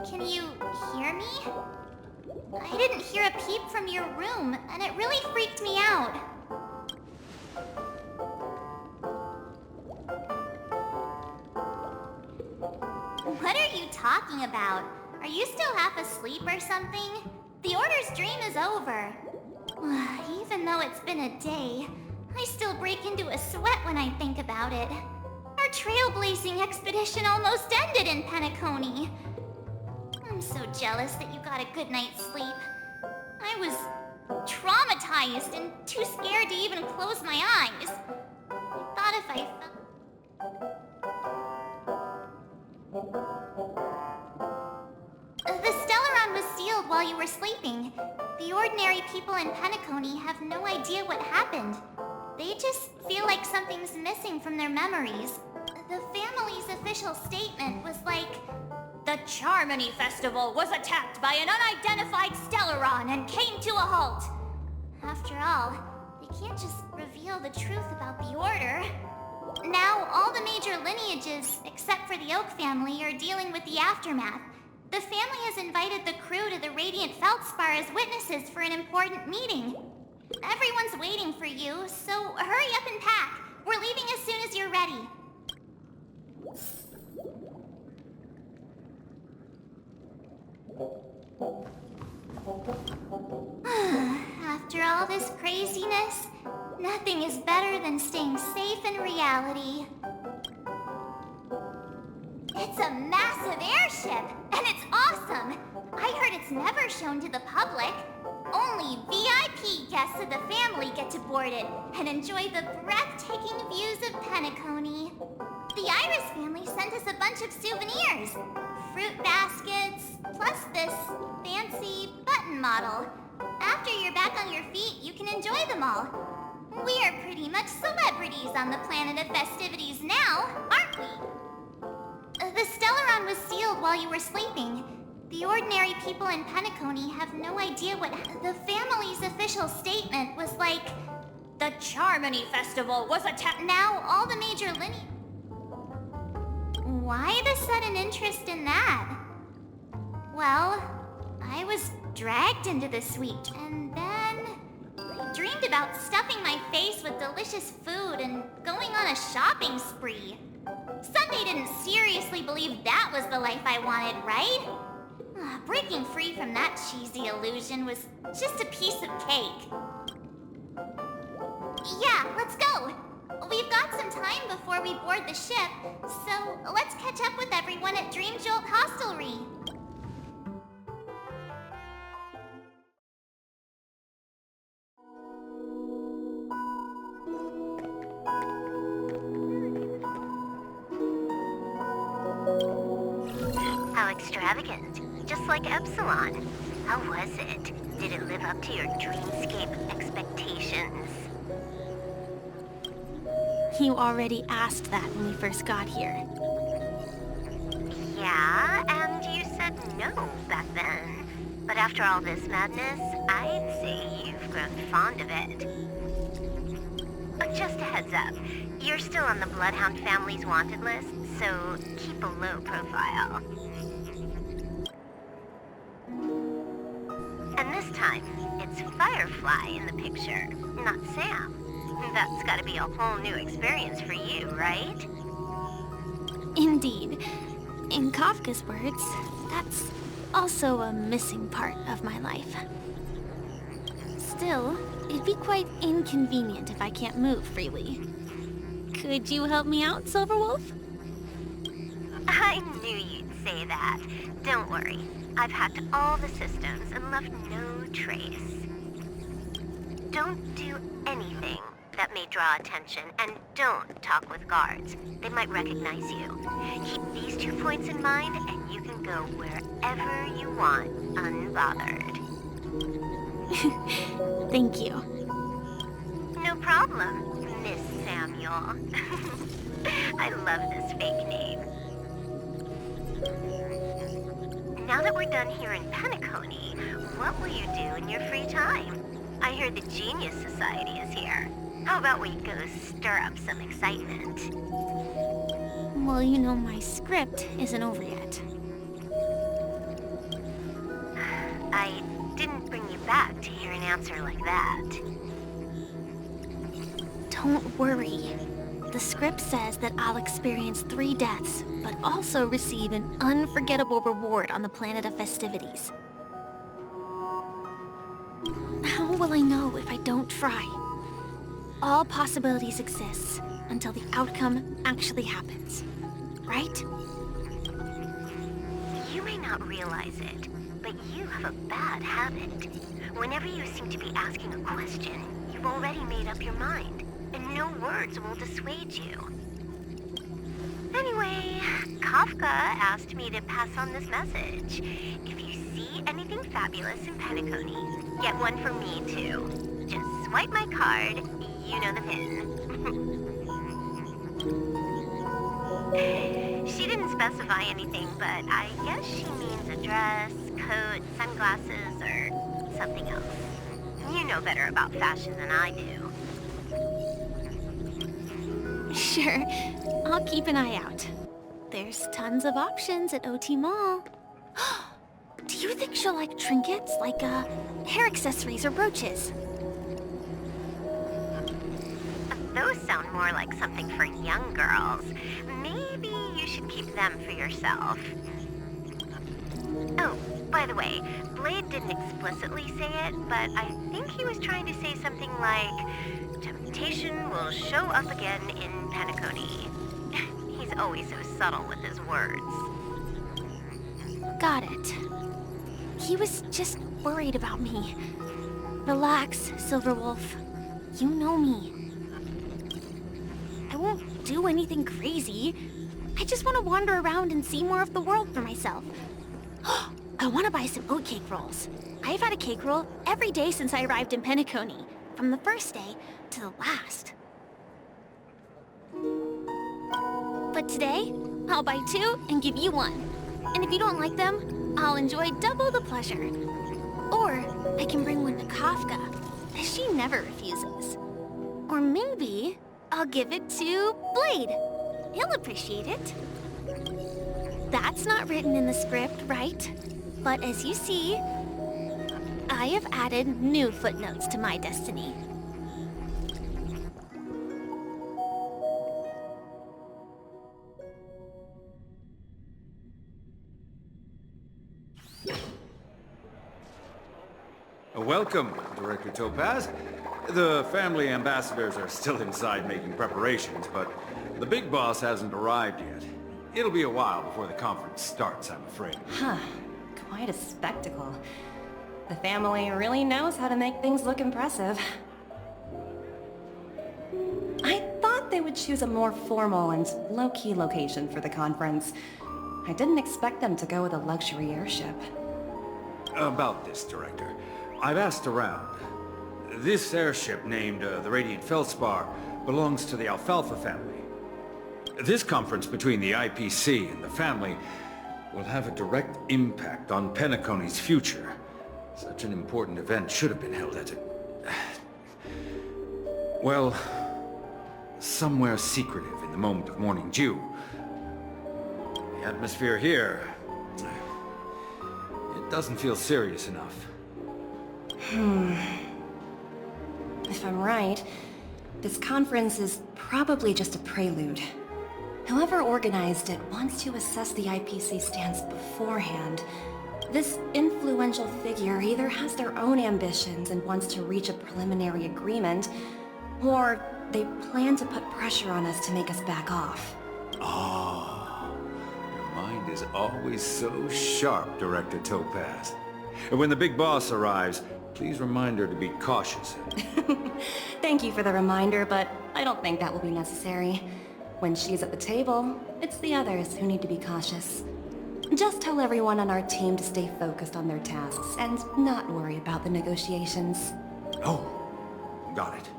Can you hear me? I didn't hear a peep from your room, and it really freaked me out. What are you talking about? Are you still half asleep or something? The Order's dream is over. Even though it's been a day, I still break into a sweat when I think about it. Our trailblazing expedition almost ended in Penacony. I'm so jealous that you got a good night's sleep. I was traumatized and too scared to even close my eyes. I thought if I The Stellaron was sealed while you were sleeping. The ordinary people in Penacony have no idea what happened. They just feel like something's missing from their memories. The family's official statement was like, "The Charmony Festival was attacked by an unidentified Stellaron and came to a halt." After all, they can't just reveal the truth about the Order. Now, all the major lineages, except for the Oak family, are dealing with the aftermath. The family has invited the crew to the Radiant Feldspar as witnesses for an important meeting. Everyone's waiting for you, so hurry up and pack. We're leaving as soon as you're ready. After all this craziness, nothing is better than staying safe in reality. It's a massive airship, and it's awesome! I heard it's never shown to the public. Only VIP guests of the family get to board it and enjoy the breathtaking views of Penacony. The Iris family sent us a bunch of souvenirs. Fruit baskets, plus this fancy button model. After you're back on your feet, you can enjoy them all. We are pretty much celebrities on the planet of festivities now, aren't we? The Stellaron was sealed while you were sleeping. The ordinary people in Penacony have no idea what... The family's official statement was like, "The Charmony Festival was attacked." Now, all the major Why the sudden interest in that? Well, I was dragged into the suite, and then I dreamed about stuffing my face with delicious food and going on a shopping spree. Sunday didn't seriously believe that was the life I wanted, right? Breaking free from that cheesy illusion was just a piece of cake. Yeah, let's go! We've got some time before we board the ship, so let's catch up with everyone at Dream Jolt Hostelry. How extravagant. Just like Epsilon. How was it? Did it live up to your dreamscape expectations? You already asked that when we first got here. Yeah, and you said no back then. But after all this madness, I'd say you've grown fond of it. But just a heads up, you're still on the Bloodhound family's wanted list, so keep a low profile. And this time, it's Firefly in the picture, not Sam. That's gotta be a whole new experience for you, right? Indeed. In Kafka's words, that's also a missing part of my life. Still, it'd be quite inconvenient if I can't move freely. Could you help me out, Silverwolf? I knew you'd say that. Don't worry. I've hacked all the systems and left no trace. Don't do anything that may draw attention, and don't talk with guards. They might recognize you. Keep these 2 points in mind, and you can go wherever you want, unbothered. Thank you. No problem, Miss Samuel. I love this fake name. Now that we're done here in Penacony, what will you do in your free time? I hear the Genius Society is here. How about we go stir up some excitement? Well, you know my script isn't over yet. I didn't bring you back to hear an answer like that. Don't worry. The script says that I'll experience 3 deaths, but also receive an unforgettable reward on the planet of festivities. How will I know if I don't try? All possibilities exist until the outcome actually happens, right? You may not realize it, but you have a bad habit. Whenever you seem to be asking a question, you've already made up your mind, and no words will dissuade you. Anyway, Kafka asked me to pass on this message. If you see anything fabulous in Penacony, get one for me too. Just swipe my card, you know the pin. She didn't specify anything, but I guess she means a dress, coat, sunglasses, or something else. You know better about fashion than I do. Sure, I'll keep an eye out. There's tons of options at OT Mall. Do you think she'll like trinkets, like hair accessories or brooches? Those sound more like something for young girls. Maybe you should keep them for yourself. Oh, by the way, Blade didn't explicitly say it, but I think he was trying to say something like, temptation will show up again in Penacony. He's always so subtle with his words. Got it. He was just worried about me. Relax, Silverwolf. You know me. I won't do anything crazy. I just want to wander around and see more of the world for myself. I want to buy some oatcake rolls. I've had a cake roll every day since I arrived in Penacony, from the first day to the last. But today, I'll buy 2 and give you 1. And if you don't like them, I'll enjoy double the pleasure. Or I can bring one to Kafka, as she never refuses. Or maybe I'll give it to Blade. He'll appreciate it. That's not written in the script, right? But as you see, I have added new footnotes to my destiny. Welcome, Director Topaz. The family ambassadors are still inside making preparations, but the big boss hasn't arrived yet. It'll be a while before the conference starts, I'm afraid. Huh. Quite a spectacle. The family really knows how to make things look impressive. I thought they would choose a more formal and low-key location for the conference. I didn't expect them to go with a luxury airship. About this, Director. I've asked around. This airship, named the Radiant Feldspar, belongs to the Alfalfa family. This conference between the IPC and the family will have a direct impact on Penacony's future. Such an important event should have been held at well, somewhere secretive in the moment of morning dew. The atmosphere here, it doesn't feel serious enough. If I'm right, this conference is probably just a prelude. Whoever organized it wants to assess the IPC stance beforehand. This influential figure either has their own ambitions and wants to reach a preliminary agreement, or they plan to put pressure on us to make us back off. Ah, your mind is always so sharp, Director Topaz. And when the big boss arrives, please remind her to be cautious. Thank you for the reminder, but I don't think that will be necessary. When she's at the table, it's the others who need to be cautious. Just tell everyone on our team to stay focused on their tasks and not worry about the negotiations. Oh, got it.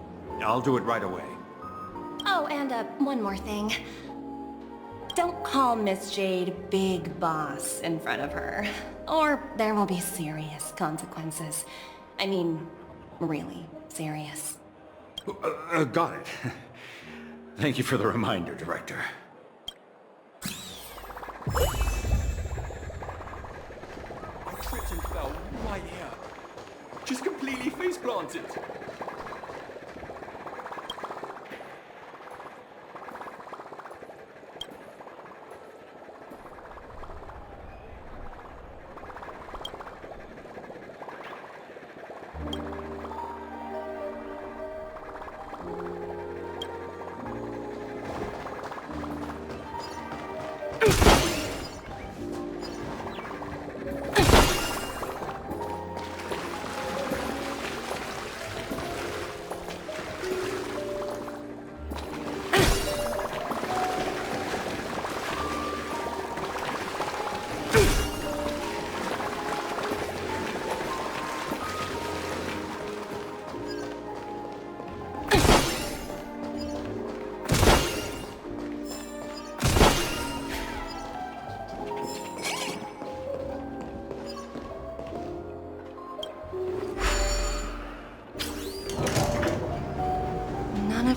I'll do it right away. Oh, and one more thing. Don't call Miss Jade Big Boss in front of her, or there will be serious consequences. I mean, really serious. Got it. Thank you for the reminder, Director. I tripped and fell right completely face planted.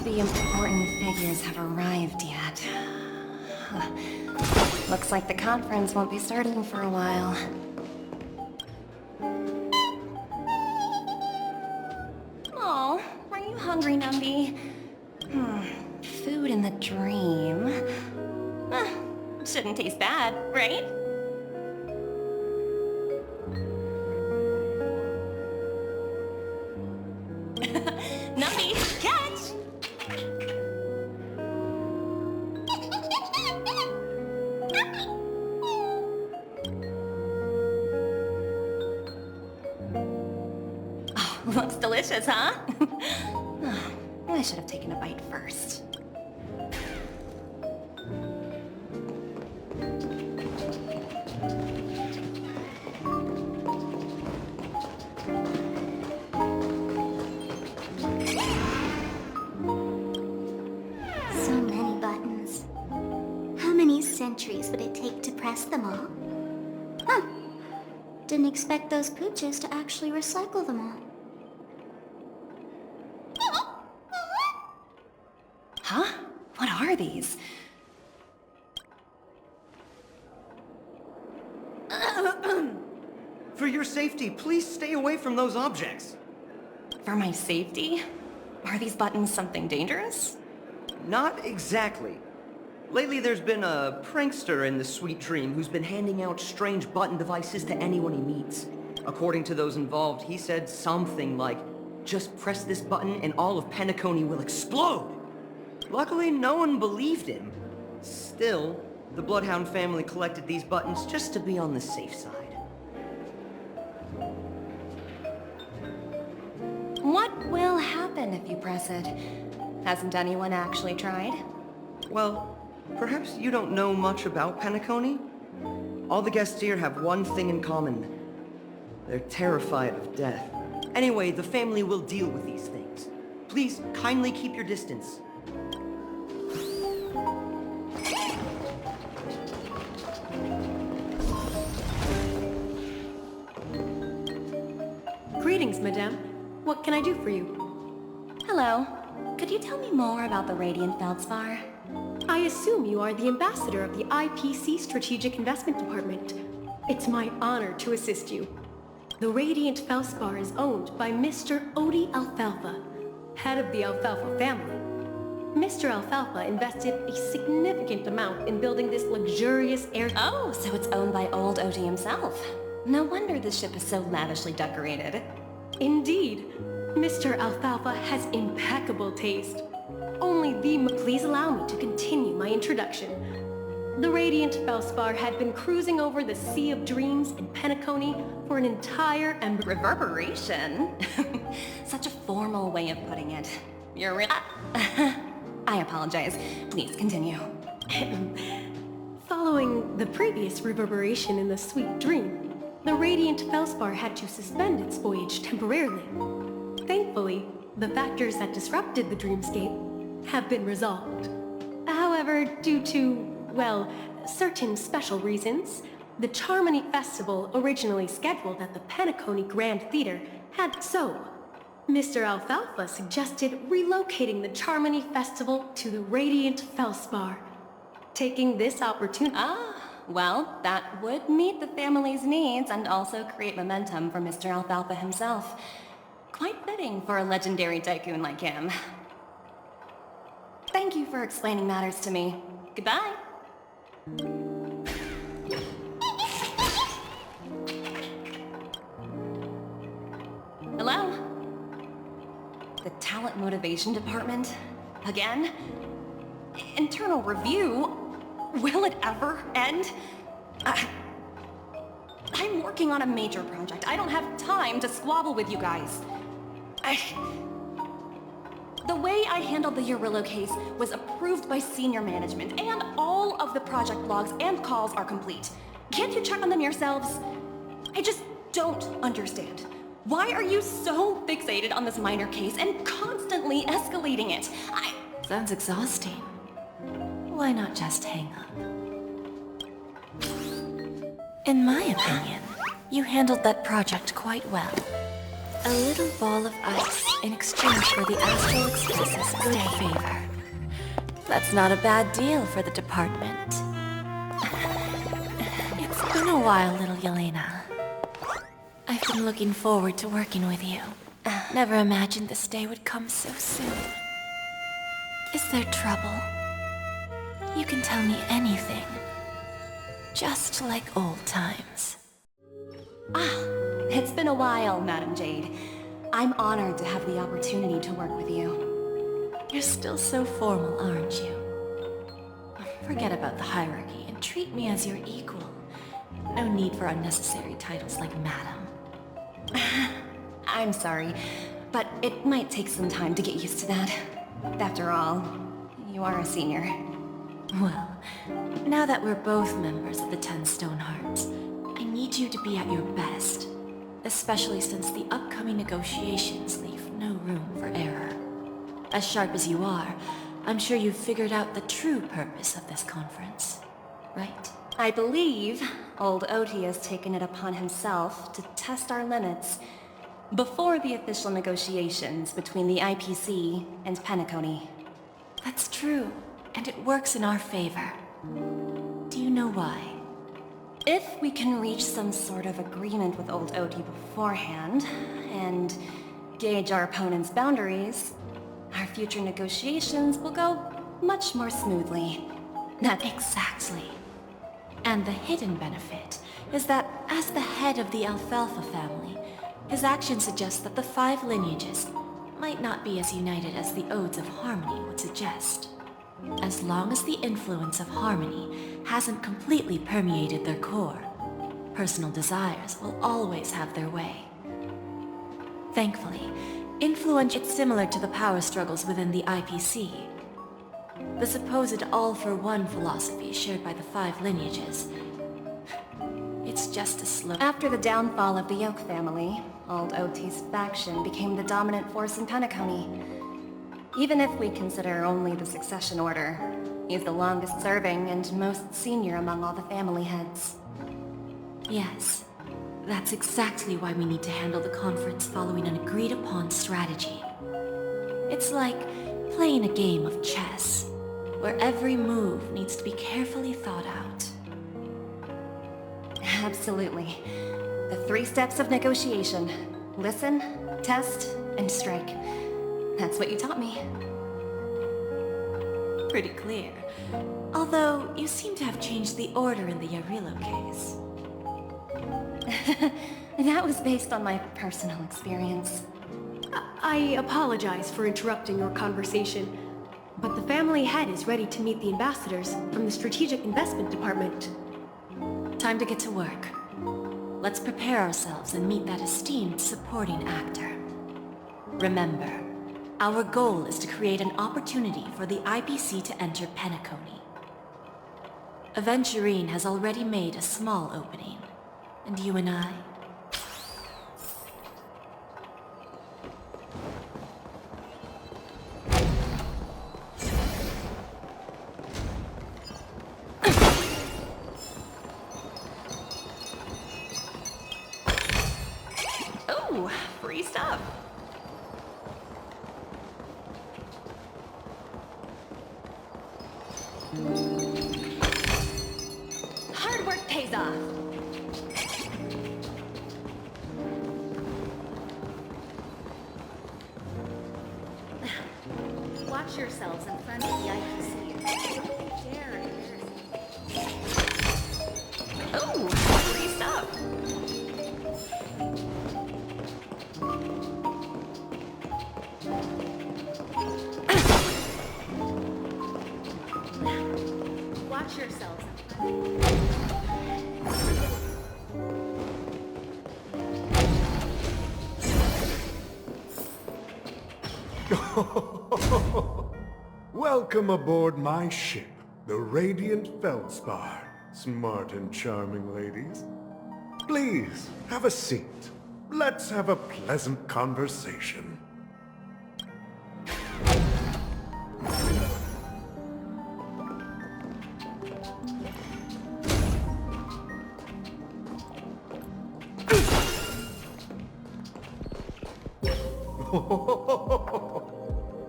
The important figures have arrived yet. Looks like the conference won't be starting for a while. Oh, are you hungry, Numby? Food in the dream. Shouldn't taste bad, right? Numby, catch! Looks delicious, huh? I should have taken a bite first. So many buttons. How many centuries would it take to press them all? Huh. Didn't expect those pooches to actually recycle them all. Huh? What are these? For your safety, please stay away from those objects. For my safety? Are these buttons something dangerous? Not exactly. Lately there's been a prankster in the Sweet Dream who's been handing out strange button devices to anyone he meets. According to those involved, he said something like, "Just press this button and all of Penacony will explode!" Luckily, no one believed him. Still, the Bloodhound family collected these buttons just to be on the safe side. What will happen if you press it? Hasn't anyone actually tried? Well, perhaps you don't know much about Penacony? All the guests here have one thing in common. They're terrified of death. Anyway, the family will deal with these things. Please, kindly keep your distance. Greetings, madame. What can I do for you? Hello. Could you tell me more about the Radiant Feldspar? I assume you are the ambassador of the IPC Strategic Investment Department. It's my honor to assist you. The Radiant Feldspar is owned by Mr. Odie Alfalfa, head of the Alfalfa family. Mr. Alfalfa invested a significant amount in building this luxurious air... Oh, so it's owned by old Odie himself. No wonder the ship is so lavishly decorated. Indeed. Mr. Alfalfa has impeccable taste. Please allow me to continue my introduction. The Radiant Feldspar had been cruising over the Sea of Dreams in Penacony for an entire reverberation? Such a formal way of putting it. You're really... I apologize. Please continue. Following the previous reverberation in the Sweet Dream, the Radiant Feldspar had to suspend its voyage temporarily. Thankfully, the factors that disrupted the dreamscape have been resolved. However, due to, well, certain special reasons, the Charmony Festival originally scheduled at the Penacony Grand Theater had so. Mr. Alfalfa suggested relocating the Charmony Festival to the Radiant Feldspar. Taking this opportunity... Well, that would meet the family's needs and also create momentum for Mr. Alfalfa himself. Quite fitting for a legendary tycoon like him. Thank you for explaining matters to me. Goodbye. Hello? The Talent Motivation Department? Again? Internal review? Will it ever end? I'm working on a major project. I don't have time to squabble with you guys. The way I handled the Urillo case was approved by senior management, and all of the project logs and calls are complete. Can't you check on them yourselves? I just don't understand. Why are you so fixated on this minor case and constantly escalating it? Sounds exhausting. Why not just hang up? In my opinion, you handled that project quite well. A little ball of ice in exchange for the Astral Express's good favor. That's not a bad deal for the department. It's been a while, little Yelena. I've been looking forward to working with you. Never imagined this day would come so soon. Is there trouble? You can tell me anything. Just like old times. It's been a while, Madam Jade. I'm honored to have the opportunity to work with you. You're still so formal, aren't you? Forget about the hierarchy and treat me as your equal. No need for unnecessary titles like Madam. I'm sorry, but it might take some time to get used to that. After all, you are a senior. Well, now that we're both members of the 10 Stone Hearts, I need you to be at your best. Especially since the upcoming negotiations leave no room for error. As sharp as you are, I'm sure you've figured out the true purpose of this conference, right? I believe old Oti has taken it upon himself to test our limits before the official negotiations between the IPC and Penacony. That's true, and it works in our favor. Do you know why? If we can reach some sort of agreement with old Oti beforehand, and gauge our opponent's boundaries, our future negotiations will go much more smoothly. Exactly. And the hidden benefit is that as the head of the Alfalfa family, his actions suggest that the 5 lineages might not be as united as the Odes of Harmony would suggest. As long as the influence of Harmony hasn't completely permeated their core, personal desires will always have their way. Thankfully, influence is similar to the power struggles within the IPC. The supposed all-for-one philosophy shared by the 5 lineages. It's just a slow... After the downfall of the Yoke family, old Oti's faction became the dominant force in Penacony. Even if we consider only the succession order, he's the longest serving and most senior among all the family heads. Yes, that's exactly why we need to handle the conference following an agreed-upon strategy. It's like playing a game of chess, where every move needs to be carefully thought out. Absolutely. The 3 steps of negotiation. Listen, test, and strike. That's what you taught me. Pretty clear. Although, you seem to have changed the order in the Yarillo case. That was based on my personal experience. I apologize for interrupting your conversation, but the family head is ready to meet the ambassadors from the Strategic Investment Department. Time to get to work. Let's prepare ourselves and meet that esteemed supporting actor. Remember, our goal is to create an opportunity for the IPC to enter Penacony. Aventurine has already made a small opening, and you and I... Oh, free stuff. Hard work pays off. Watch yourselves in front of the IPC. Oh, greased up. Watch yourselves in Welcome aboard my ship, the Radiant Feldspar. Smart and charming ladies. Please, have a seat. Let's have a pleasant conversation.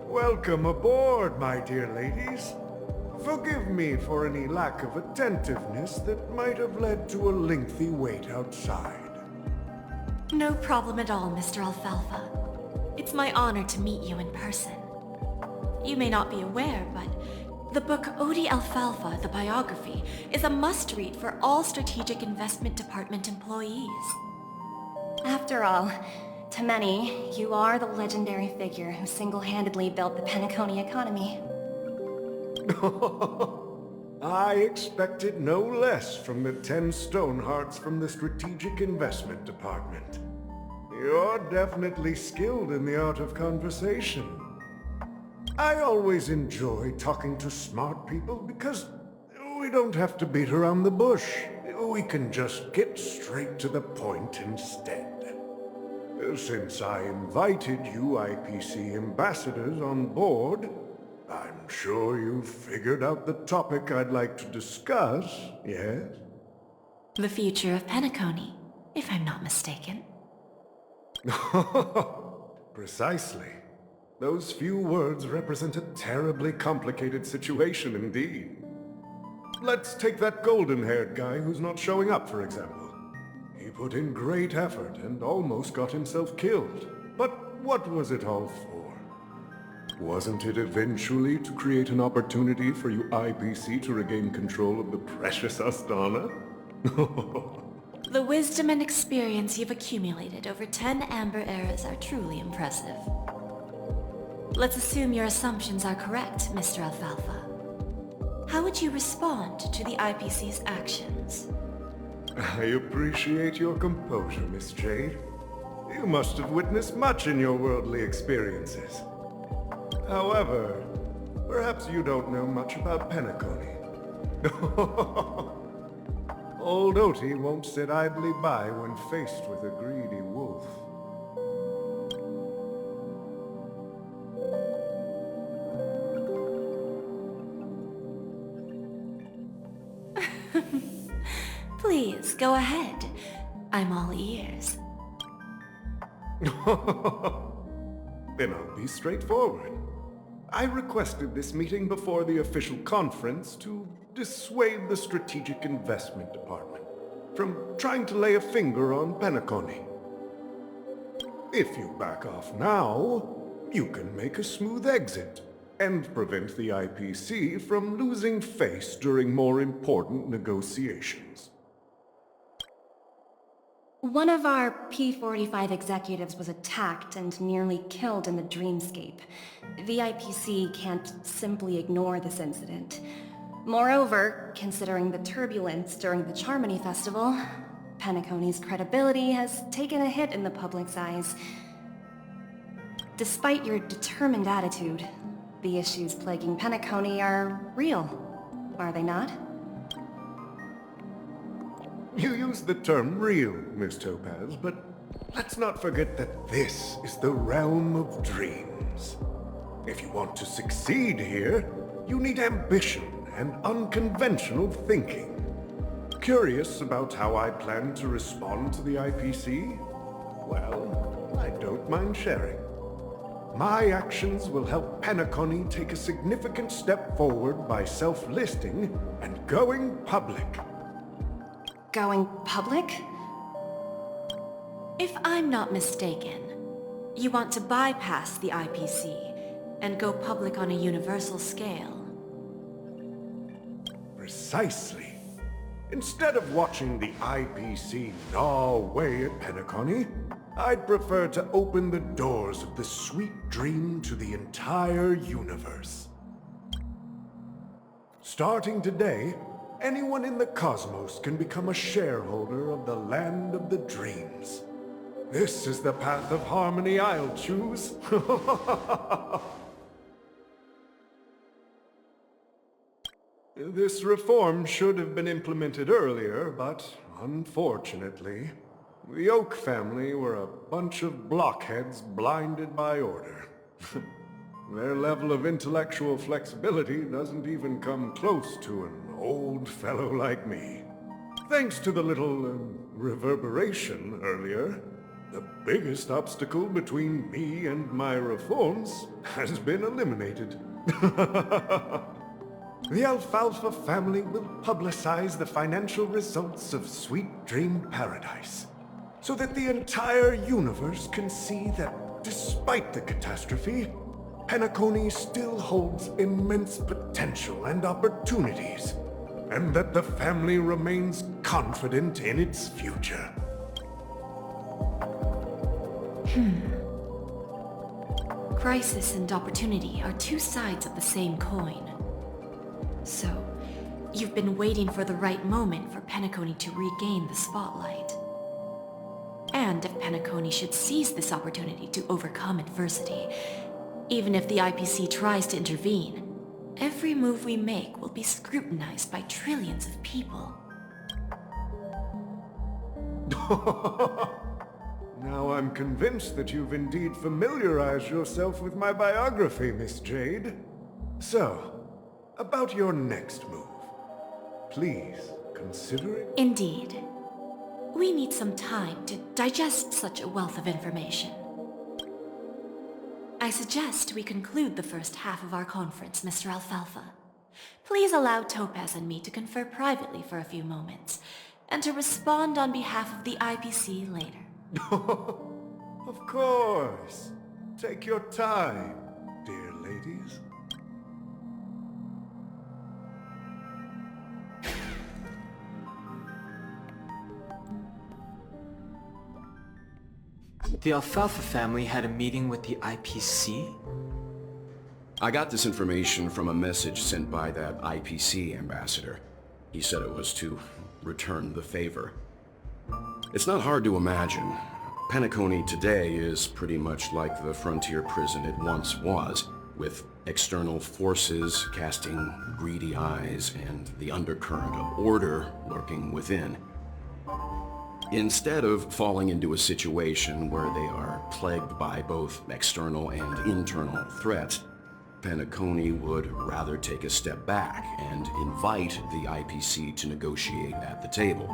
Welcome aboard, my dear ladies. Forgive me for any lack of attentiveness that might have led to a lengthy wait outside. No problem at all, Mr. Alfalfa. It's my honor to meet you in person. You may not be aware, but the book Odie Alfalfa, the biography, is a must-read for all Strategic Investment Department employees. After all, to many, you are the legendary figure who single-handedly built the Penacony economy. I expected no less from the 10 Stonehearts from the Strategic Investment Department. You're definitely skilled in the art of conversation. I always enjoy talking to smart people because we don't have to beat around the bush. We can just get straight to the point instead. Since I invited you IPC ambassadors on board, I'm sure you've figured out the topic I'd like to discuss, yes? The future of Penacony, if I'm not mistaken. Precisely. Those few words represent a terribly complicated situation indeed. Let's take that golden-haired guy who's not showing up, for example. He put in great effort and almost got himself killed. But what was it all for? Wasn't it eventually to create an opportunity for you IPC to regain control of the precious Astana? The wisdom and experience you've accumulated over 10 Amber Eras are truly impressive. Let's assume your assumptions are correct, Mr. Alfalfa. How would you respond to the IPC's actions? I appreciate your composure, Miss Jade. You must have witnessed much in your worldly experiences. However, perhaps you don't know much about Penacony. Old Oti won't sit idly by when faced with a greedy wolf. Please, go ahead. I'm all ears. Then I'll be straightforward. I requested this meeting before the official conference to dissuade the Strategic Investment Department from trying to lay a finger on Penacony. If you back off now, you can make a smooth exit and prevent the IPC from losing face during more important negotiations. One of our P-45 executives was attacked and nearly killed in the dreamscape. The IPC can't simply ignore this incident. Moreover, considering the turbulence during the Charmony Festival, Penacony's credibility has taken a hit in the public's eyes. Despite your determined attitude, the issues plaguing Penacony are real, are they not? You use the term real, Miss Topaz, but let's not forget that this is the realm of dreams. If you want to succeed here, you need ambition and unconventional thinking. Curious about how I plan to respond to the IPC? Well, I don't mind sharing. My actions will help Penacony take a significant step forward by self-listing and going public. Going public? If I'm not mistaken, you want to bypass the IPC and go public on a universal scale. Precisely. Instead of watching the IPC gnaw away at Penacony, I'd prefer to open the doors of the sweet dream to the entire universe. Starting today, anyone in the cosmos can become a shareholder of the Land of the Dreams. This is the path of harmony I'll choose. This reform should have been implemented earlier, but unfortunately, the Oak family were a bunch of blockheads blinded by order. Their level of intellectual flexibility doesn't even come close to an old fellow like me. Thanks to the little reverberation earlier, the biggest obstacle between me and my reforms has been eliminated. The Alfalfa family will publicize the financial results of Sweet Dream Paradise, so that the entire universe can see that despite the catastrophe, Penacony still holds immense potential and opportunities, and that the family remains confident in its future. Crisis and opportunity are two sides of the same coin. So, you've been waiting for the right moment for Penacony to regain the spotlight. And if Penacony should seize this opportunity to overcome adversity, even if the IPC tries to intervene, every move we make will be scrutinized by trillions of people. Now I'm convinced that you've indeed familiarized yourself with my biography, Miss Jade. So, about your next move. Please, consider it. Indeed. We need some time to digest such a wealth of information. I suggest we conclude the first half of our conference, Mr. Alfalfa. Please allow Topaz and me to confer privately for a few moments, and to respond on behalf of the IPC later. Of course. Take your time, dear ladies. The Alfalfa family had a meeting with the IPC? I got this information from a message sent by that IPC ambassador. He said it was to return the favor. It's not hard to imagine. Penacony today is pretty much like the frontier prison it once was, with external forces casting greedy eyes and the undercurrent of order lurking within. Instead of falling into a situation where they are plagued by both external and internal threats, Penacony would rather take a step back and invite the IPC to negotiate at the table,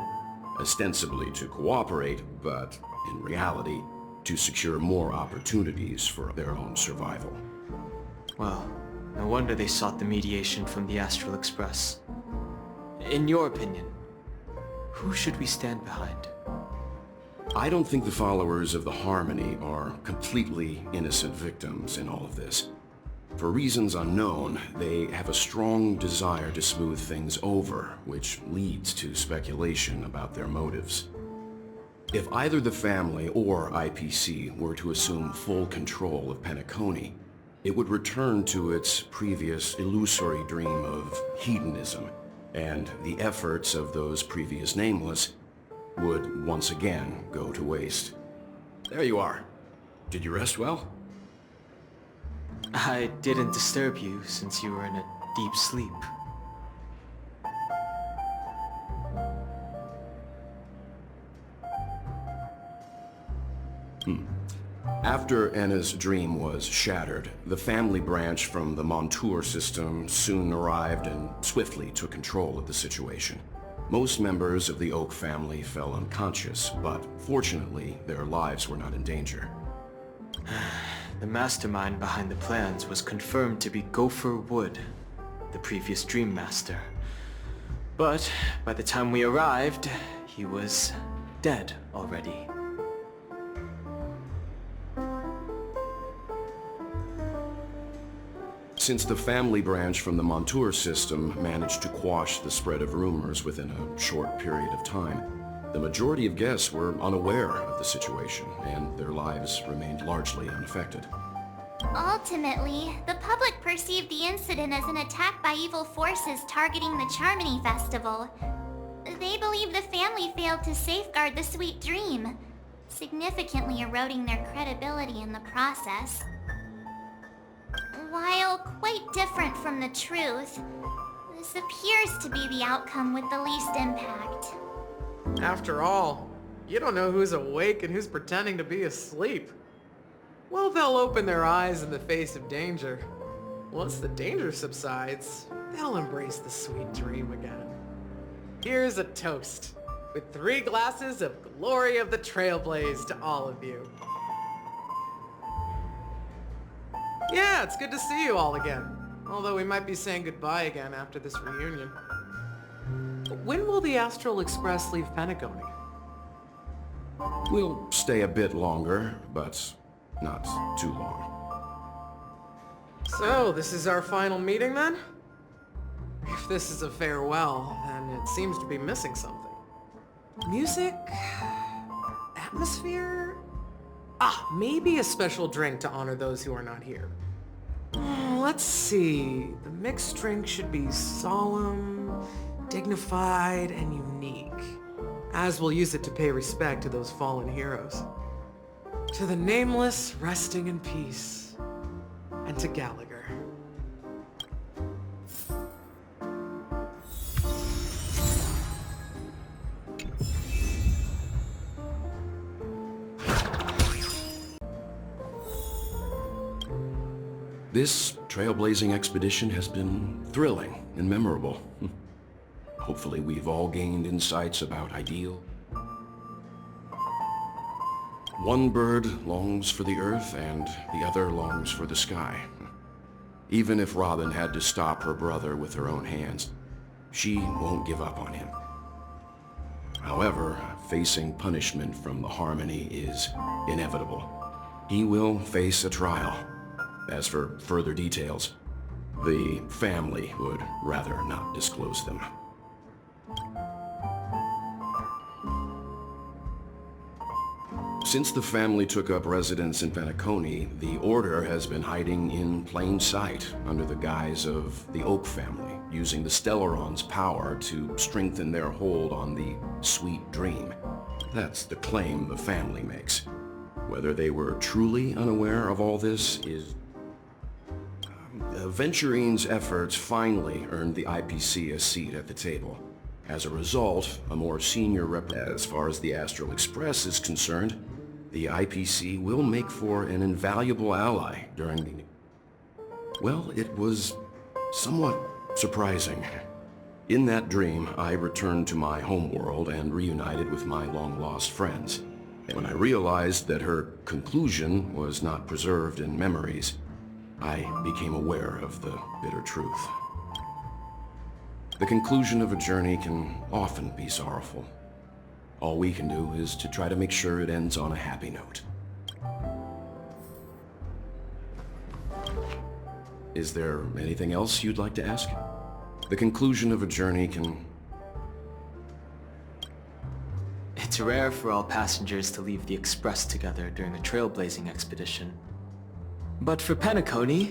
ostensibly to cooperate, but in reality, to secure more opportunities for their own survival. Well, no wonder they sought the mediation from the Astral Express. In your opinion, who should we stand behind? I don't think the followers of the Harmony are completely innocent victims in all of this. For reasons unknown, they have a strong desire to smooth things over, which leads to speculation about their motives. If either the family or IPC were to assume full control of Penacony, it would return to its previous illusory dream of hedonism, and the efforts of those previous nameless would once again go to waste. There you are. Did you rest well? I didn't disturb you since you were in a deep sleep. After Enna's dream was shattered, the family branch from the Montour system soon arrived and swiftly took control of the situation. Most members of the Oak family fell unconscious, but fortunately, their lives were not in danger. The mastermind behind the plans was confirmed to be Gopher Wood, the previous Dream Master. But by the time we arrived, he was dead already. Since the family branch from the Montour system managed to quash the spread of rumors within a short period of time, the majority of guests were unaware of the situation, and their lives remained largely unaffected. Ultimately, the public perceived the incident as an attack by evil forces targeting the Charmony Festival. They believe the family failed to safeguard the sweet dream, significantly eroding their credibility in the process. While quite different from the truth, this appears to be the outcome with the least impact. After all, you don't know who's awake and who's pretending to be asleep. Well, they'll open their eyes in the face of danger. Once the danger subsides, they'll embrace the sweet dream again. Here's a toast, with 3 glasses of Glory of the Trailblaze to all of you. Yeah, it's good to see you all again. Although we might be saying goodbye again after this reunion. When will the Astral Express leave Penacony? We'll stay a bit longer, but not too long. So, this is our final meeting then? If this is a farewell, then it seems to be missing something. Music? Atmosphere? Maybe a special drink to honor those who are not here. Let's see. The mixed drink should be solemn, dignified, and unique, as we'll use it to pay respect to those fallen heroes. To the nameless, resting in peace. And to Gallagher. This trailblazing expedition has been thrilling and memorable. Hopefully we've all gained insights about Ideal. One bird longs for the earth and the other longs for the sky. Even if Robin had to stop her brother with her own hands, she won't give up on him. However, facing punishment from the Harmony is inevitable. He will face a trial. As for further details, the family would rather not disclose them. Since the family took up residence in Penacony, the Order has been hiding in plain sight under the guise of the Oak family, using the Stellaron's power to strengthen their hold on the sweet dream. That's the claim the family makes. Whether they were truly unaware of all this is... Venturine's efforts finally earned the IPC a seat at the table. As a result, a more senior rep... As far as the Astral Express is concerned, the IPC will make for an invaluable ally during the... Well, it was somewhat surprising. In that dream, I returned to my homeworld and reunited with my long-lost friends. And when I realized that her conclusion was not preserved in memories, I became aware of the bitter truth. The conclusion of a journey can often be sorrowful. All we can do is to try to make sure it ends on a happy note. Is there anything else you'd like to ask? The conclusion of a journey can... It's rare for all passengers to leave the Express together during a trailblazing expedition. But for Penacony,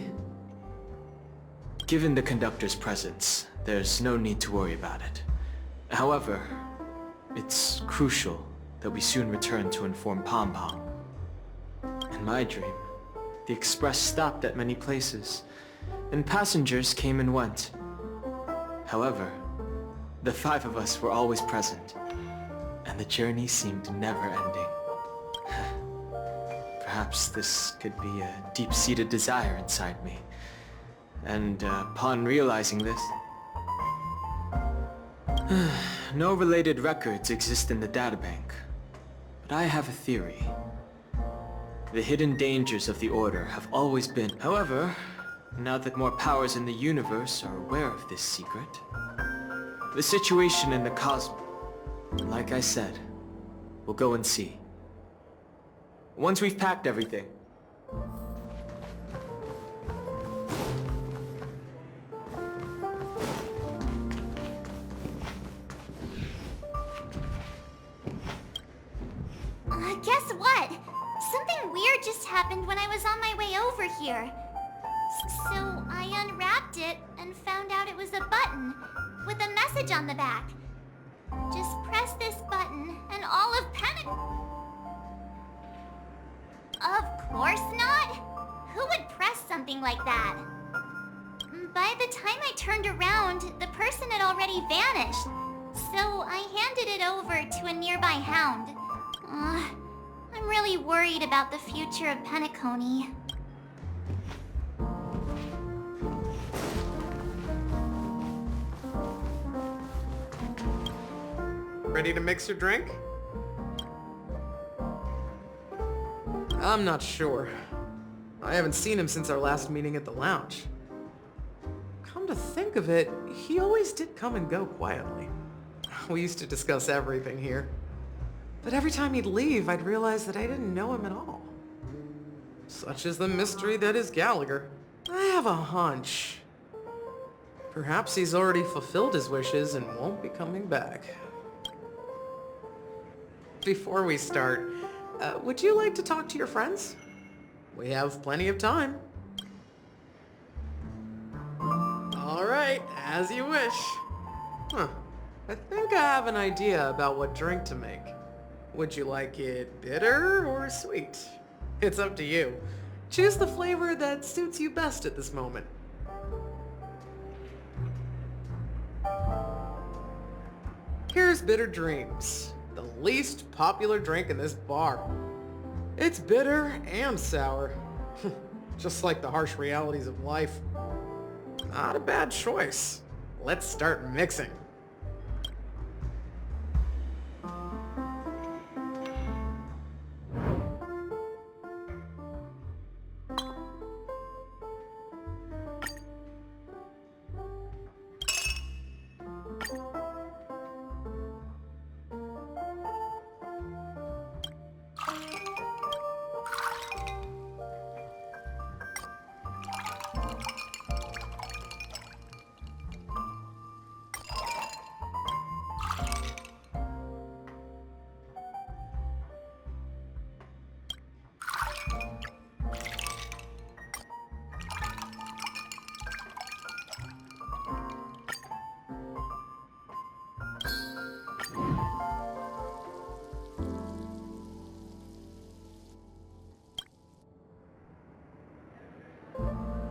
given the conductor's presence, there's no need to worry about it. However, it's crucial that we soon return to inform Pom Pom. In my dream, the Express stopped at many places, and passengers came and went. However, the 5 of us were always present, and the journey seemed never-ending. Perhaps this could be a deep-seated desire inside me. And upon realizing this... No related records exist in the databank. But I have a theory. The hidden dangers of the Order have always been... However, now that more powers in the universe are aware of this secret, the situation in the cosmos... Like I said, we'll go and see. Once we've packed everything. just happened when I was on my way over here. So I unwrapped it and found out it was a button with a message on the back. Just press this button and all of Of course not! Who would press something like that? By the time I turned around, the person had already vanished. So I handed it over to a nearby hound. I'm really worried about the future of Penacony. Ready to mix your drink? I'm not sure. I haven't seen him since our last meeting at the lounge. Come to think of it, he always did come and go quietly. We used to discuss everything here. But every time he'd leave, I'd realize that I didn't know him at all. Such is the mystery that is Gallagher. I have a hunch. Perhaps he's already fulfilled his wishes and won't be coming back. Before we start, would you like to talk to your friends? We have plenty of time. All right, as you wish. I think I have an idea about what drink to make. Would you like it bitter or sweet? It's up to you. Choose the flavor that suits you best at this moment. Here's Bitter Dreams, the least popular drink in this bar. It's bitter and sour, just like the harsh realities of life. Not a bad choice. Let's start mixing.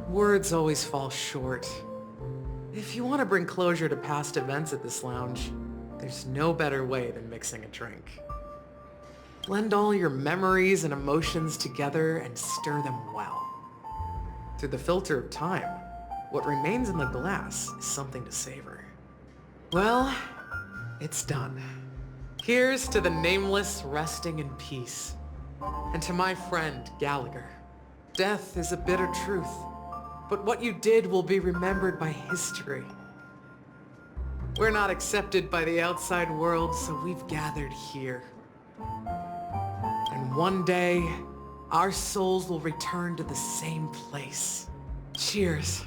Words always fall short. If you want to bring closure to past events at this lounge, there's no better way than mixing a drink. Blend all your memories and emotions together and stir them well. Through the filter of time, what remains in the glass is something to savor. Well, it's done. Here's to the nameless resting in peace. And to my friend, Gallagher. Death is a bitter truth. But what you did will be remembered by history. We're not accepted by the outside world, so we've gathered here. And one day, our souls will return to the same place. Cheers.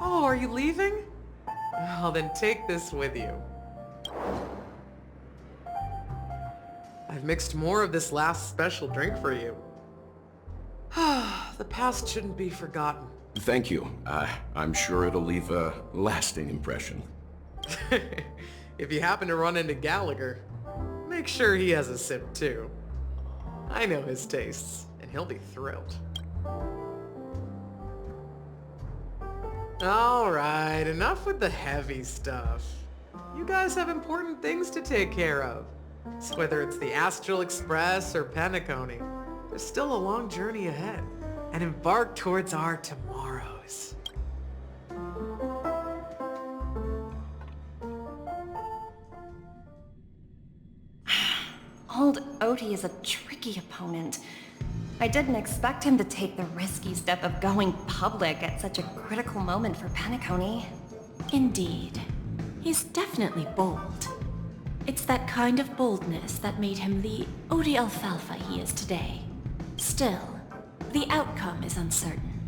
Oh, are you leaving? Well, then take this with you. I've mixed more of this last special drink for you. The past shouldn't be forgotten. Thank you. I'm sure it'll leave a lasting impression. If you happen to run into Gallagher, make sure he has a sip too. I know his tastes, and he'll be thrilled. Alright, enough with the heavy stuff. You guys have important things to take care of. So whether it's the Astral Express or Penacony, there's still a long journey ahead. And embark towards our tomorrows. Old Odie is a tricky opponent. I didn't expect him to take the risky step of going public at such a critical moment for Penacony. Indeed. He's definitely bold. It's that kind of boldness that made him the Odie Alfalfa he is today. Still, the outcome is uncertain.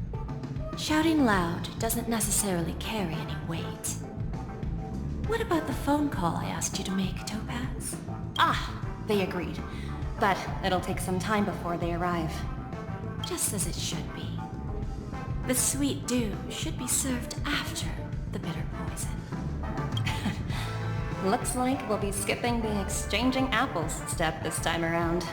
Shouting loud doesn't necessarily carry any weight. What about the phone call I asked you to make, Topaz? They agreed. But it'll take some time before they arrive. Just as it should be. The sweet dew should be served after the bitter poison. Looks like we'll be skipping the exchanging apples step this time around.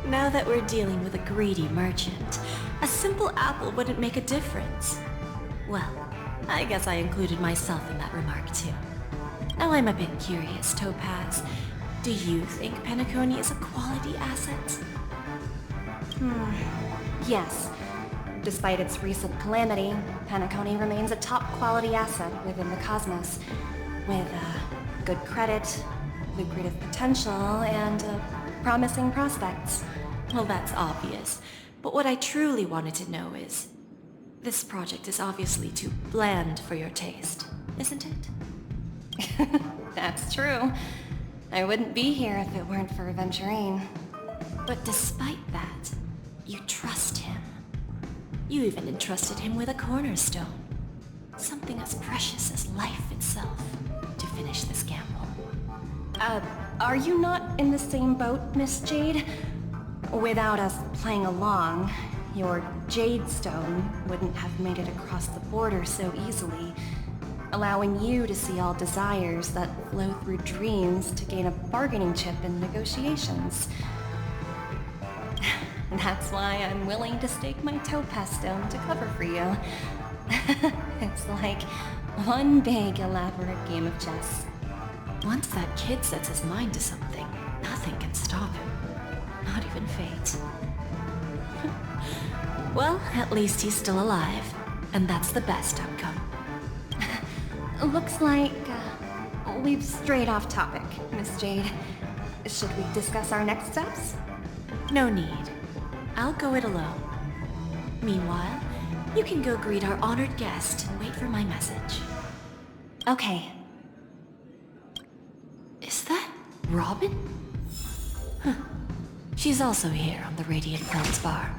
Now that we're dealing with a greedy merchant, a simple apple wouldn't make a difference. Well, I guess I included myself in that remark too. Now I'm a bit curious, Topaz. Do you think Penacony is a quality asset? Yes. Despite its recent calamity, Penacony remains a top quality asset within the cosmos. With good credit, lucrative potential, and promising prospects. Well, that's obvious. But what I truly wanted to know is... this project is obviously too bland for your taste, isn't it? That's true. I wouldn't be here if it weren't for Aventurine. But despite that, you trust him. You even entrusted him with a cornerstone. Something as precious as life itself, to finish this gamble. Are you not in the same boat, Miss Jade? Without us playing along, your Jade Stone wouldn't have made it across the border so easily, allowing you to see all desires that flow through dreams to gain a bargaining chip in negotiations. That's why I'm willing to stake my Topaz Stone to cover for you. It's like one big elaborate game of chess. Once that kid sets his mind to something, nothing can stop him. Not even fate. Well, at least he's still alive, and that's the best outcome. Looks like we've strayed off topic, Miss Jade. Should we discuss our next steps? No need. I'll go it alone. Meanwhile, you can go greet our honored guest and wait for my message. Okay. Is that Robin? Huh. She's also here on the Radiant Feldspar.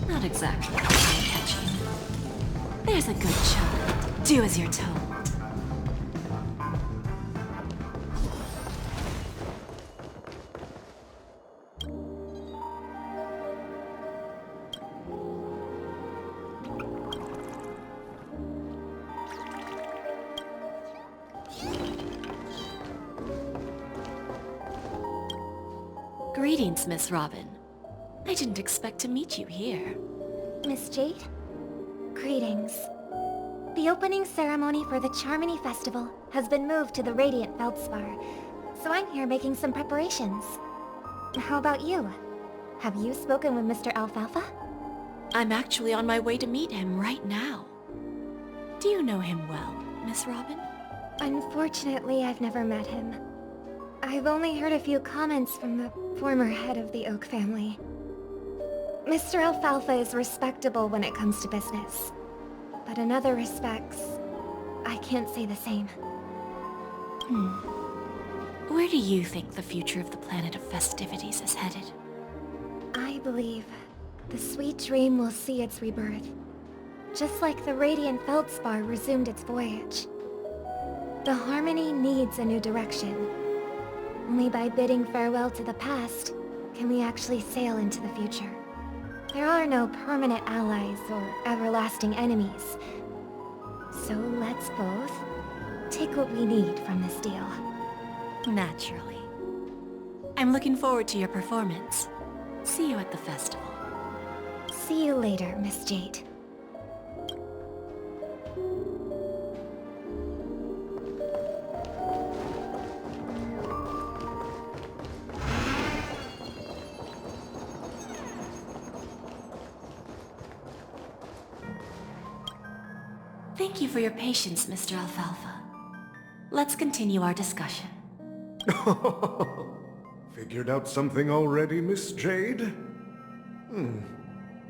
Not exactly eye-catching. There's a good child. Do as you're told. Greetings, Miss Robin. I didn't expect to meet you here. Miss Jade? Greetings. The opening ceremony for the Charmony Festival has been moved to the Radiant Feldspar, so I'm here making some preparations. How about you? Have you spoken with Mr. Alfalfa? I'm actually on my way to meet him right now. Do you know him well, Miss Robin? Unfortunately, I've never met him. I've only heard a few comments from the former head of the Oak family. Mr. Alfalfa is respectable when it comes to business. But in other respects, I can't say the same. Where do you think the future of the planet of festivities is headed? I believe the sweet dream will see its rebirth, just like the Radiant Feldspar resumed its voyage. The Harmony needs a new direction. Only by bidding farewell to the past can we actually sail into the future. There are no permanent allies or everlasting enemies. So let's both take what we need from this deal. Naturally. I'm looking forward to your performance. See you at the festival. See you later, Miss Jade. Thank you for your patience, Mr. Alfalfa. Let's continue our discussion. Figured out something already, Miss Jade?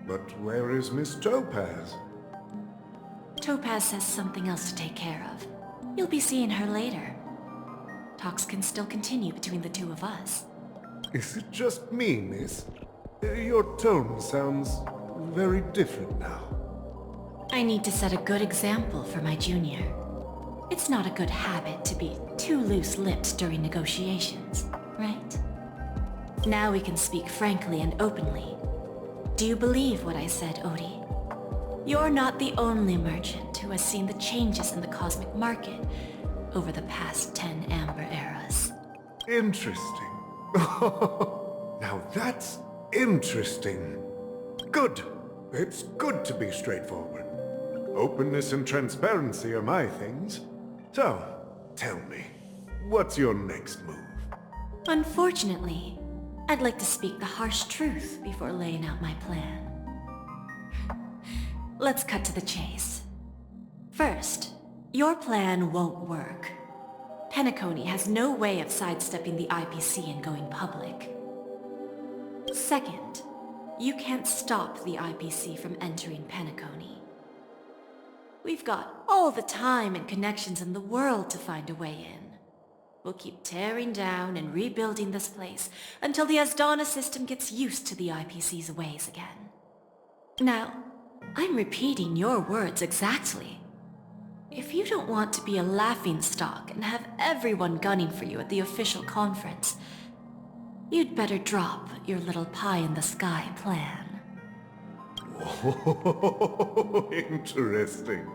But where is Miss Topaz? Topaz has something else to take care of. You'll be seeing her later. Talks can still continue between the two of us. Is it just me, miss? Your tone sounds very different now. I need to set a good example for my junior. It's not a good habit to be too loose-lipped during negotiations, right? Now we can speak frankly and openly. Do you believe what I said, Odie? You're not the only merchant who has seen the changes in the cosmic market over the past 10 Amber Eras. Interesting. Now that's interesting. Good. It's good to be straightforward. Openness and transparency are my things. So, tell me, what's your next move? Unfortunately, I'd like to speak the harsh truth before laying out my plan. Let's cut to the chase. First, your plan won't work. Penacony has no way of sidestepping the IPC and going public. Second, you can't stop the IPC from entering Penacony. We've got all the time and connections in the world to find a way in. We'll keep tearing down and rebuilding this place until the Asdana system gets used to the IPC's ways again. Now, I'm repeating your words exactly. If you don't want to be a laughingstock and have everyone gunning for you at the official conference, you'd better drop your little pie-in-the-sky plan. Oh, interesting.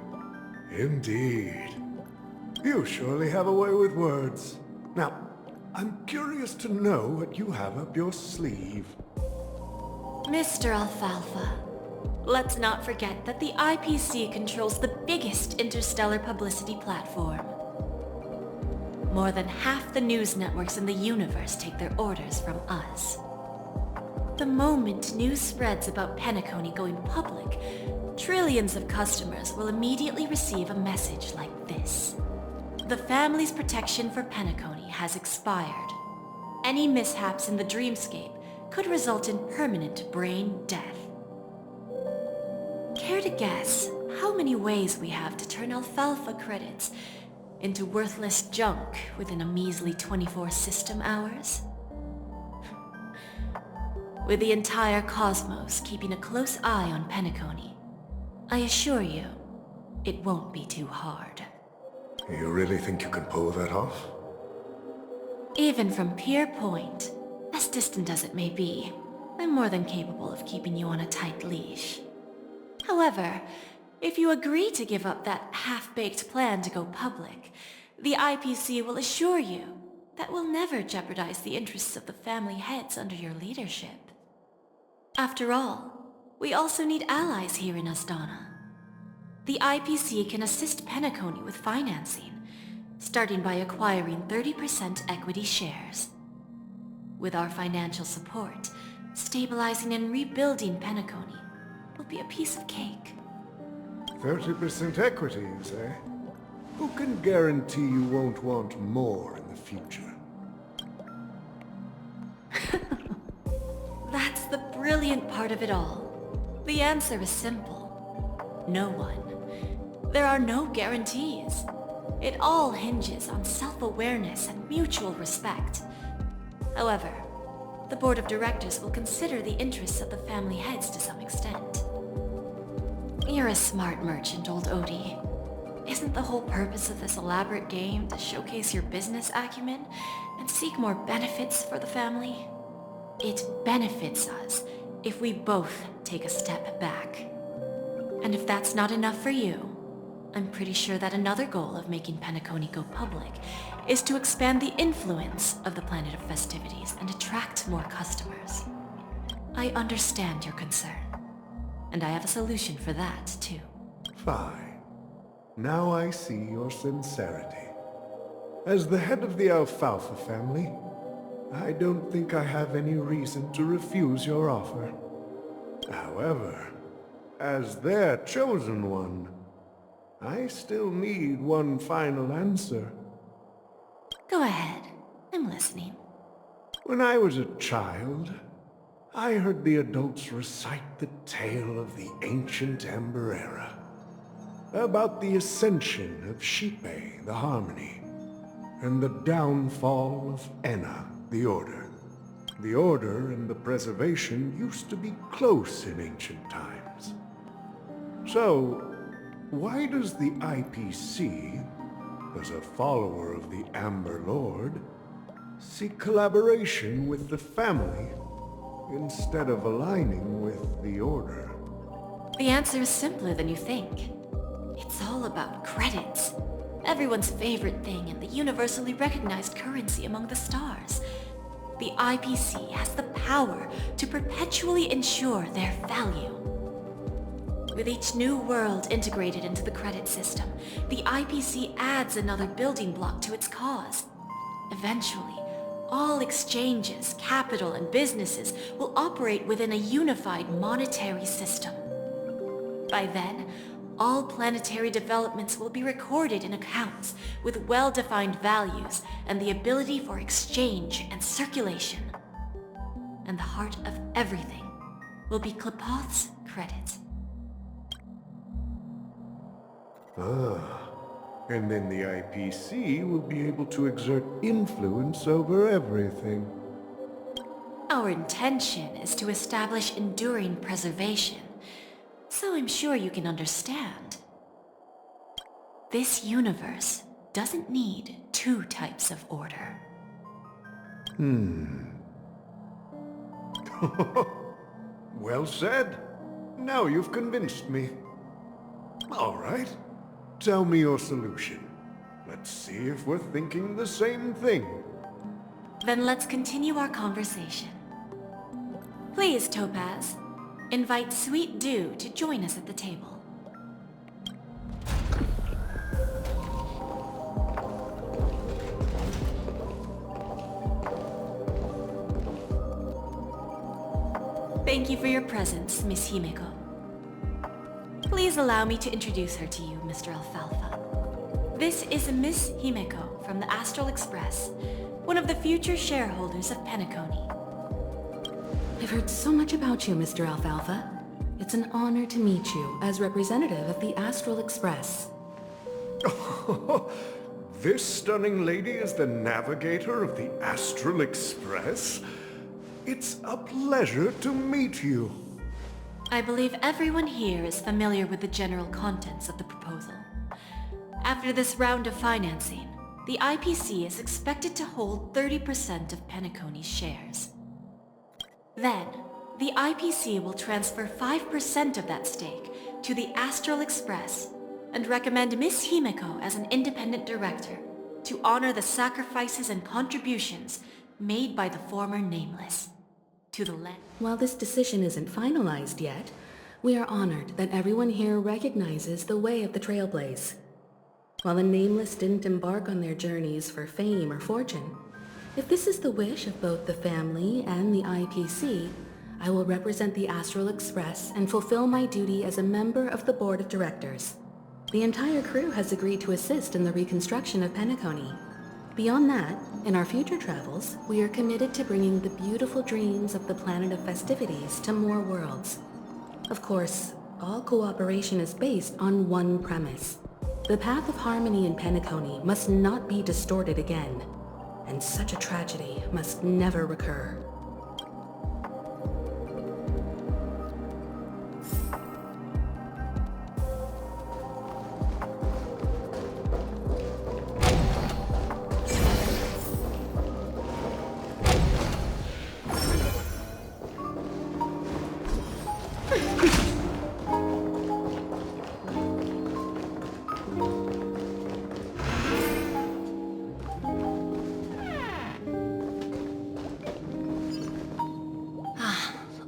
Indeed. You surely have a way with words. Now, I'm curious to know what you have up your sleeve. Mr. Alfalfa, let's not forget that the IPC controls the biggest interstellar publicity platform. More than half the news networks in the universe take their orders from us. The moment news spreads about Penacony going public, trillions of customers will immediately receive a message like this. The family's protection for Penacony has expired. Any mishaps in the dreamscape could result in permanent brain death. Care to guess how many ways we have to turn Alfalfa credits into worthless junk within a measly 24 system hours? With the entire cosmos keeping a close eye on Penacony, I assure you, it won't be too hard. You really think you can pull that off? Even from Pier Point, as distant as it may be, I'm more than capable of keeping you on a tight leash. However, if you agree to give up that half-baked plan to go public, the IPC will assure you that we'll never jeopardize the interests of the family heads under your leadership. After all, we also need allies here in Asdana. The IPC can assist Penacony with financing, starting by acquiring 30% equity shares. With our financial support, stabilizing and rebuilding Penacony will be a piece of cake. 30% equity, you say? Who can guarantee you won't want more in the future? That's the brilliant part of it all. The answer is simple. No one. There are no guarantees. It all hinges on self-awareness and mutual respect. However, the board of directors will consider the interests of the family heads to some extent. You're a smart merchant, old Odie. Isn't the whole purpose of this elaborate game to showcase your business acumen and seek more benefits for the family? It benefits us if we both take a step back. And if that's not enough for you, I'm pretty sure that another goal of making Penacony go public is to expand the influence of the Planet of Festivities and attract more customers. I understand your concern, and I have a solution for that, too. Fine. Now I see your sincerity. As the head of the Alfalfa family, I don't think I have any reason to refuse your offer. However, as their chosen one, I still need one final answer. Go ahead. I'm listening. When I was a child, I heard the adults recite the tale of the ancient Ember Era, about the ascension of Xipe, the Harmony, and the downfall of Enna, the Order. The Order and the Preservation used to be close in ancient times. So, why does the IPC, as a follower of the Amber Lord, seek collaboration with the family instead of aligning with the Order? The answer is simpler than you think. It's all about credits. Everyone's favorite thing and the universally recognized currency among the stars. The IPC has the power to perpetually ensure their value. With each new world integrated into the credit system, the IPC adds another building block to its cause. Eventually, all exchanges, capital, and businesses will operate within a unified monetary system. By then, all planetary developments will be recorded in accounts with well-defined values and the ability for exchange and circulation. And the heart of everything will be Klepoth's credit. And then the IPC will be able to exert influence over everything. Our intention is to establish enduring preservation, so I'm sure you can understand. This universe doesn't need two types of order. Well said. Now you've convinced me. All right. Tell me your solution. Let's see if we're thinking the same thing. Then let's continue our conversation. Please, Topaz, invite Sweet Dew to join us at the table. Thank you for your presence, Miss Himeko. Please allow me to introduce her to you, Mr. Alfalfa. This is Miss Himeko from the Astral Express, one of the future shareholders of Penacony. I've heard so much about you, Mr. Alfalfa. It's an honor to meet you as representative of the Astral Express. This stunning lady is the navigator of the Astral Express? It's a pleasure to meet you. I believe everyone here is familiar with the general contents of the proposal. After this round of financing, the IPC is expected to hold 30% of Penacony's shares. Then, the IPC will transfer 5% of that stake to the Astral Express and recommend Miss Himeko as an independent director to honor the sacrifices and contributions made by the former Nameless to the land. While this decision isn't finalized yet, we are honored that everyone here recognizes the way of the Trailblaze. While the Nameless didn't embark on their journeys for fame or fortune, if this is the wish of both the family and the IPC, I will represent the Astral Express and fulfill my duty as a member of the board of directors. The entire crew has agreed to assist in the reconstruction of Penacony. Beyond that, in our future travels, we are committed to bringing the beautiful dreams of the Planet of Festivities to more worlds. Of course, all cooperation is based on one premise. The path of harmony in Penacony must not be distorted again, and such a tragedy must never recur.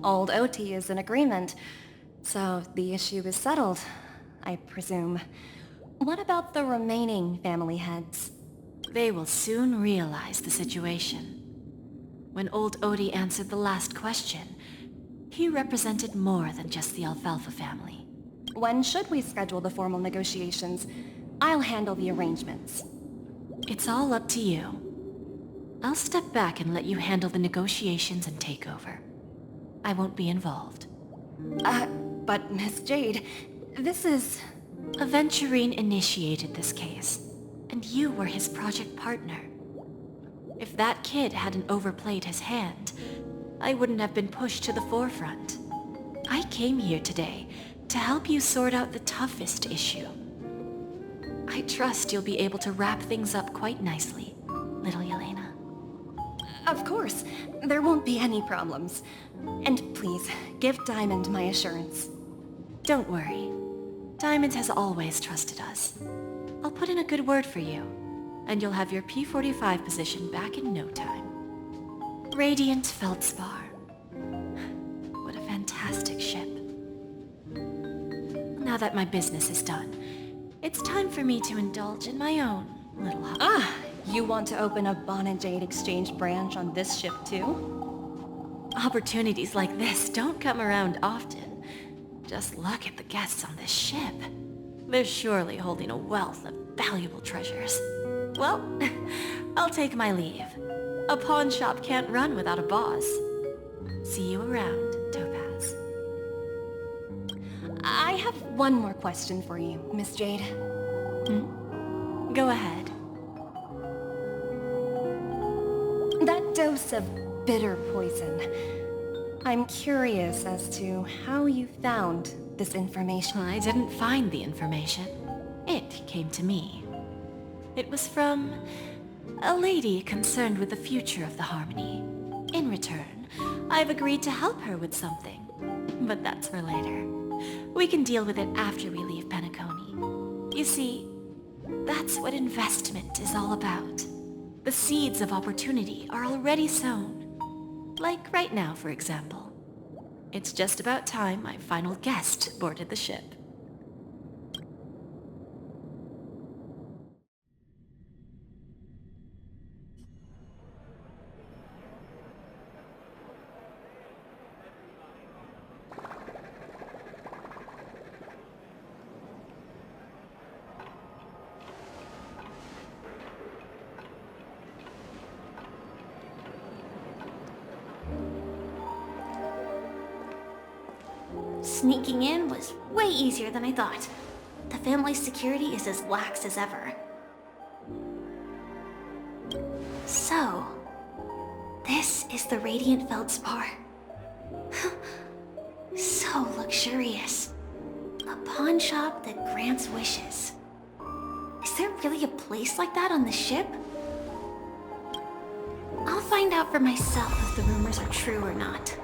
Old OT is in agreement, so the issue is settled, I presume. What about the remaining family heads? They will soon realize the situation. When old Odie answered the last question, he represented more than just the Alfalfa family. When should we schedule the formal negotiations? I'll handle the arrangements. It's all up to you. I'll step back and let you handle the negotiations and takeover. I won't be involved. But Miss Jade, this is... Aventurine initiated this case, and you were his project partner. If that kid hadn't overplayed his hand, I wouldn't have been pushed to the forefront. I came here today to help you sort out the toughest issue. I trust you'll be able to wrap things up quite nicely, little Yelena. Of course, there won't be any problems. And please, give Diamond my assurance. Don't worry. Diamond has always trusted us. I'll put in a good word for you, and you'll have your P-45 position back in no time. Radiant Feldspar. What a fantastic ship. Now that my business is done, it's time for me to indulge in my own little hobby. You want to open a Bon and Jade exchange branch on this ship too? Opportunities like this don't come around often. Just look at the guests on this ship. They're surely holding a wealth of valuable treasures. Well, I'll take my leave. A pawn shop can't run without a boss. See you around, Topaz. I have one more question for you, Miss Jade. Go ahead. That dose of bitter poison. I'm curious as to how you found this information. I didn't find the information. It came to me. It was from a lady concerned with the future of the Harmony. In return, I've agreed to help her with something. But that's for later. We can deal with it after we leave Penacony. You see, that's what investment is all about. The seeds of opportunity are already sown. Like right now, for example. It's just about time my final guest boarded the ship. Sneaking in was way easier than I thought. The family's security is as lax as ever. So, this is the Radiant Feldspar. So luxurious. A pawn shop that grants wishes. Is there really a place like that on the ship? I'll find out for myself if the rumors are true or not.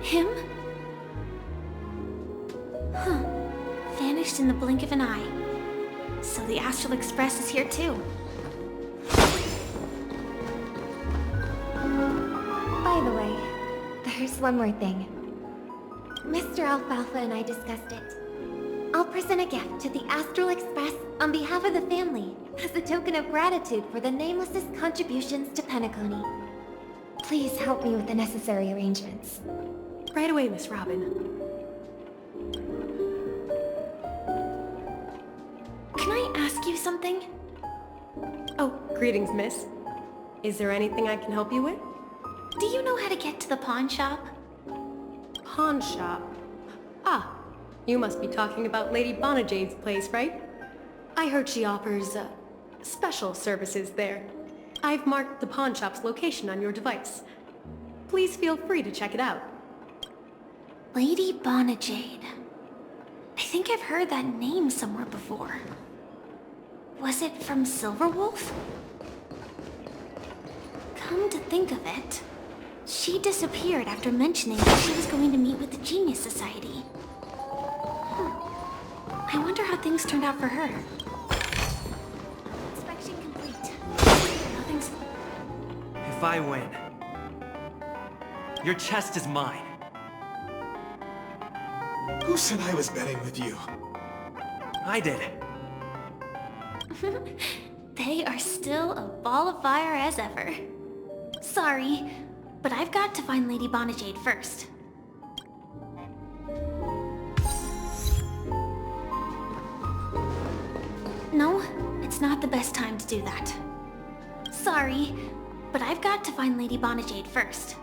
Him? Huh. Vanished in the blink of an eye. So the Astral Express is here too. By the way, there's one more thing. Mr. Alfalfa and I discussed it. I'll present a gift to the Astral Express on behalf of the family as a token of gratitude for the Nameless's contributions to Penacony. Please help me with the necessary arrangements. Right away, Miss Robin. Can I ask you something? Oh, greetings, miss. Is there anything I can help you with? Do you know how to get to the pawn shop? Pawn shop? Ah, you must be talking about Lady Bonajade's place, right? I heard she offers, special services there. I've marked the pawn shop's location on your device. Please feel free to check it out. Lady Bonajade. I think I've heard that name somewhere before. Was it from Silverwolf? Come to think of it, she disappeared after mentioning that she was going to meet with the Genius Society. I wonder how things turned out for her. Inspection complete. Nothing's... If I win, your chest is mine. Who said I was betting with you? I did. They are still a ball of fire as ever. Sorry, but I've got to find Lady Bonajade first. No, it's not the best time to do that. Sorry, but I've got to find Lady Bonajade first.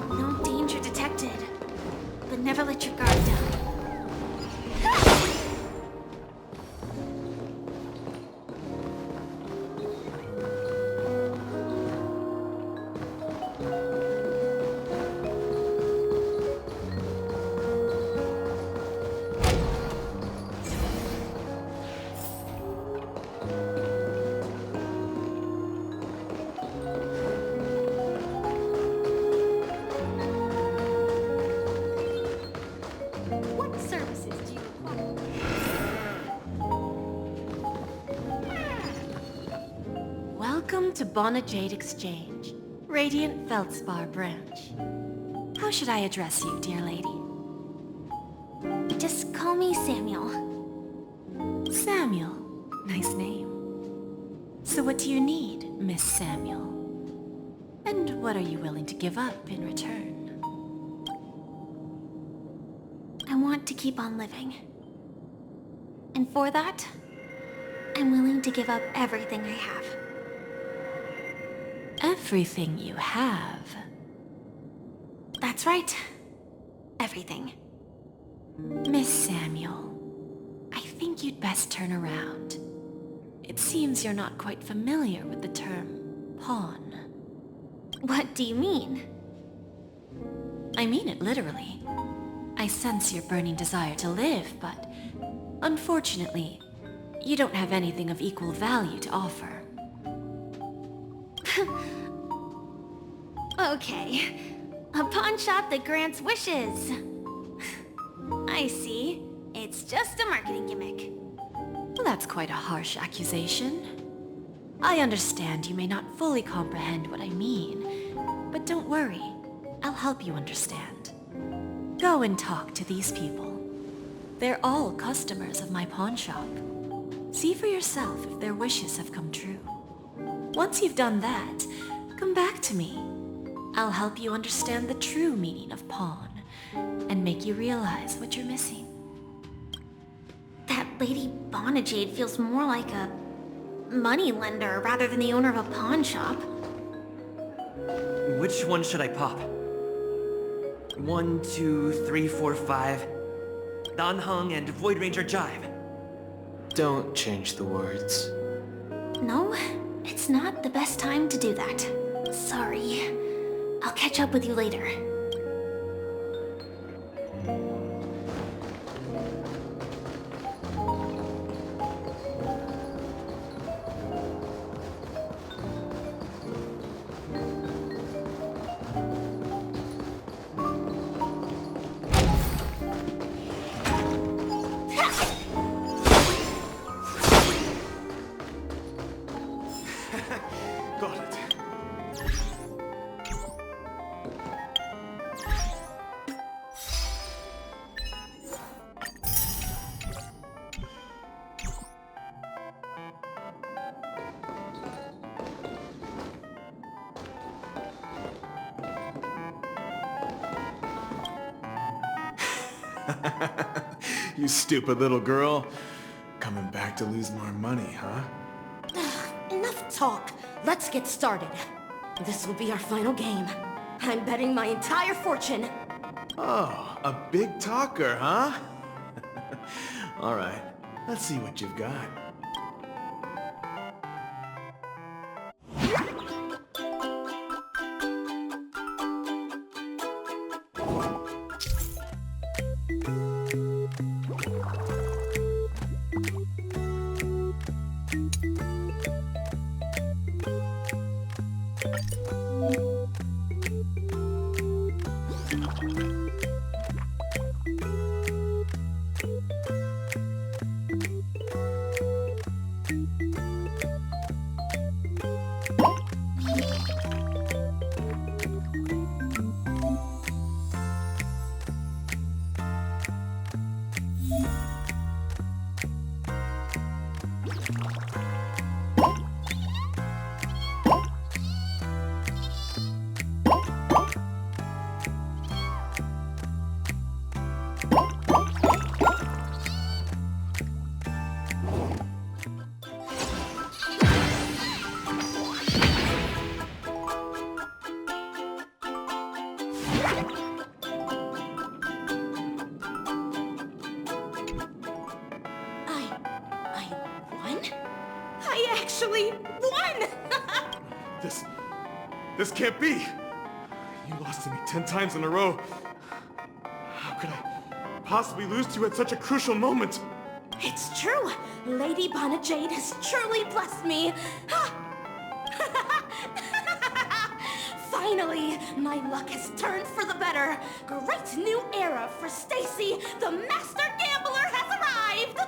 No danger detected, but never let your guard down. What services do you require? Welcome to Bonajade Exchange, Radiant Feldspar branch. How should I address you, dear lady? Just call me Samuel. Samuel. Nice name. So what do you need, Miss Samuel? And what are you willing to give up in return? I want to keep on living. And for that, I'm willing to give up everything I have. Everything you have? That's right. Everything. Miss Samuel, I think you'd best turn around. It seems you're not quite familiar with the term pawn. What do you mean? I mean it literally. I sense your burning desire to live, but unfortunately, you don't have anything of equal value to offer. Okay. A pawn shop that grants wishes. I see. It's just a marketing gimmick. Well, that's quite a harsh accusation. I understand you may not fully comprehend what I mean, but don't worry. I'll help you understand. Go and talk to these people. They're all customers of my pawn shop. See for yourself if their wishes have come true. Once you've done that, come back to me. I'll help you understand the true meaning of pawn and make you realize what you're missing. That Lady Bonajade feels more like a money lender rather than the owner of a pawn shop. Which one should I pop? 1, 2, 3, 4, 5. Dan Heng and Void Ranger Jive. Don't change the words. No, it's not the best time to do that. Sorry. I'll catch up with you later. Got it. You stupid little girl. Coming back to lose more money, huh? talk. Let's get started. This will be our final game. I'm betting my entire fortune. Oh, a big talker, huh? All right, let's see what you've got. I actually won! This can't be! You lost to me 10 times in a row. How could I possibly lose to you at such a crucial moment? It's true! Lady Bonajade has truly blessed me! Finally, my luck has turned for the better! Great new era for Stacy! The Master Gambler has arrived!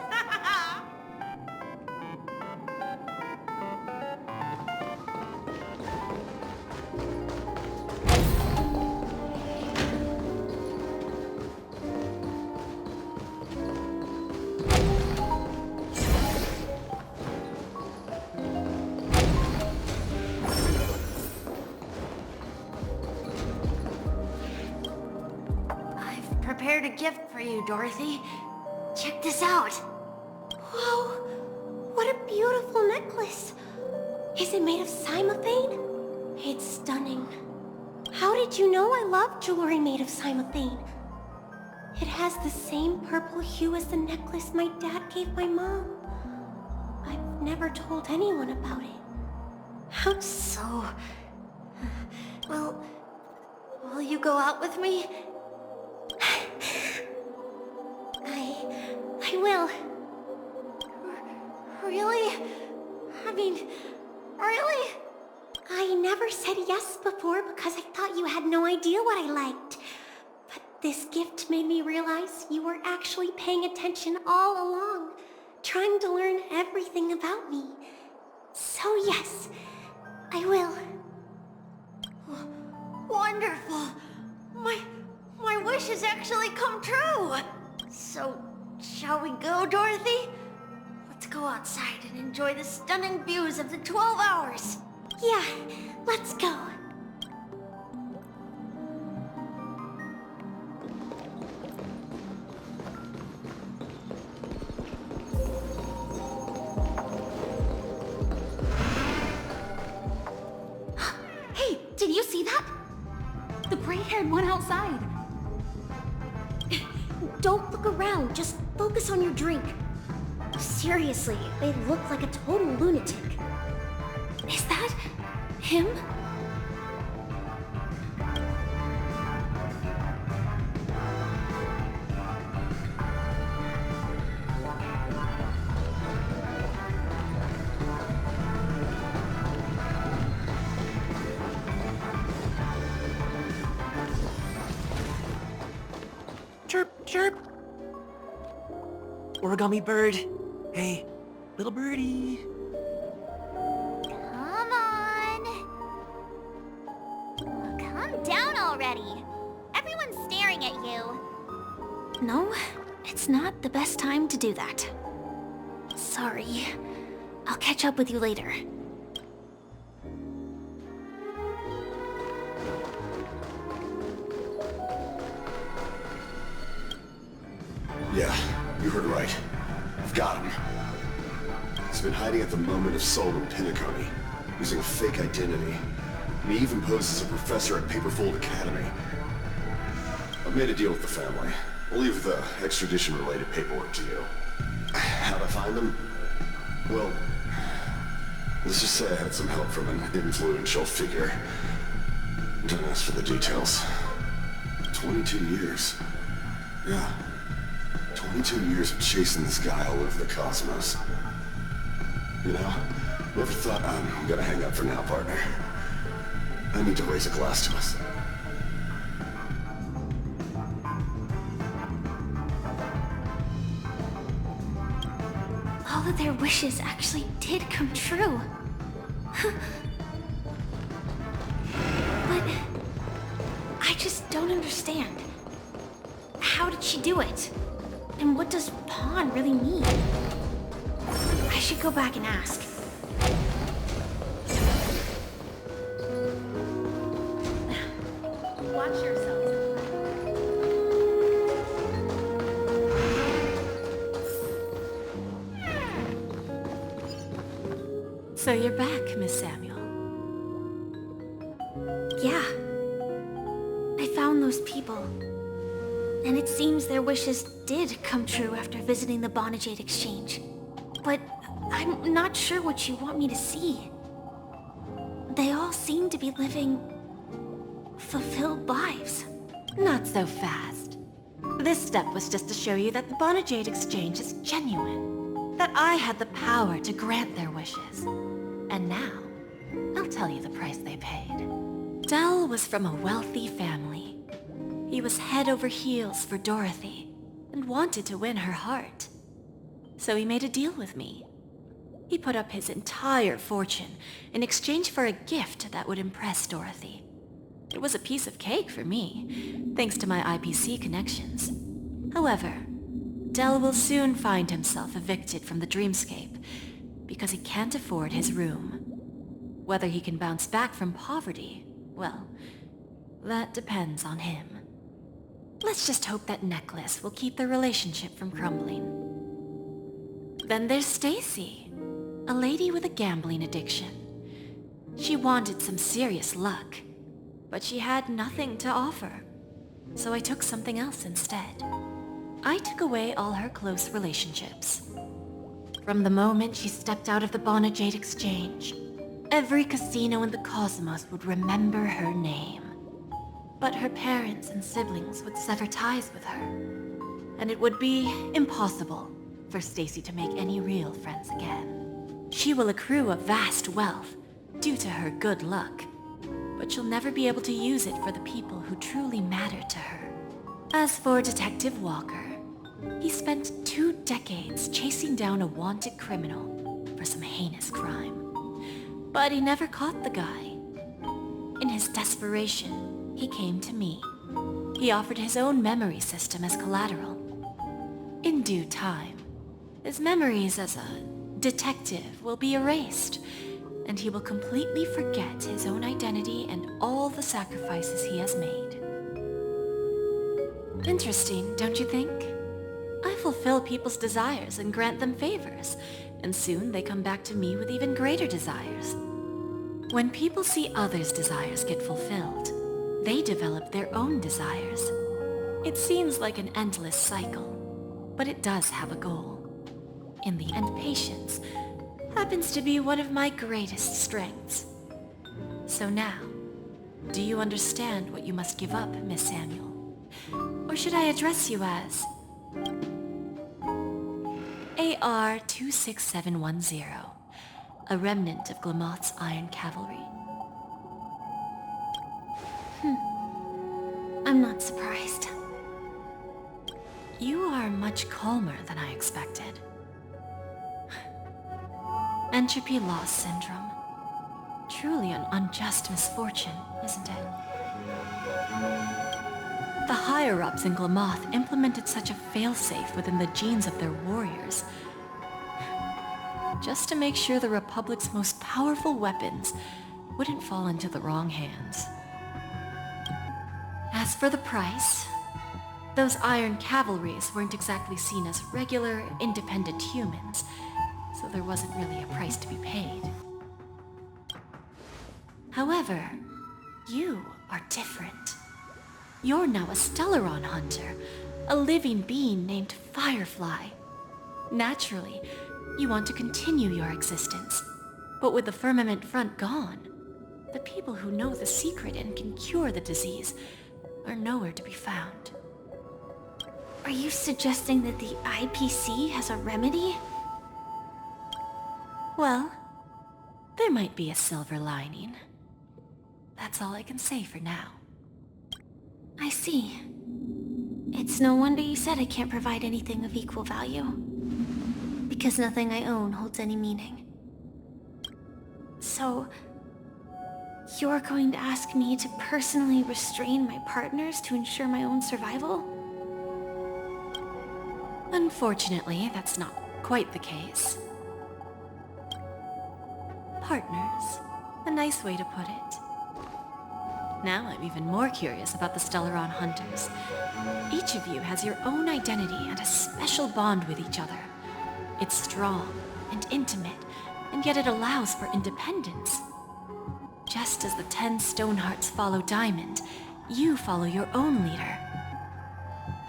Prepared a gift for you, Dorothy. Check this out. Whoa! What a beautiful necklace! Is it made of cymophane? It's stunning. How did you know I love jewelry made of cymophane? It has the same purple hue as the necklace my dad gave my mom. I've never told anyone about it. How so? Well, will you go out with me? I will. Really? I mean, really? I never said yes before because I thought you had no idea what I liked. But this gift made me realize you were actually paying attention all along, trying to learn everything about me. So yes, I will. Wonderful. My wish has actually come true. So, shall we go, Dorothy? Let's go outside and enjoy the stunning views of the 12 hours. Yeah, let's go. Hey, did you see that? The braid-haired one outside. Don't look around, just focus on your drink. Seriously, they look like a total lunatic. Is that him? Chirp, chirp. Origami bird. Hey, little birdie. Come on. Calm down already. Everyone's staring at you. No, it's not the best time to do that. Sorry. I'll catch up with you later. Yeah, you heard right. I've got him. He's been hiding at the moment of soul in Pinnaconey. using a fake identity. And he even posed as a professor at Paperfold Academy. I've made a deal with the family. I'll leave the extradition-related paperwork to you. How'd I find them? Well, let's just say I had some help from an influential figure. Don't ask for the details. 22 years. Yeah. 22 years of chasing this guy all over the cosmos. You know, never thought I'm gonna hang up for now, partner. I need to raise a glass to us. All of their wishes actually did come true. But I just don't understand. How did she do it? And what does pawn really mean? I should go back and ask. Watch yourselves. So you're back, Miss Samuel. Yeah. I found those people. And it seems their wishes did come true after visiting the Bonajade Exchange. But I'm not sure what you want me to see. They all seem to be living fulfilled lives. Not so fast. This step was just to show you that the Bonajade Exchange is genuine. That I had the power to grant their wishes. And now, I'll tell you the price they paid. Dell was from a wealthy family. He was head over heels for Dorothy, and wanted to win her heart. So he made a deal with me. He put up his entire fortune in exchange for a gift that would impress Dorothy. It was a piece of cake for me, thanks to my IPC connections. However, Dell will soon find himself evicted from the dreamscape because he can't afford his room. Whether he can bounce back from poverty, well, that depends on him. Let's just hope that necklace will keep their relationship from crumbling. Then there's Stacy, a lady with a gambling addiction. She wanted some serious luck, but she had nothing to offer, so I took something else instead. I took away all her close relationships. From the moment she stepped out of the Bonajade Exchange, every casino in the cosmos would remember her name. But her parents and siblings would sever ties with her, and it would be impossible for Stacy to make any real friends again. She will accrue a vast wealth due to her good luck, but she'll never be able to use it for the people who truly matter to her. As for Detective Walker, he spent 2 decades chasing down a wanted criminal for some heinous crime. But he never caught the guy. In his desperation, he came to me. He offered his own memory system as collateral. In due time, his memories as a detective will be erased, and he will completely forget his own identity and all the sacrifices he has made. Interesting, don't you think? I fulfill people's desires and grant them favors, and soon they come back to me with even greater desires. When people see others' desires get fulfilled, they develop their own desires. It seems like an endless cycle, but it does have a goal. In the end, patience happens to be one of my greatest strengths. So now, do you understand what you must give up, Miss Samuel? Or should I address you as AR-26710, a remnant of Glamoth's Iron Cavalry? I'm not surprised. You are much calmer than I expected. Entropy loss syndrome. Truly an unjust misfortune, isn't it? The higher-ups in Glamoth implemented such a failsafe within the genes of their warriors, just to make sure the Republic's most powerful weapons wouldn't fall into the wrong hands. As for the price, those Iron Cavalries weren't exactly seen as regular, independent humans, so there wasn't really a price to be paid. However, you are different. You're now a Stellaron hunter, a living being named Firefly. Naturally, you want to continue your existence, but with the firmament front gone, the people who know the secret and can cure the disease are nowhere to be found. Are you suggesting that the IPC has a remedy? Well, there might be a silver lining. That's all I can say for now. I see. It's no wonder you said I can't provide anything of equal value. Because nothing I own holds any meaning. So, you're going to ask me to personally restrain my partners to ensure my own survival? Unfortunately, that's not quite the case. Partners. A nice way to put it. Now I'm even more curious about the Stellaron Hunters. Each of you has your own identity and a special bond with each other. It's strong and intimate, and yet it allows for independence. Just as the 10 Stonehearts follow Diamond, you follow your own leader.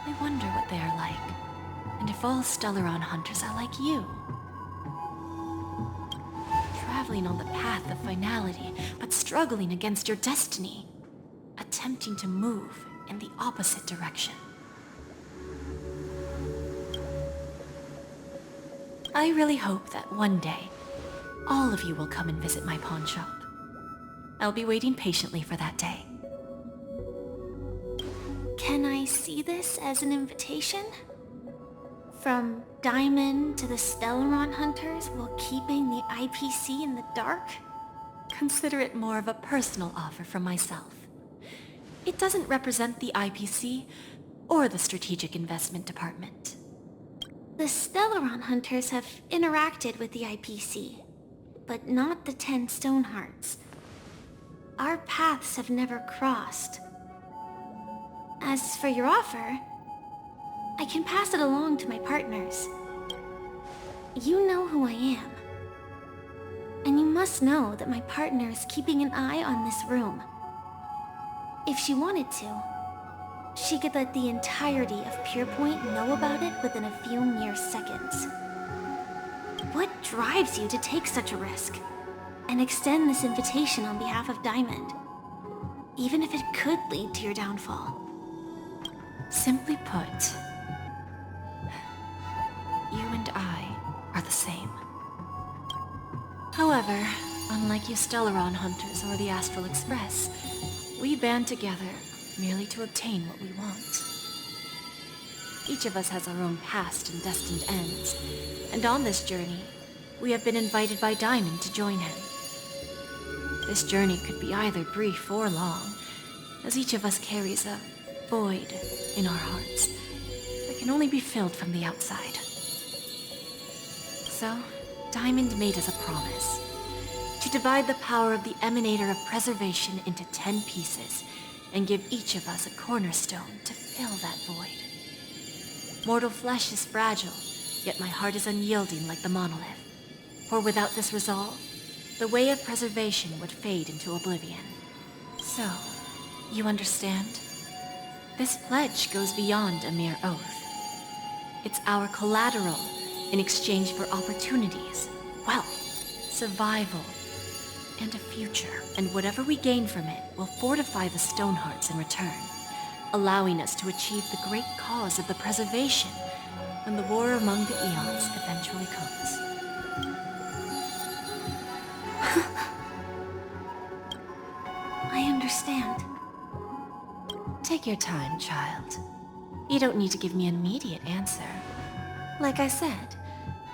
I wonder what they are like, and if all Stellaron Hunters are like you. Traveling on the path of finality, but struggling against your destiny. Attempting to move in the opposite direction. I really hope that one day, all of you will come and visit my pawn shop. I'll be waiting patiently for that day. Can I see this as an invitation? From Diamond to the Stellaron Hunters while keeping the IPC in the dark? Consider it more of a personal offer from myself. It doesn't represent the IPC or the Strategic Investment Department. The Stellaron Hunters have interacted with the IPC, but not the 10 Stonehearts. Our paths have never crossed. As for your offer, I can pass it along to my partners. You know who I am. And you must know that my partner is keeping an eye on this room. If she wanted to, she could let the entirety of Purepoint know about it within a few mere seconds. What drives you to take such a risk and extend this invitation on behalf of Diamond, even if it could lead to your downfall? Simply put, you and I are the same. However, unlike you Stellaron Hunters or the Astral Express, we band together merely to obtain what we want. Each of us has our own past and destined ends, and on this journey, we have been invited by Diamond to join him. This journey could be either brief or long, as each of us carries a void in our hearts that can only be filled from the outside. So, Diamond made us a promise to divide the power of the Emanator of Preservation into 10 pieces and give each of us a cornerstone to fill that void. Mortal flesh is fragile, yet my heart is unyielding like the monolith. For without this resolve, the way of preservation would fade into oblivion. So, you understand? This pledge goes beyond a mere oath. It's our collateral in exchange for opportunities, wealth, survival, and a future. And whatever we gain from it will fortify the Stonehearts in return, allowing us to achieve the great cause of the preservation when the war among the eons eventually comes. I understand. Take your time, child. You don't need to give me an immediate answer. Like I said,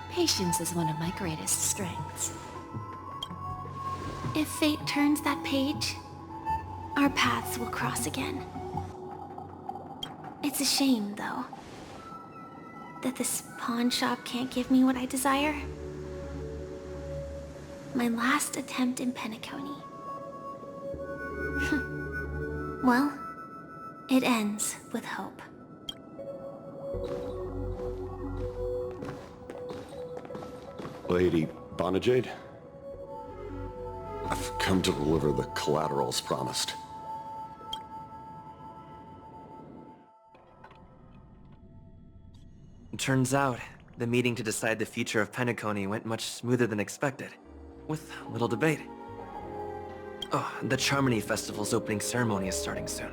patience is one of my greatest strengths. If fate turns that page, our paths will cross again. It's a shame, though, that this pawn shop can't give me what I desire. My last attempt in Penacony. Well, it ends with hope. Lady Bonajade? come to deliver the collaterals promised. Turns out, the meeting to decide the future of Penacony went much smoother than expected, with little debate. Oh, the Charmony Festival's opening ceremony is starting soon.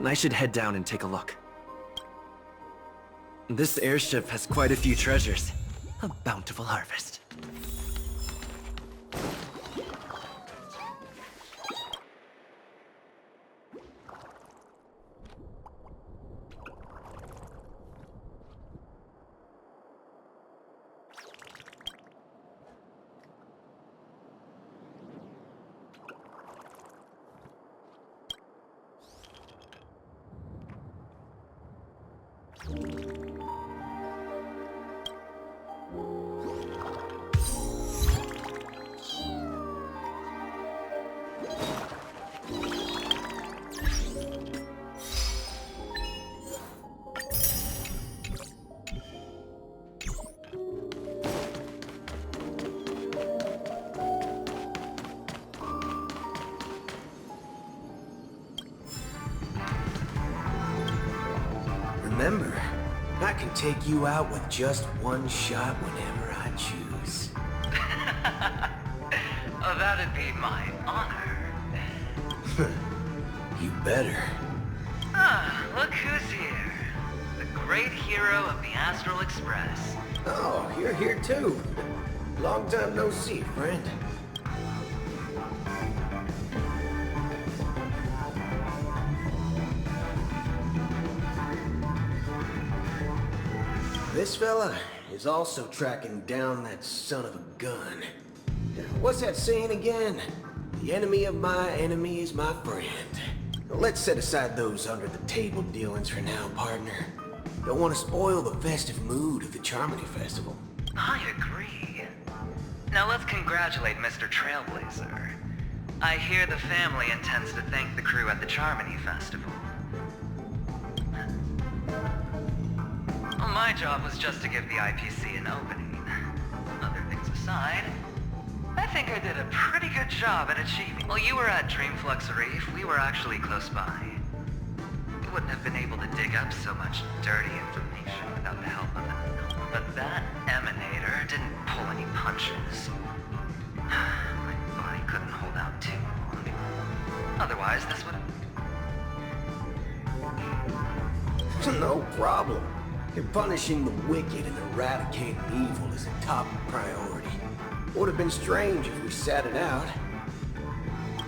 I should head down and take a look. This airship has quite a few treasures. A bountiful harvest. Remember, I can take you out with just one shot whenever I choose. Oh, that'd be my honor. You better. Ah, look who's here. The great hero of the Astral Express. Oh, you're here too. Long time no see, friend. This fella is also tracking down that son of a gun. What's that saying again? The enemy of my enemy is my friend. Let's set aside those under-the-table dealings for now, partner. Don't want to spoil the festive mood of the Charmony Festival. I agree. Now let's congratulate Mr. Trailblazer. I hear the family intends to thank the crew at the Charmony Festival. Well, my job was just to give the IPC an opening. Other things aside, I think I did a pretty good job at achieving. While you were at Dreamflux Reef, we were actually close by. We wouldn't have been able to dig up so much dirty information without the help of it. But that emanator didn't pull any punches. My body couldn't hold out too long. Otherwise, this would have... No problem. Punishing the wicked and eradicating evil is a top priority. Would have been strange if we sat it out.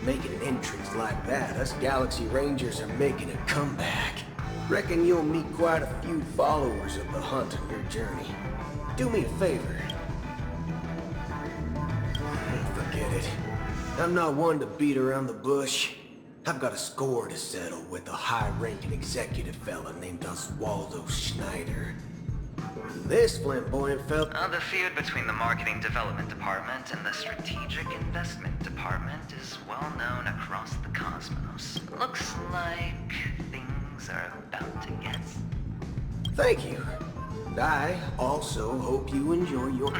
Making an entrance like that, us Galaxy Rangers are making a comeback. Reckon you'll meet quite a few followers of the hunt on your journey. Do me a favor. Forget it. I'm not one to beat around the bush. I've got a score to settle with a high-ranking executive fella named Oswaldo Schneider. This flamboyant fella... The feud between the Marketing Development Department and the Strategic Investment Department is well known across the cosmos. Looks like things are about to get... Thank you. And I also hope you enjoy your...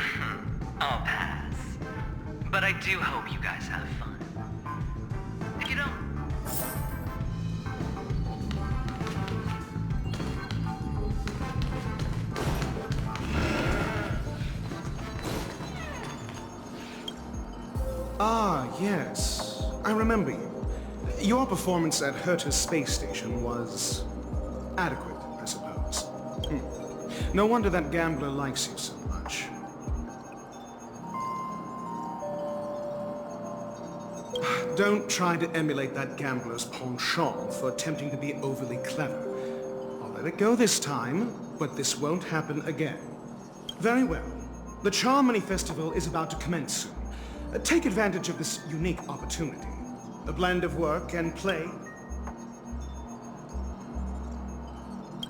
I'll pass. But I do hope you guys have fun. If you don't... Ah, yes. I remember you. Your performance at Herta's space station was... adequate, I suppose. No wonder that gambler likes you so much. Don't try to emulate that gambler's penchant for attempting to be overly clever. I'll let it go this time, but this won't happen again. Very well. The Charmony Festival is about to commence soon. Take advantage of this unique opportunity. A blend of work and play.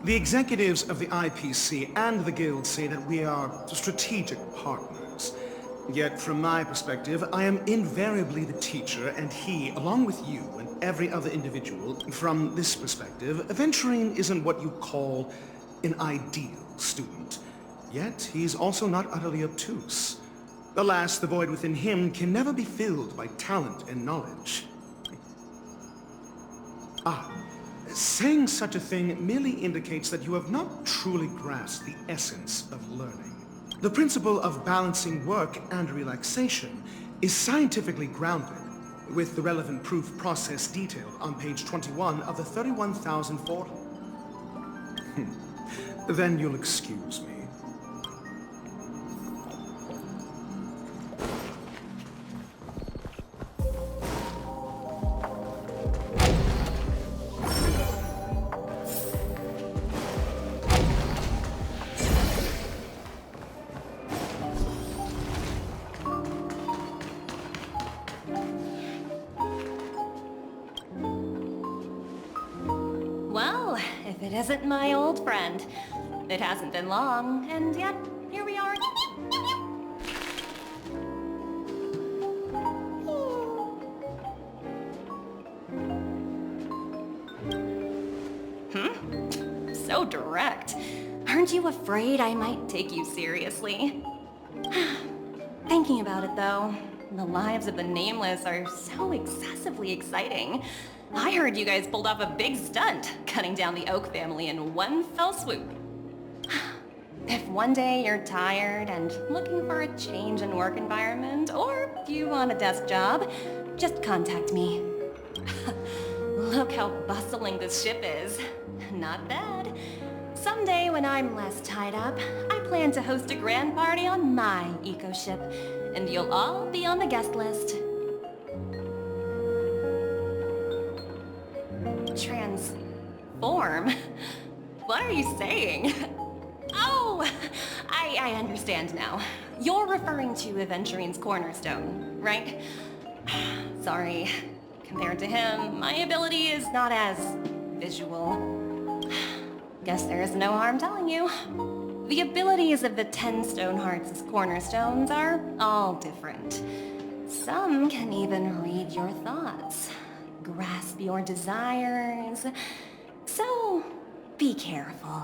The executives of the IPC and the Guild say that we are strategic partners. Yet, from my perspective, I am invariably the teacher, and he, along with you and every other individual, from this perspective, Aventurine isn't what you call an ideal student. Yet, he's also not utterly obtuse. Alas, the void within him can never be filled by talent and knowledge. Saying such a thing merely indicates that you have not truly grasped the essence of learning. The principle of balancing work and relaxation is scientifically grounded, with the relevant proof process detailed on page 21 of the 31,004. Then you'll excuse me. Well, if it isn't my old friend. It hasn't been long, and yet, here we are. So direct. Aren't you afraid I might take you seriously? Thinking about it, though, the lives of the Nameless are so excessively exciting. I heard you guys pulled off a big stunt, cutting down the Oak family in one fell swoop. If one day you're tired and looking for a change in work environment, or you want a desk job, just contact me. Look how bustling this ship is. Not bad. Someday when I'm less tied up, I plan to host a grand party on my eco-ship, and you'll all be on the guest list. Transform? What are you saying? Oh, I understand now. You're referring to Aventurine's cornerstone, right? Sorry. Compared to him, my ability is not as visual. Guess there's no harm telling you. The abilities of the 10 Stonehearts' cornerstones are all different. Some can even read your thoughts, grasp your desires. So, be careful.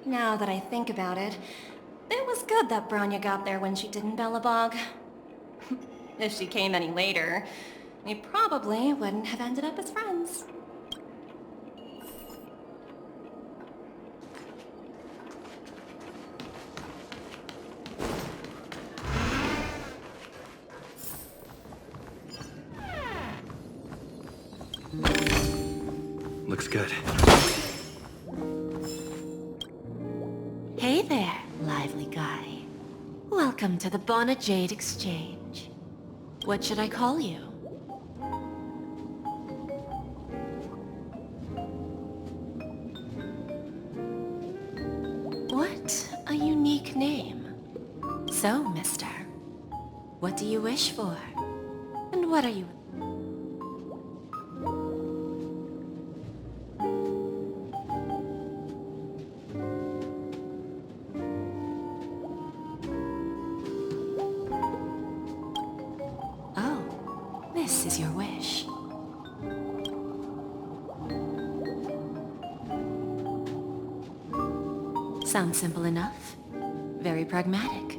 Now that I think about it, it was good that Branya got there when she didn't, Bellabog. If she came any later, we probably wouldn't have ended up as friends. Looks good. Hey there, lively guy. Welcome to the Bona Jade Exchange. What should I call you? What a unique name. So, mister, what do you wish for? And what are you... This is your wish. Sounds simple enough. Very pragmatic.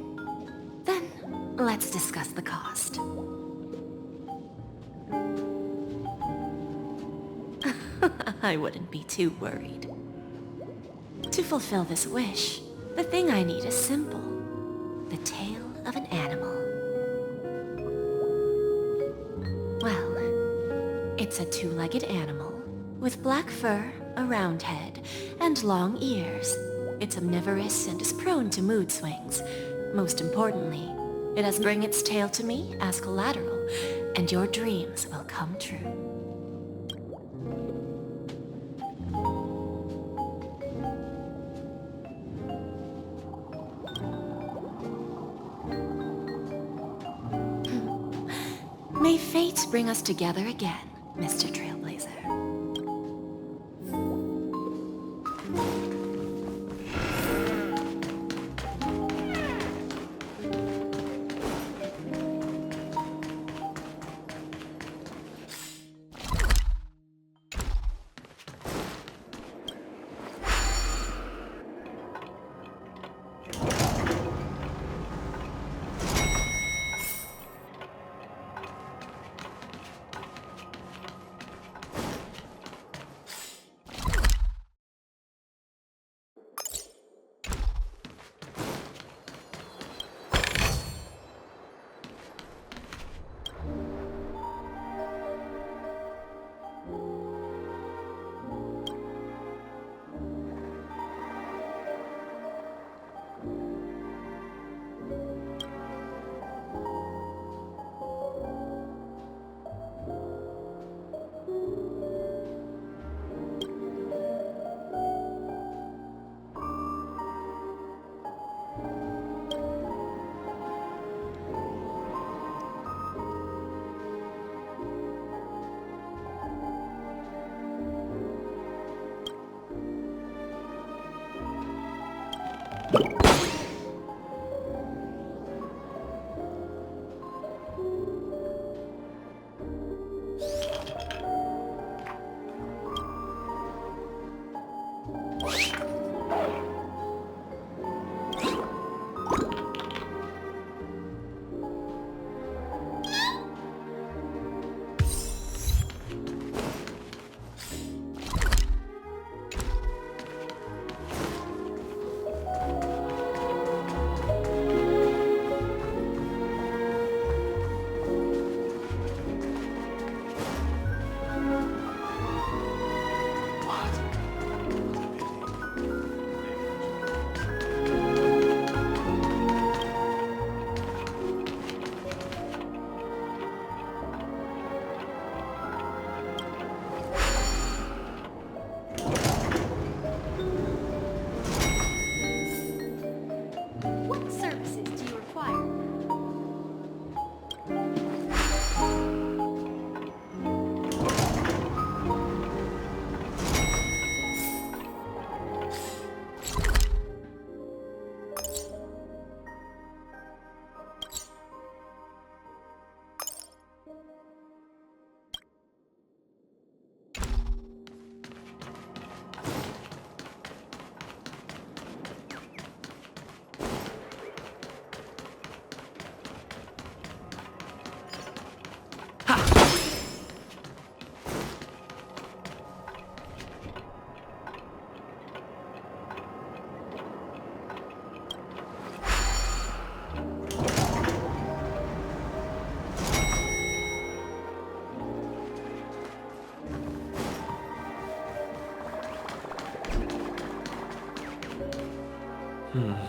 Then, let's discuss the cost. I wouldn't be too worried. To fulfill this wish, the thing I need is simple. The tail of an animal. Well, it's a two-legged animal with black fur, a round head, and long ears. It's omnivorous and is prone to mood swings. Most importantly, it has bring its tail to me as collateral, and your dreams will come true. May fate bring us together again, Mr. Trailblazer.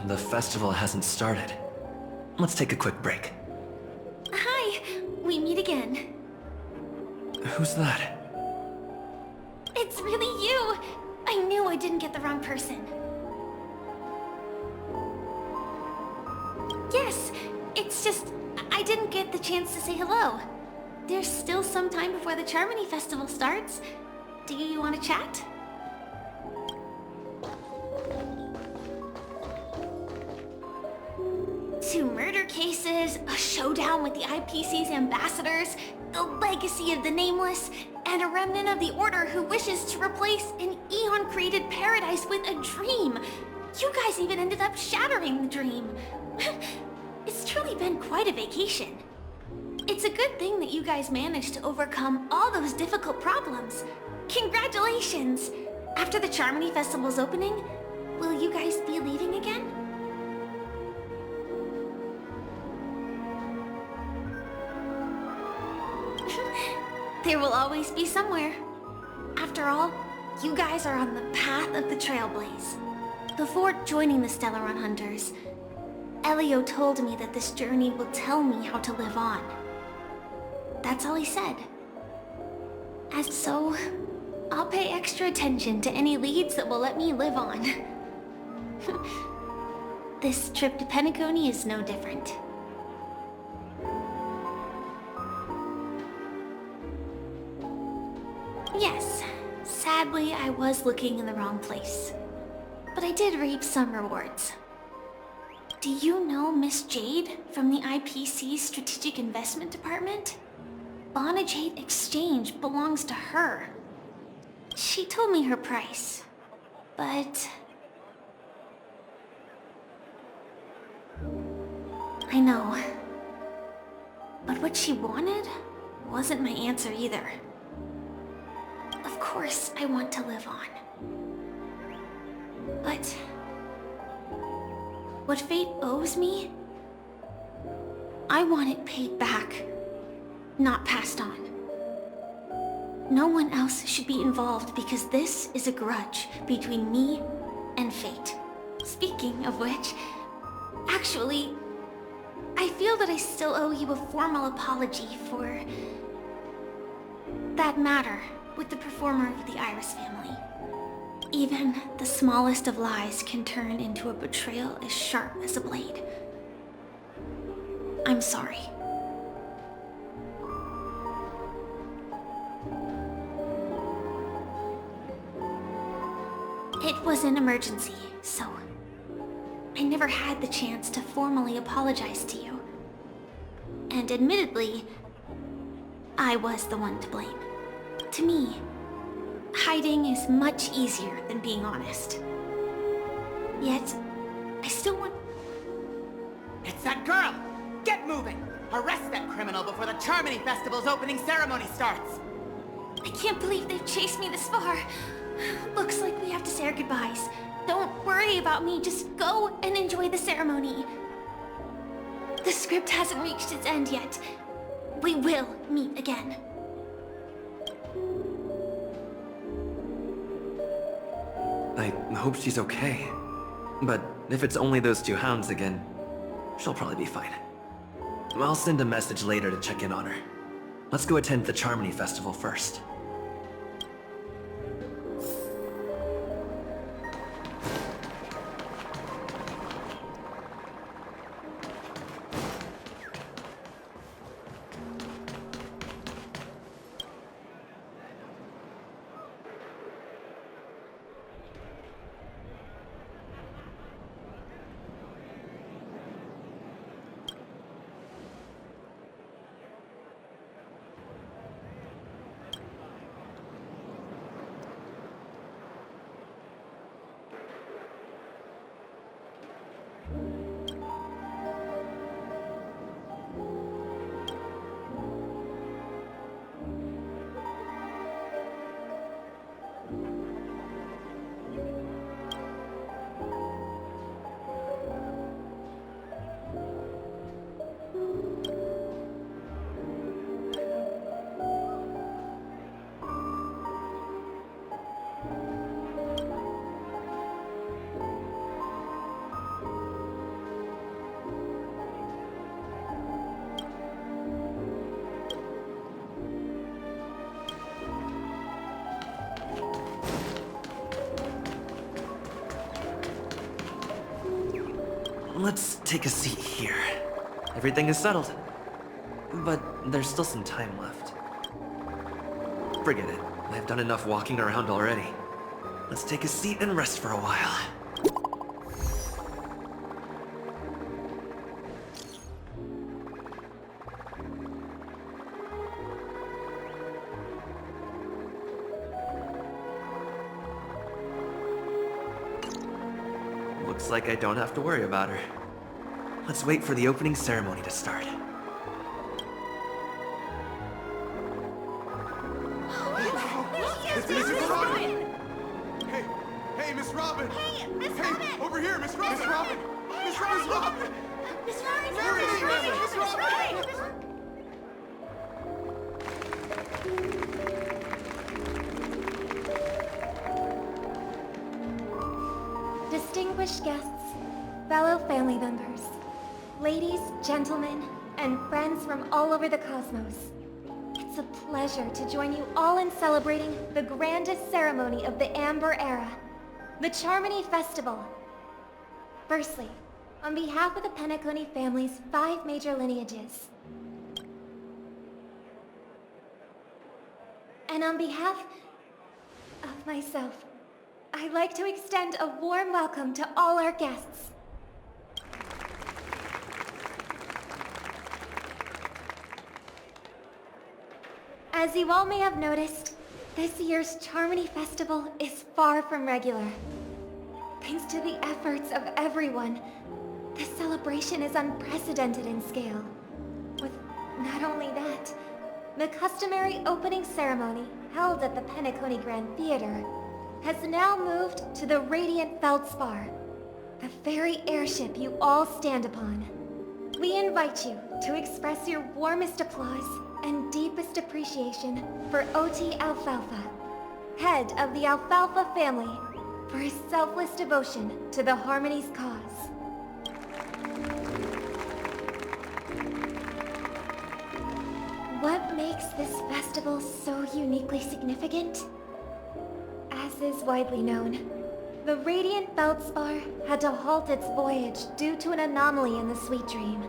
the festival hasn't started. Let's take a quick break. Hi, we meet again. Who's that? It's really you! I knew I didn't get the wrong person. Yes, it's just, I didn't get the chance to say hello. There's still some time before the Charmony Festival starts. Do you want to chat? Two murder cases, a showdown with the IPC's ambassadors, the legacy of the Nameless, and a remnant of the Order who wishes to replace an eon-created paradise with a dream. You guys even ended up shattering the dream. It's truly been quite a vacation. It's a good thing that you guys managed to overcome all those difficult problems. Congratulations! After the Charmony Festival's opening, will you guys be leaving again? There will always be somewhere. After all, you guys are on the path of the Trailblaze. Before joining the Stellaron Hunters, Elio told me that this journey will tell me how to live on. That's all he said. And so, I'll pay extra attention to any leads that will let me live on. This trip to Penacony is no different. Yes, sadly I was looking in the wrong place. But I did reap some rewards. Do you know Miss Jade from the IPC's Strategic Investment Department? Bonajade Exchange belongs to her. She told me her price, but... I know. But what she wanted wasn't my answer either. Of course I want to live on. But... what fate owes me, I want it paid back, not passed on. No one else should be involved because this is a grudge between me and fate. Speaking of which, actually, I feel that I still owe you a formal apology for that matter with the performer of the Iris family. Even the smallest of lies can turn into a betrayal as sharp as a blade. I'm sorry. It was an emergency, so I never had the chance to formally apologize to you. And admittedly, I was the one to blame. To me, hiding is much easier than being honest. Yet, I still want... It's that girl! Get moving! Arrest that criminal before the Charmony Festival's opening ceremony starts! I can't believe they've chased me this far. Looks like we have to say our goodbyes. Don't worry about me, just go and enjoy the ceremony. The script hasn't reached its end yet. We will meet again. I hope she's okay. But if it's only those two hounds again, she'll probably be fine. I'll send a message later to check in on her. Let's go attend the Charmony Festival first. let's take a seat here. Everything is settled. But there's still some time left. Forget it. I've done enough walking around already. Let's take a seat and rest for a while. Looks like I don't have to worry about her. Let's wait for the opening ceremony to start. It's Miss Robin! Hey, Miss Robin! Hey, Miss Robin! Over here, Miss Robin! Miss Robin! Miss Robin! Miss Robin! Where is Miss Miss Robin? Distinguished guests, fellow family members, ladies, gentlemen, and friends from all over the cosmos. It's a pleasure to join you all in celebrating the grandest ceremony of the Amber Era, the Charmony Festival. Firstly, on behalf of the Penacony family's 5 major lineages, and on behalf of myself, I'd like to extend a warm welcome to all our guests. As you all may have noticed, this year's Charmony Festival is far from regular. Thanks to the efforts of everyone, this celebration is unprecedented in scale. With not only that, the customary opening ceremony held at the Penacony Grand Theater has now moved to the Radiant Feldspar, the very airship you all stand upon. We invite you to express your warmest applause and deepest appreciation for O.T. Alfalfa, head of the Alfalfa family, for his selfless devotion to the Harmony's cause. What makes this festival so uniquely significant? As is widely known, the Radiant Feldspar had to halt its voyage due to an anomaly in the Sweet Dream.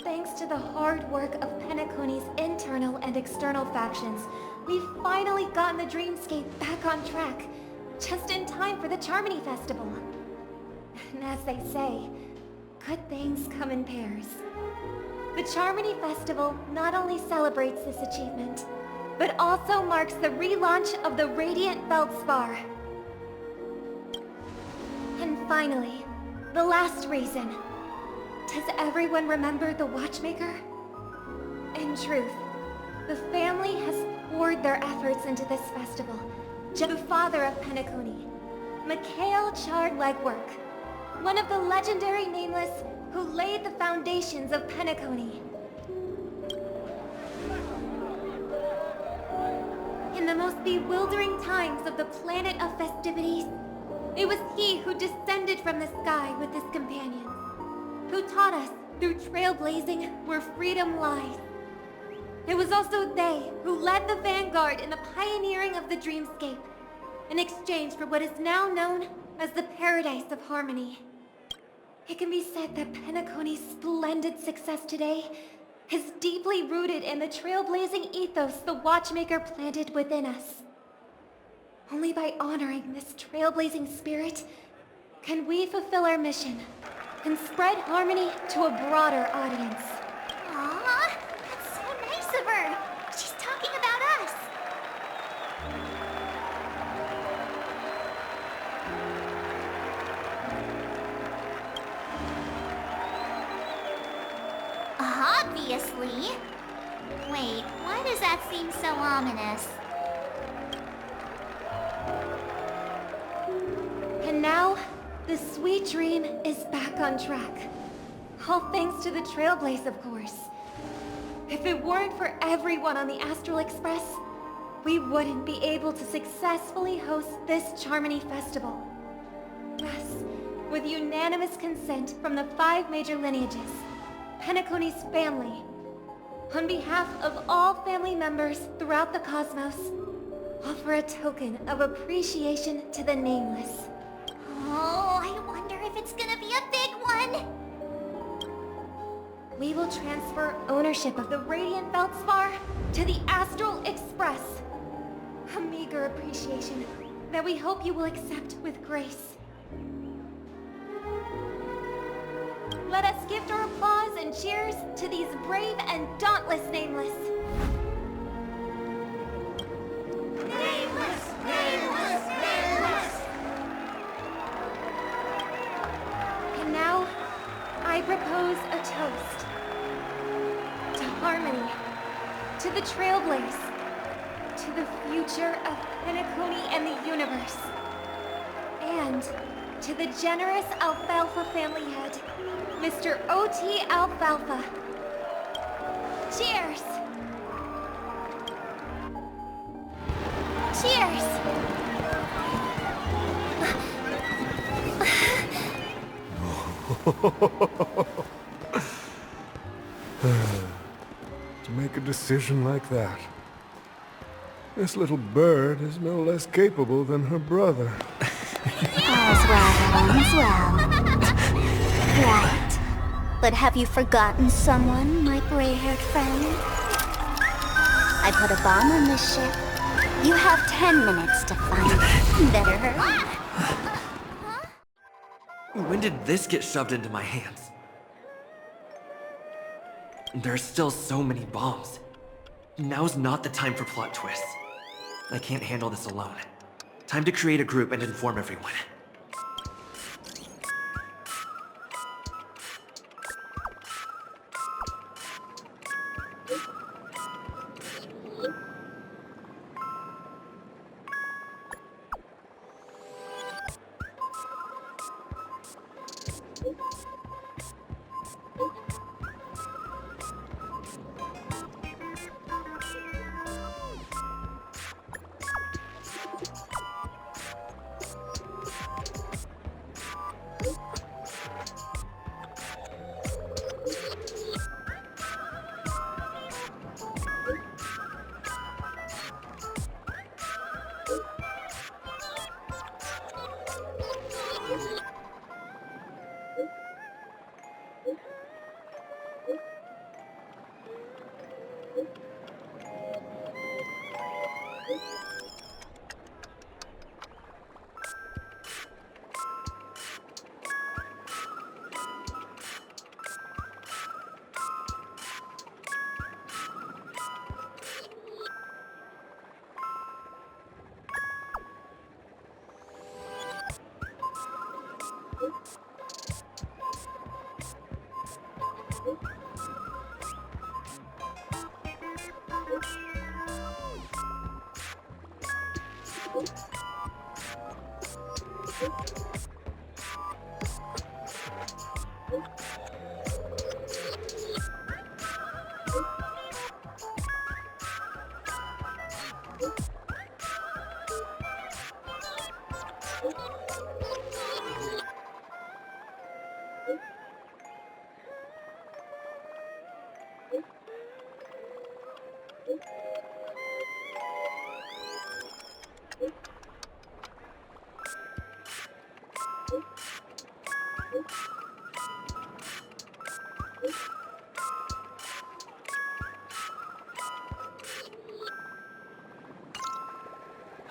Thanks to the hard work of Penacony's internal and external factions, we've finally gotten the dreamscape back on track, just in time for the Charmony Festival. And as they say, good things come in pairs. The Charmony Festival not only celebrates this achievement, but also marks the relaunch of the Radiant Feldspar. And finally, the last reason. Does everyone remember the Watchmaker? In truth, the family has poured their efforts into this festival. The father of Penacony, Mikhail Chard-Legwork, one of the legendary Nameless who laid the foundations of Penacony. In the most bewildering times of the planet of festivities, it was he who descended from the sky with his companions, who taught us through trailblazing where freedom lies. It was also they who led the vanguard in the pioneering of the dreamscape, in exchange for what is now known as the Paradise of Harmony. It can be said that Penacony's splendid success today is deeply rooted in the trailblazing ethos the Watchmaker planted within us. Only by honoring this trailblazing spirit can we fulfill our mission and spread harmony to a broader audience. Aww, that's so nice of her. She's talking about us. Obviously. Wait, why does that seem so ominous? And now, the Sweet Dream is back on track. All thanks to the Trailblaze, of course. If it weren't for everyone on the Astral Express, we wouldn't be able to successfully host this Charmony Festival. Thus, with unanimous consent from the 5 major lineages, Penacony's family, on behalf of all family members throughout the cosmos, offer a token of appreciation to the Nameless. Oh, I wonder if it's gonna be a big one. we will transfer ownership of the Radiant Feldspar to the Astral Express. A meager appreciation that we hope you will accept with grace. Let us gift our applause and cheers to these brave and dauntless Nameless. Nameless! Nameless! Nameless! And now, I propose a toast. To harmony, to the trailblaze, to the future of Penacony and the universe, and to the generous Alfalfa family head, Mr. O.T. Alfalfa. Cheers! Cheers! To make a decision like that. This little bird is no less capable than her brother. All's well, all's well. Right. But have you forgotten someone, my gray-haired friend? I put a bomb on this ship. You have 10 minutes to find it. Better hurry. When did this get shoved into my hands? There are still so many bombs. Now's not the time for plot twists. I can't handle this alone. Time to create a group and inform everyone.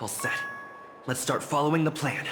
All set. Let's start following the plan.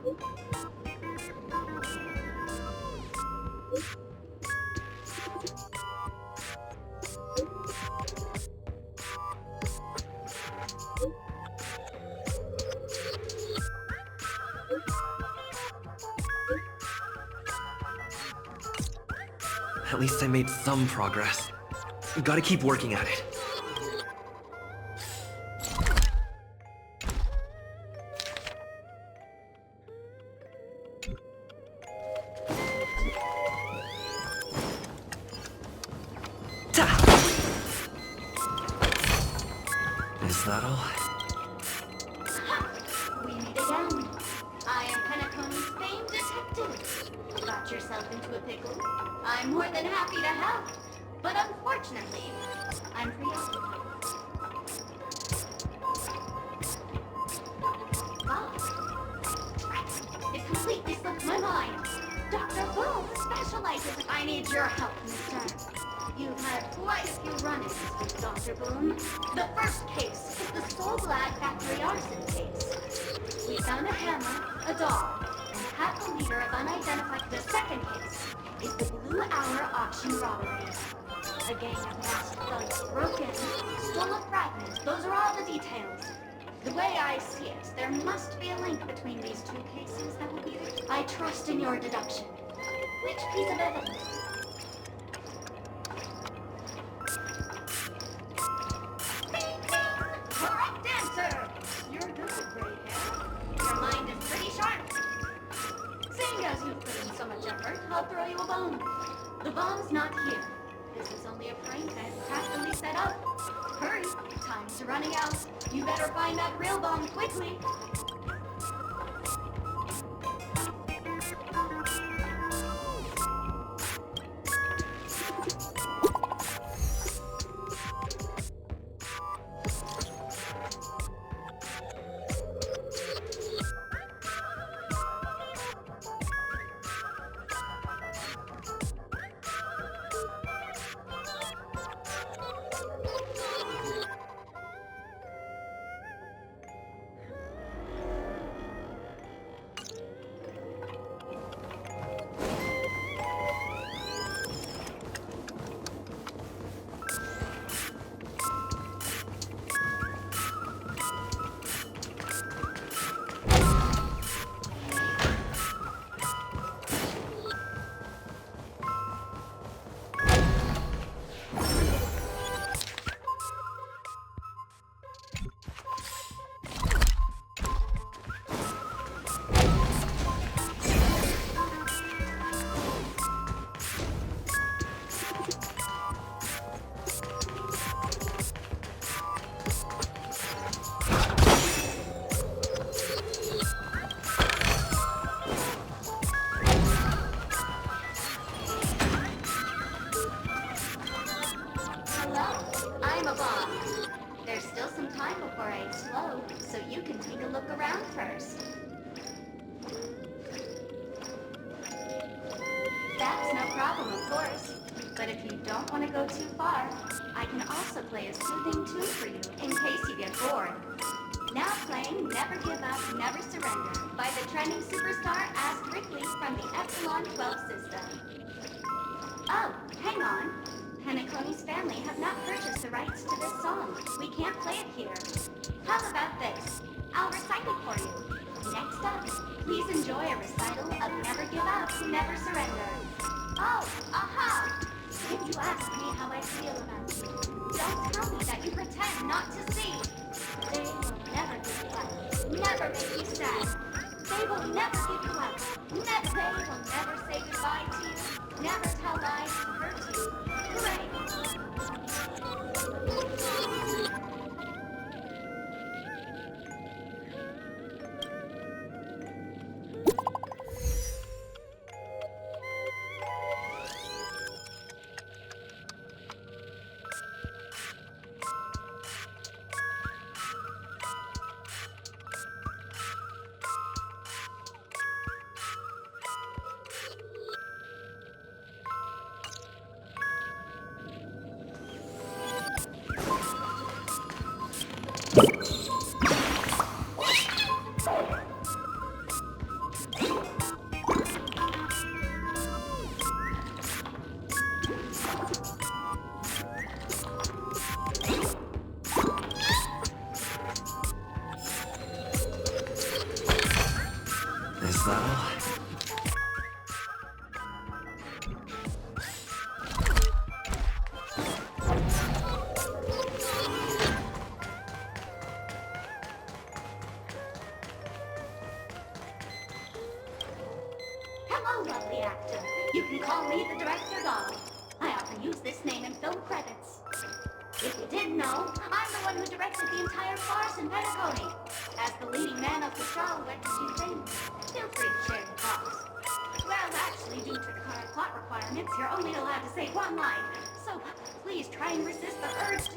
At least I made some progress. Gotta keep working at it. Is that all? We meet again. I am Penacony's famed detective. Got yourself into a pickle? I'm more than happy to help. But unfortunately, I'm preoccupied. It completely slipped my mind. Dr. Boom specializes. I need your help, mister. You've had quite a few run-ins with Dr. Boom. The first case is the Soul-Glad factory arson case. We found a hammer, a doll, and half a liter of unidentified. The second case is the Blue Hour auction robbery. A gang of masked thugs broke in, stole a fragment. Those are all the details. The way I see it, there must be a link between these two cases that will be... I trust in your deduction. Which piece of evidence? Correct answer! You're good, gray hair. Your mind is pretty sharp. Seeing as you've put in so much effort, I'll throw you a bone. The bomb's not here. This is only a prank I've practically set up. Hurry, time's running out. You better find that real bomb quickly. That's no problem, of course. But if you don't want to go too far, I can also play a soothing tune for you in case you get bored. Now playing Never Give Up, Never Surrender by the trending superstar Asked Rickley from the Epsilon 12 system. Oh, hang on. Penacony's family have not purchased the rights to this song. We can't play it here. How about this? I'll recite it for you. Next up, please enjoy a recital of Never Give Up, Never Surrender. Oh, aha! If you ask me how I feel about you, don't tell me that you pretend not to see. They will never give you up, never make you sad. They will never give you up, they will never say goodbye to you, never tell lies to hurt you. Hooray! Hello, lovely actor. You can call me the director doll. I often use this name in film credits. If you didn't know, I'm the one who directed the entire farce in Penacony. As the leading man of the show, what did you think? Feel free to share your thoughts. Well, actually, due to current plot requirements, you're only allowed to say one line. So please try and resist the urge to...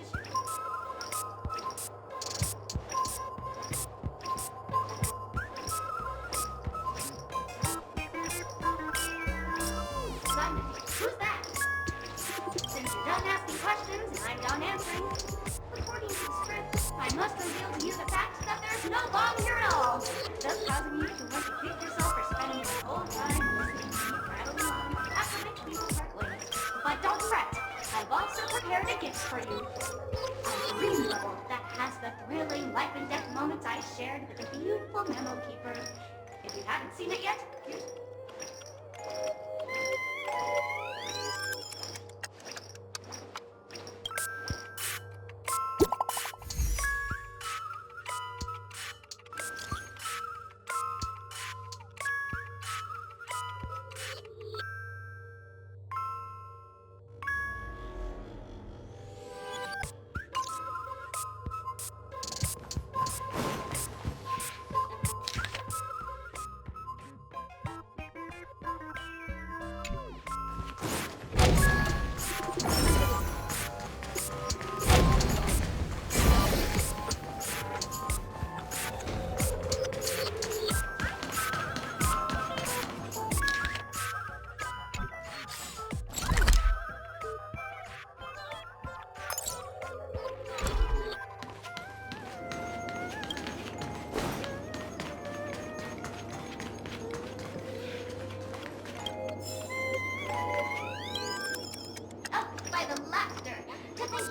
Who's that? Since you're done asking questions and I'm done answering, according to the script, I must reveal to you the fact that there's no bomb here at all, thus causing you to want to kick yourself for spending your whole time listening to me rattling on, after which we will part ways. But don't fret, I've also prepared a gift for you. A dream level that has the thrilling life and death moments I shared with the beautiful memo keeper. If you haven't seen it yet, here's...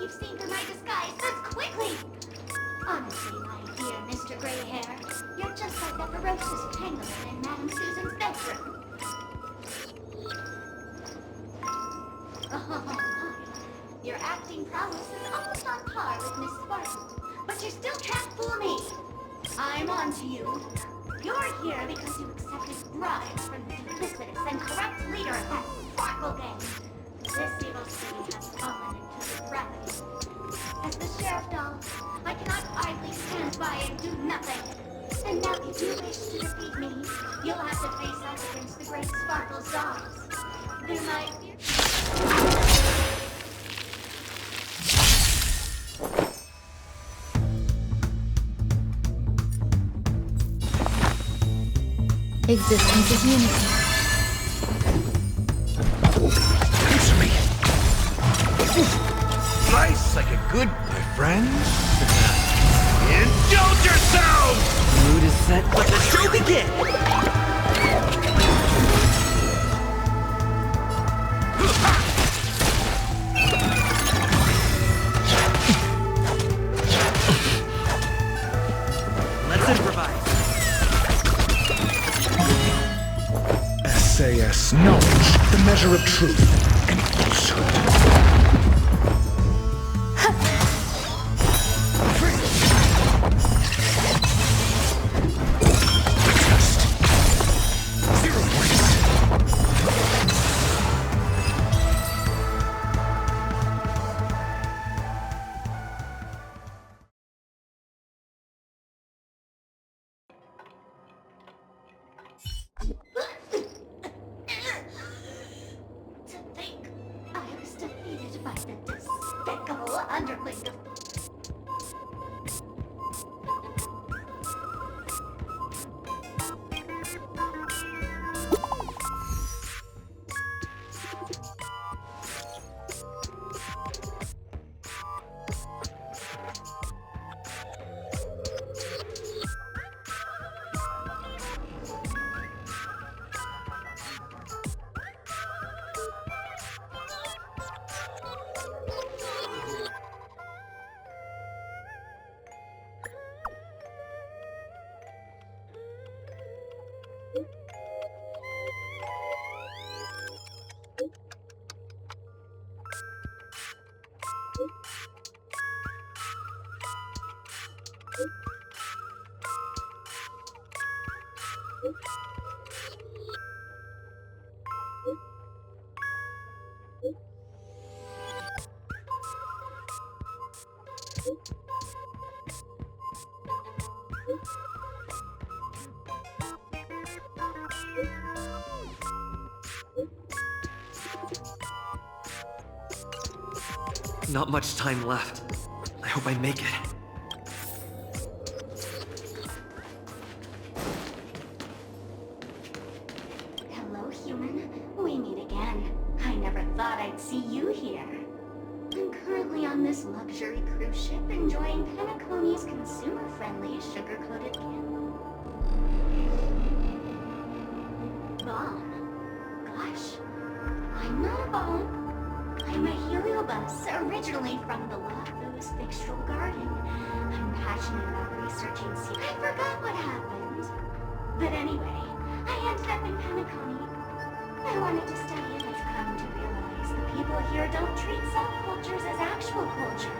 You've seen through my disguise this quickly! Honestly, my dear Mr. Gray Hair, you're just like the ferocious pangolin in Madame Susan's bedroom. Oh, your acting prowess is almost on par with Miss Spartan, but you still can't fool me. I'm on to you. You're here because you accepted bribes from the duplicitous and corrupt leader of that Sparkle gang. This evil city has fallen into depravity. As the sheriff doll, I cannot idly stand by and do nothing. And now if you wish to defeat me, you'll have to face off against the great Sparkle's dolls. They're my dear... Existence is unity. Answer me! Slice like a good my friends. Indulge yourselves! Mood is set, let the show begin! Let's improvise. SAS knowledge, the measure of truth and falsehood. Not much time left. I hope I make it. Hello, human. We meet again. I never thought I'd see you here. I'm currently on this luxury cruise ship enjoying Penacony's consumer-friendly sugar-coated candy. Bomb? Gosh. I'm not a bomb. I'm a heliobus, originally from the Lathus Fixtural Garden. I'm passionate about researching I forgot what happened. But anyway, I ended up in Penacony. I wanted to study and I've come to realize the people here don't treat subcultures as actual culture.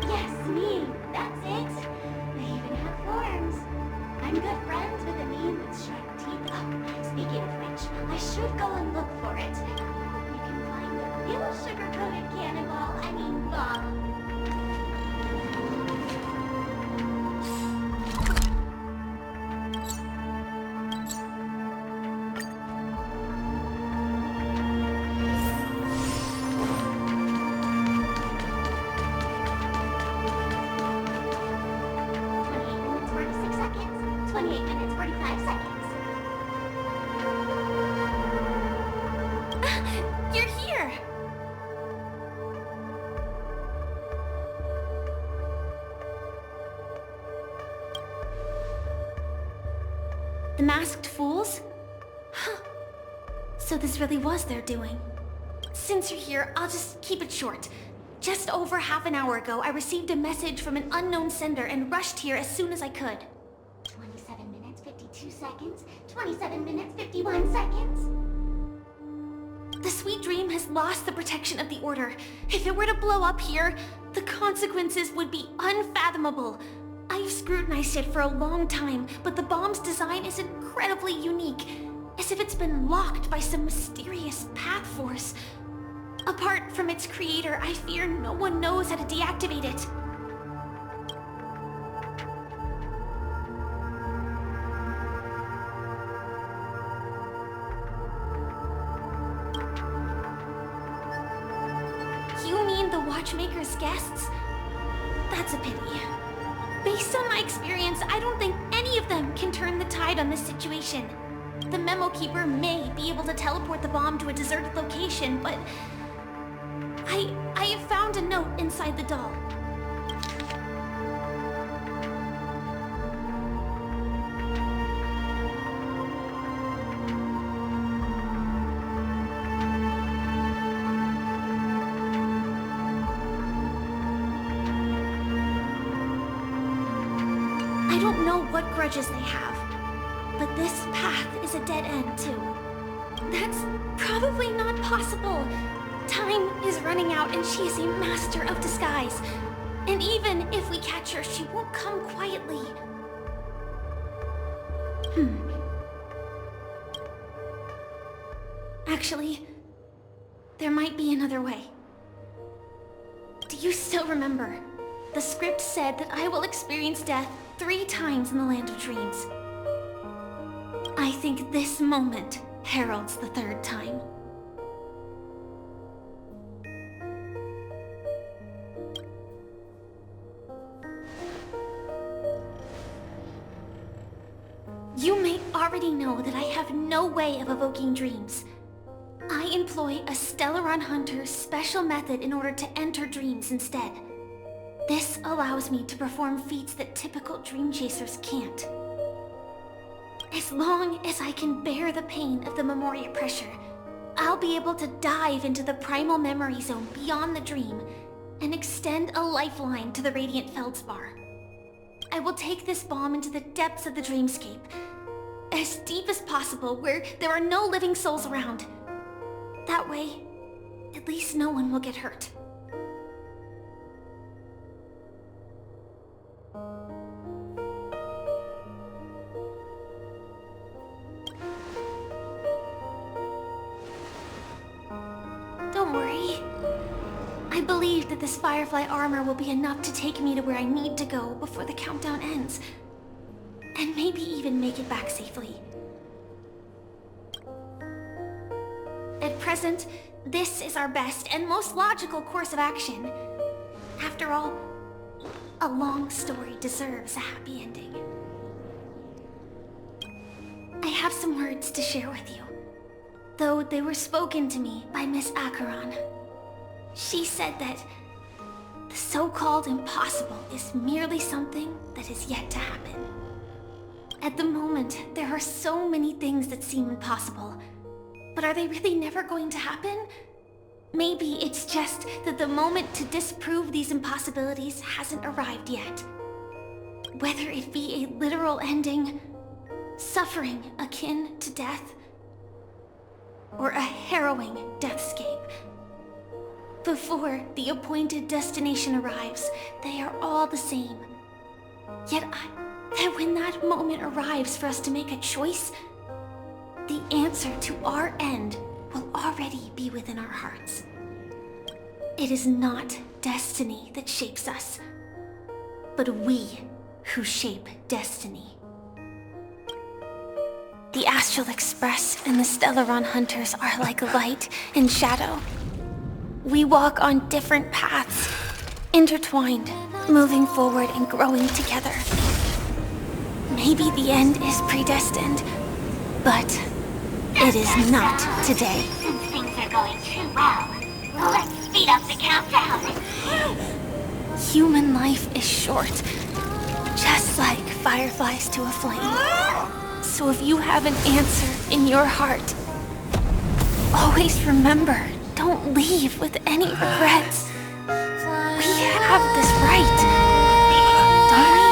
Yes, me. That's it. They even have forms. I'm good friends with a meme with sharp teeth. Oh, speaking of which, I should go and look for it. Hope you can find the real sugar-coated bomb. The masked fools? Huh. So this really was their doing. Since you're here, I'll just keep it short. Just over half an hour ago, I received a message from an unknown sender and rushed here as soon as I could. 27 minutes, 52 seconds. 27 minutes, 51 seconds. The Sweet Dream has lost the protection of the Order. If it were to blow up here, the consequences would be unfathomable. I've scrutinized it for a long time, but the bomb's design is incredibly unique, as if it's been locked by some mysterious path force. Apart from its creator, I fear no one knows how to deactivate it. You mean the Watchmaker's guests? That's a pity. Based on my experience, I don't think any of them can turn the tide on this situation. The Memo Keeper may be able to teleport the bomb to a deserted location, but I have found a note inside the doll. I don't know what grudges they have, but this path is a dead end, too. That's probably not possible. Time is running out and she is a master of disguise. And even if we catch her, she won't come quietly. Actually, there might be another way. Do you still remember? The script said that I will experience death 3 times in the Land of Dreams. I think this moment heralds the 3rd time. You may already know that I have no way of evoking dreams. I employ a Stellaron Hunter's special method in order to enter dreams instead. This allows me to perform feats that typical dream chasers can't. As long as I can bear the pain of the Memoria pressure, I'll be able to dive into the primal memory zone beyond the dream and extend a lifeline to the Radiant Feldspar. I will take this bomb into the depths of the dreamscape, as deep as possible where there are no living souls around. That way, at least no one will get hurt. Don't worry. I believe that this Firefly armor will be enough to take me to where I need to go before the countdown ends. And maybe even make it back safely. At present, this is our best and most logical course of action. After all, a long story deserves a happy ending. I have some words to share with you, though they were spoken to me by Miss Acheron. She said that the so-called impossible is merely something that is yet to happen. At the moment, there are so many things that seem impossible, but are they really never going to happen? Maybe it's just that the moment to disprove these impossibilities hasn't arrived yet. Whether it be a literal ending, suffering akin to death, or a harrowing deathscape. Before the appointed destination arrives, they are all the same. Yet that when that moment arrives for us to make a choice, the answer to our end will already be within our hearts. It is not destiny that shapes us, but we who shape destiny. The Astral Express and the Stellaron Hunters are like light and shadow. We walk on different paths, intertwined, moving forward and growing together. Maybe the end is predestined, but it is not today. Since things are going too well, let's speed up the countdown. Human life is short, just like fireflies to a flame. So if you have an answer in your heart, always remember, don't leave with any regrets. We have this right, don't we?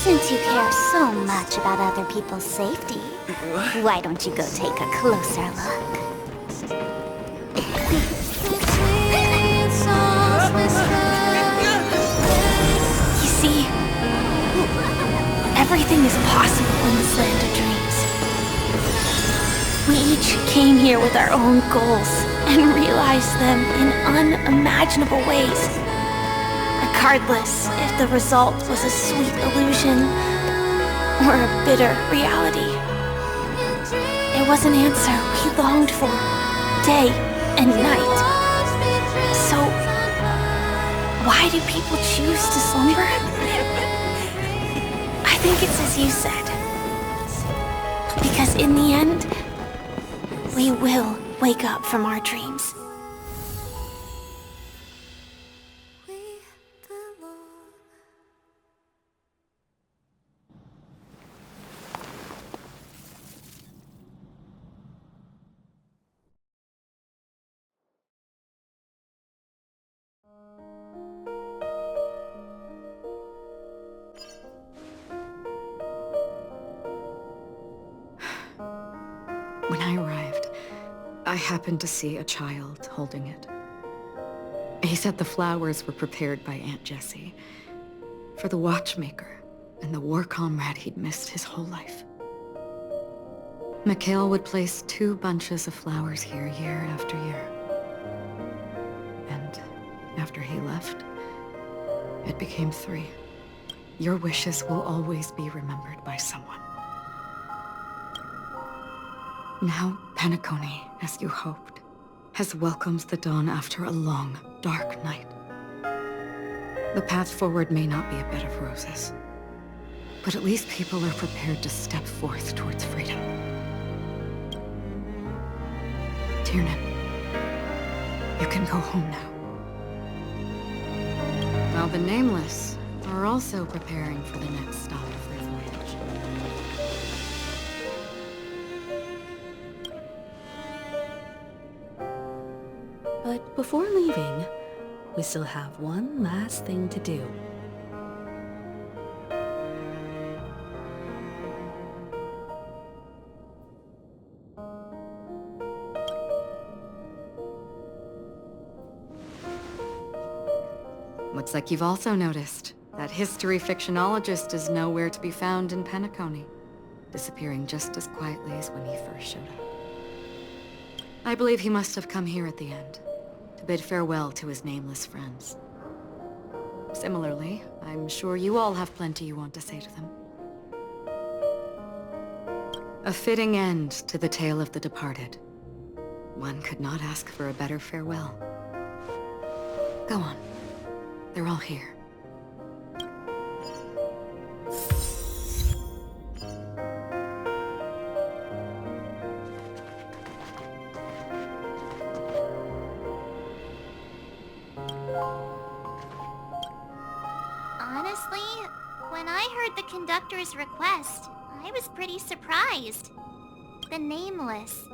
Since you care so much about other people's safety, why don't you go take a closer look? You see, everything is possible in this land of dreams. We each came here with our own goals and realized them in unimaginable ways. Regardless if the result was a sweet illusion or a bitter reality. It was an answer we longed for, day and night. So, why do people choose to slumber? I think it's as you said. Because in the end, we will wake up from our dreams. When I arrived, I happened to see a child holding it. He said the flowers were prepared by Aunt Jessie for the watchmaker and the war comrade he'd missed his whole life. Mikhail would place 2 bunches of flowers here year after year. And after he left, it became 3. Your wishes will always be remembered by someone. Now, Penacony, as you hoped, has welcomed the dawn after a long, dark night. The path forward may not be a bed of roses, but at least people are prepared to step forth towards freedom. Tiernan, you can go home now. Now the Nameless are also preparing for the next stop of their voyage. But before leaving, we still have one last thing to do. Looks like you've also noticed that history fictionologist is nowhere to be found in Penacony, disappearing just as quietly as when he first showed up. I believe he must have come here at the end, to bid farewell to his nameless friends. Similarly, I'm sure you all have plenty you want to say to them. A fitting end to the tale of the departed. One could not ask for a better farewell. Go on. They're all here. Honestly, when I heard the conductor's request, I was pretty surprised. The nameless.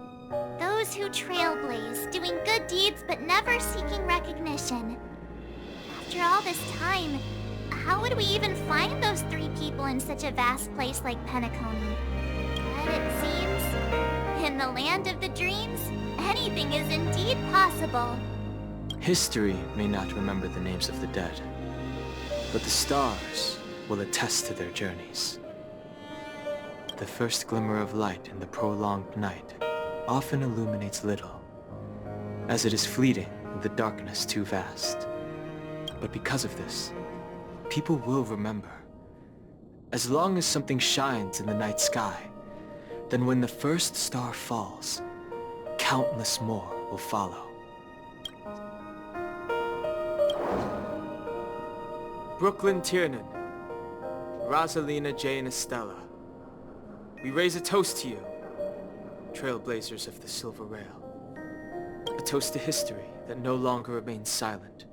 Those who trailblaze, doing good deeds but never seeking recognition. After all this time, how would we even find those 3 people in such a vast place like Penacony? But it seems, in the land of the dreams, anything is indeed possible. History may not remember the names of the dead, but the stars will attest to their journeys. The first glimmer of light in the prolonged night often illuminates little, as it is fleeting in the darkness too vast. But because of this, people will remember. As long as something shines in the night sky, then when the first star falls, countless more will follow. Brooklyn Tiernan, Rosalina Jane Estella, we raise a toast to you, trailblazers of the Silver Rail. A toast to history that no longer remains silent.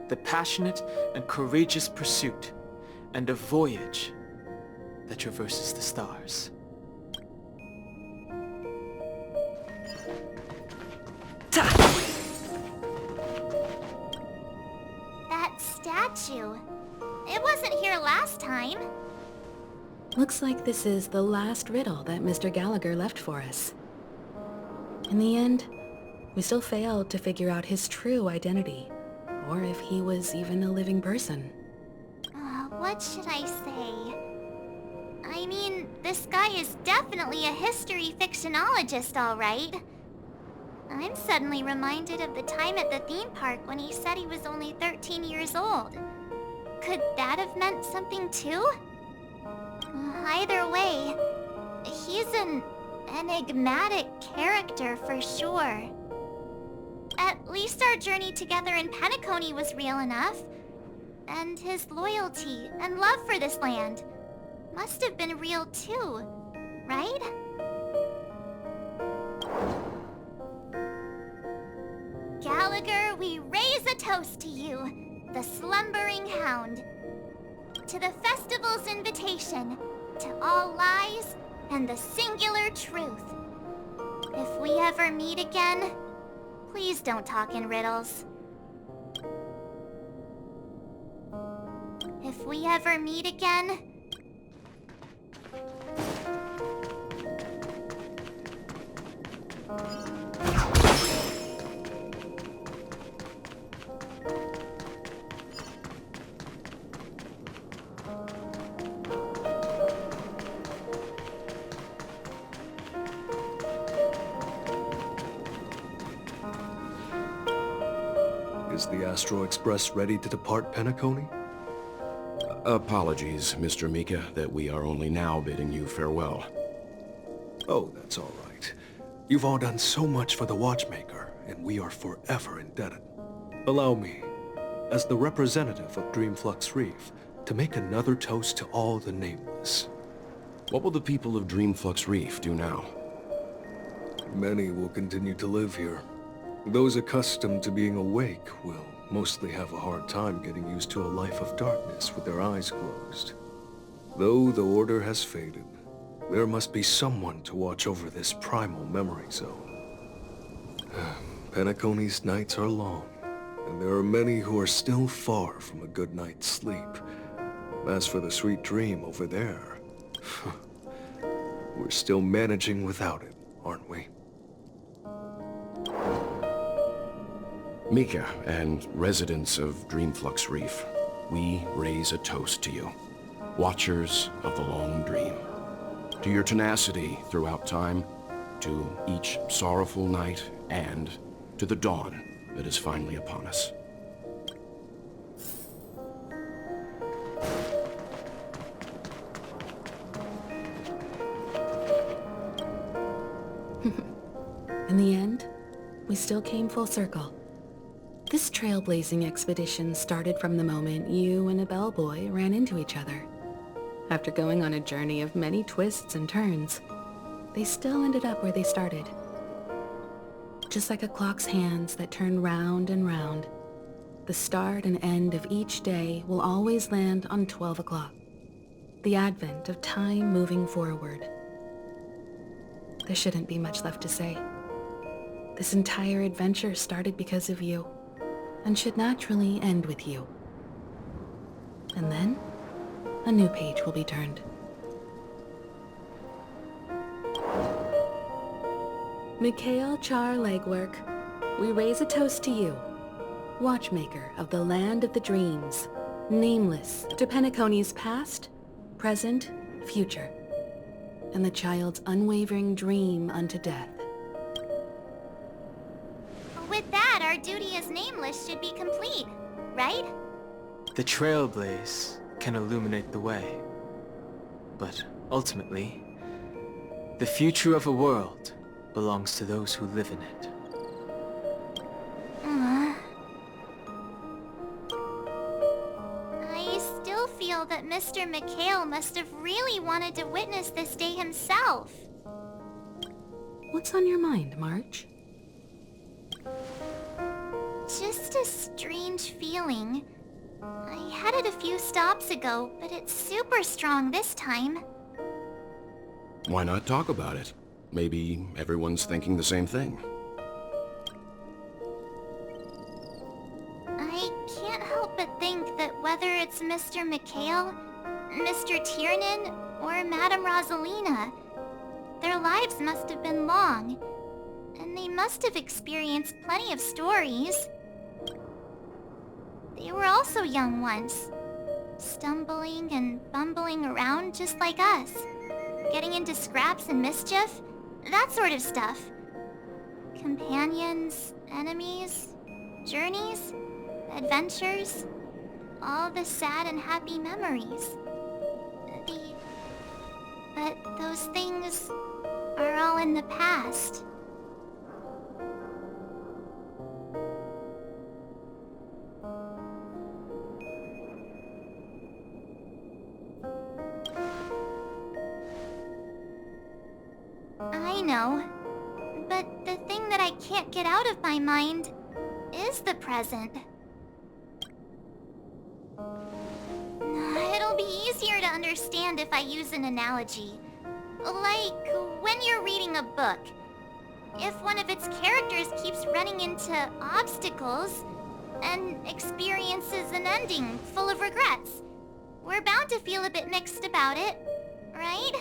The passionate and courageous pursuit, and a voyage that traverses the stars. That statue. It wasn't here last time. Looks like this is the last riddle that Mr. Gallagher left for us. In the end, we still failed to figure out his true identity, or if he was even a living person. What should I say? I mean, this guy is definitely a history fictionologist, all right. I'm suddenly reminded of the time at the theme park when he said he was only 13 years old. Could that have meant something too? Either way, he's an enigmatic character for sure. At least our journey together in Penacony was real enough. And his loyalty and love for this land must have been real too, right? Gallagher, we raise a toast to you, the slumbering hound. To the festival's invitation, to all lies and the singular truth. If we ever meet again, please don't talk in riddles. If we ever meet again... Is the Astro Express ready to depart Penacony? Apologies, Mr. Mika, that we are only now bidding you farewell. Oh, that's all right. You've all done so much for the Watchmaker, and we are forever indebted. Allow me, as the representative of Dreamflux Reef, to make another toast to all the nameless. What will the people of Dreamflux Reef do now? Many will continue to live here. Those accustomed to being awake will mostly have a hard time getting used to a life of darkness with their eyes closed. Though the order has faded, there must be someone to watch over this primal memory zone. Penacony's nights are long, and there are many who are still far from a good night's sleep. As for the sweet dream over there, we're still managing without it, aren't we? Mika and residents of Dreamflux Reef, we raise a toast to you, watchers of the long dream. To your tenacity throughout time, to each sorrowful night, and to the dawn that is finally upon us. In the end, we still came full circle. This trailblazing expedition started from the moment you and a bellboy ran into each other. After going on a journey of many twists and turns, they still ended up where they started. Just like a clock's hands that turn round and round, the start and end of each day will always land on 12 o'clock, the advent of time moving forward. There shouldn't be much left to say. This entire adventure started because of you, and should naturally end with you. And then, a new page will be turned. Mikhail Char Legwork, we raise a toast to you, watchmaker of the land of the dreams, nameless to Penacony's past, present, future, and the child's unwavering dream unto death. With that, our duty as nameless should be complete, right? The trailblaze can illuminate the way. But ultimately, the future of a world belongs to those who live in it. I still feel that Mr. Mikhail must have really wanted to witness this day himself. What's on your mind, March? Just a strange feeling. I had it a few stops ago, but it's super strong this time. Why not talk about it? Maybe everyone's thinking the same thing. I can't help but think that whether it's Mr. Mikhail, Mr. Tiernan, or Madame Rosalina, their lives must have been long, and they must have experienced plenty of stories. They were also young once, stumbling and bumbling around just like us, getting into scraps and mischief, that sort of stuff. Companions, enemies, journeys, adventures, all the sad and happy memories. But those things are all in the past. I know, but the thing that I can't get out of my mind is the present. It'll be easier to understand if I use an analogy. Like when you're reading a book. If one of its characters keeps running into obstacles and experiences an ending full of regrets, we're bound to feel a bit mixed about it, right?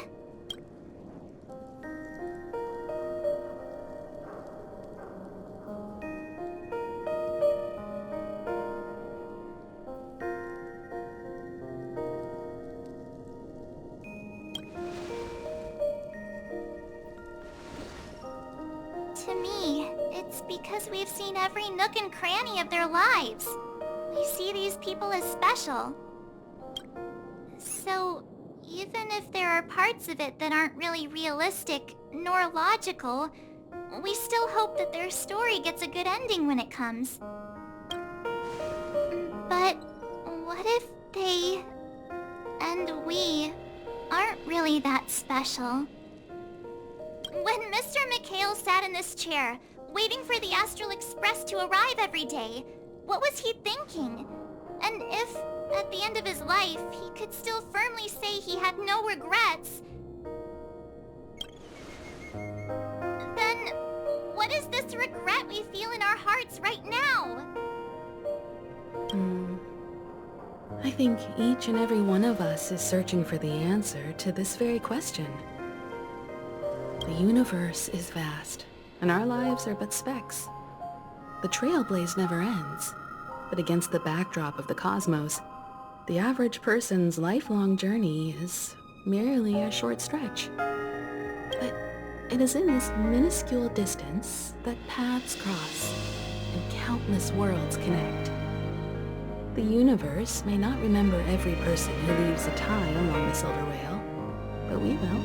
To me, it's because we've seen every nook and cranny of their lives. We see these people as special. So, even if there are parts of it that aren't really realistic nor logical, we still hope that their story gets a good ending when it comes. But what if they and we aren't really that special? When Mr. Mikhail sat in this chair, waiting for the Astral Express to arrive every day, what was he thinking? And if, at the end of his life, he could still firmly say he had no regrets, then what is this regret we feel in our hearts right now? I think each and every one of us is searching for the answer to this very question. The universe is vast, and our lives are but specks. the trailblaze never ends. But against the backdrop of the cosmos, the average person's lifelong journey is merely a short stretch. But it is in this minuscule distance that paths cross and countless worlds connect. The universe may not remember every person who leaves a tie along the Silver Whale, but we will.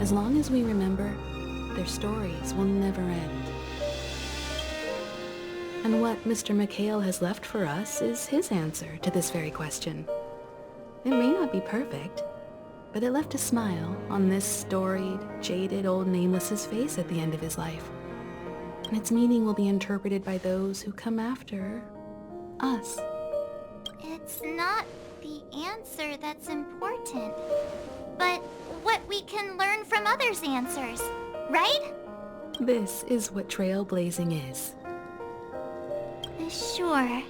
As long as we remember, their stories will never end. And what Mr. McHale has left for us is his answer to this very question. It may not be perfect, but it left a smile on this storied, jaded old Nameless's face at the end of his life. And its meaning will be interpreted by those who come after us. It's not the answer that's important, but what we can learn from others' answers, right? This is what trailblazing is. Sure.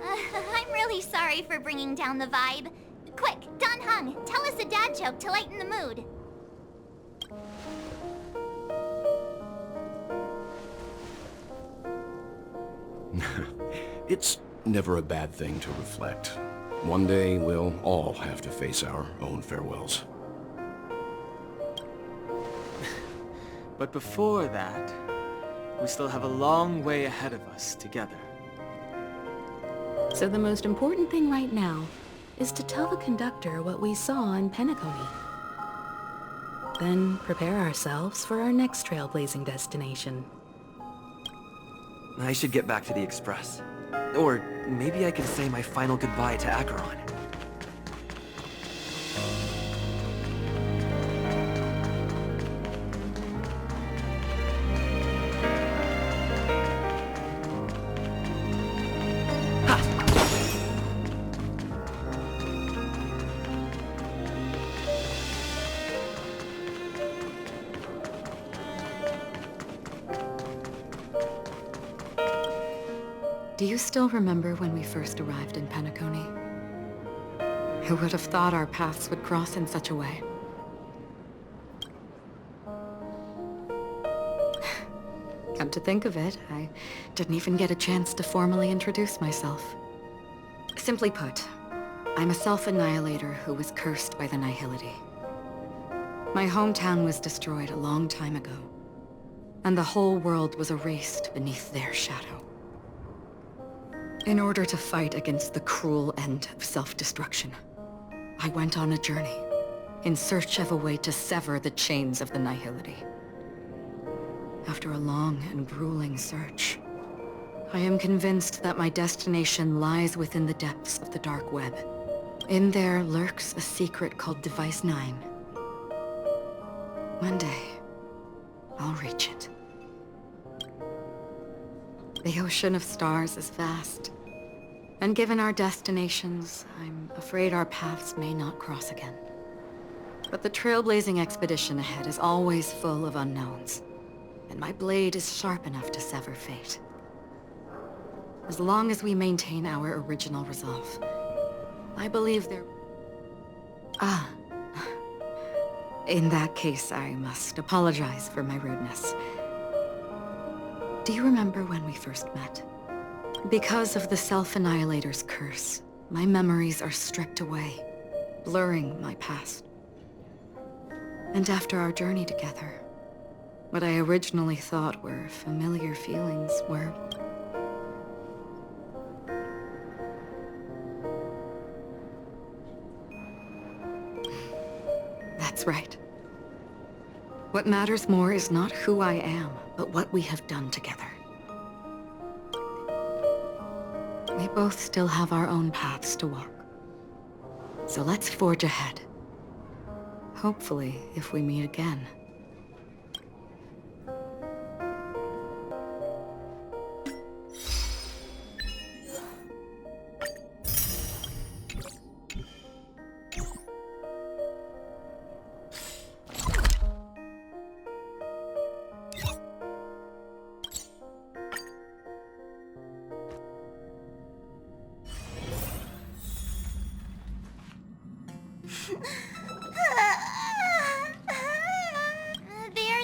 I'm really sorry for bringing down the vibe. Quick, Don Hung, tell us a dad joke to lighten the mood. It's never a bad thing to reflect. One day, we'll all have to face our own farewells. But before that, we still have a long way ahead of us together. So the most important thing right now is to tell the conductor what we saw in Penacony. Then prepare ourselves for our next trailblazing destination. I should get back to the Express. Or maybe I can say my final goodbye to Acheron. Do you still remember when we first arrived in Penacony? Who would have thought our paths would cross in such a way? Come to think of it, I didn't even get a chance to formally introduce myself. Simply put, I'm a self-annihilator who was cursed by the Nihility. My hometown was destroyed a long time ago, and the whole world was erased beneath their shadow. In order to fight against the cruel end of self-destruction, I went on a journey, in search of a way to sever the chains of the Nihility. After a long and grueling search, I am convinced that my destination lies within the depths of the dark web. In there lurks a secret called Device 9. One day, I'll reach it. The ocean of stars is vast, and given our destinations, I'm afraid our paths may not cross again. But the trailblazing expedition ahead is always full of unknowns, and my blade is sharp enough to sever fate. As long as we maintain our original resolve, I believe there... In that case, I must apologize for my rudeness. Do you remember when we first met? Because of the Self-Annihilator's curse, my memories are stripped away, blurring my past. And after our journey together, what I originally thought were familiar feelings were... That's right. What matters more is not who I am, but what we have done together. We both still have our own paths to walk. So let's forge ahead. Hopefully, if we meet again.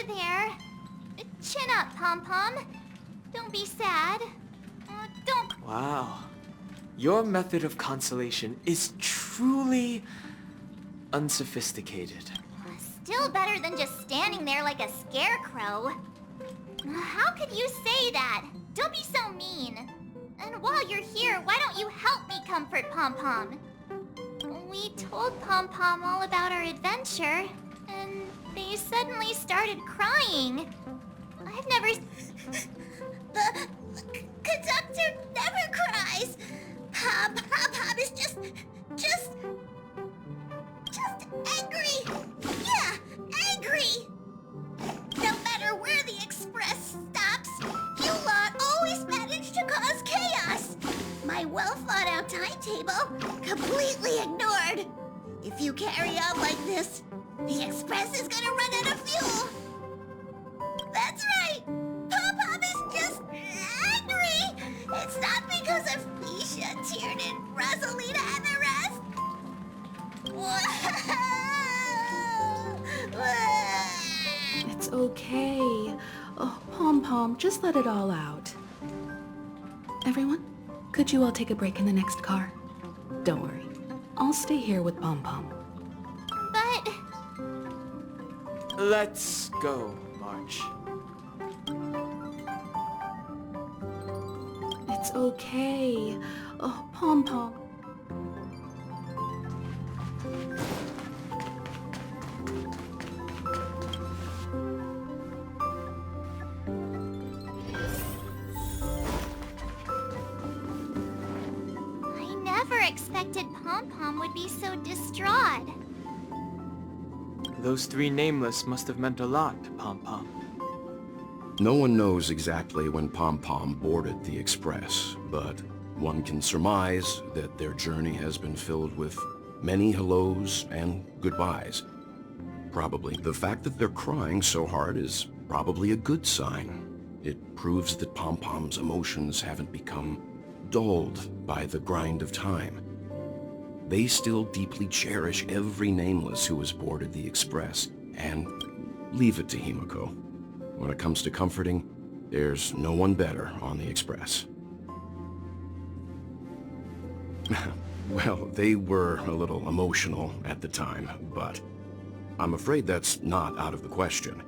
There. bad. Don't... Wow. Your method of consolation is truly unsophisticated. Still better than just standing there like a scarecrow. How could you say that? Don't be so mean. And while you're here, why don't you help me comfort Pom-Pom? We told Pom-Pom all about our adventure, and they suddenly started crying. I've never... The conductor never cries. Pom-Pom is just angry. Yeah, angry. No matter where the express stops, you lot always manage to cause chaos. My well-thought-out timetable completely ignored. If you carry on like this, the express is gonna run out of fuel. That's right. Pom-Pom is just angry. It's not because of Misha, Tiernan, Rosalina, and the rest. It's okay. Oh, Pom-Pom, just let it all out. Everyone, could you all take a break in the next car? Don't worry. I'll stay here with Pom-Pom. But... Let's go, March. It's okay. Oh, Pom-Pom. I never expected Pom-Pom would be so distraught. Those three nameless must have meant a lot to Pom-Pom. No one knows exactly when Pom-Pom boarded the Express, but one can surmise that their journey has been filled with many hellos and goodbyes. Probably the fact that they're crying so hard is probably a good sign. It proves that Pom-Pom's emotions haven't become dulled by the grind of time. They still deeply cherish every nameless who has boarded the Express, and leave it to Himiko. When it comes to comforting, there's no one better on the Express. Well, they were a little emotional at the time, but I'm afraid that's not out of the question.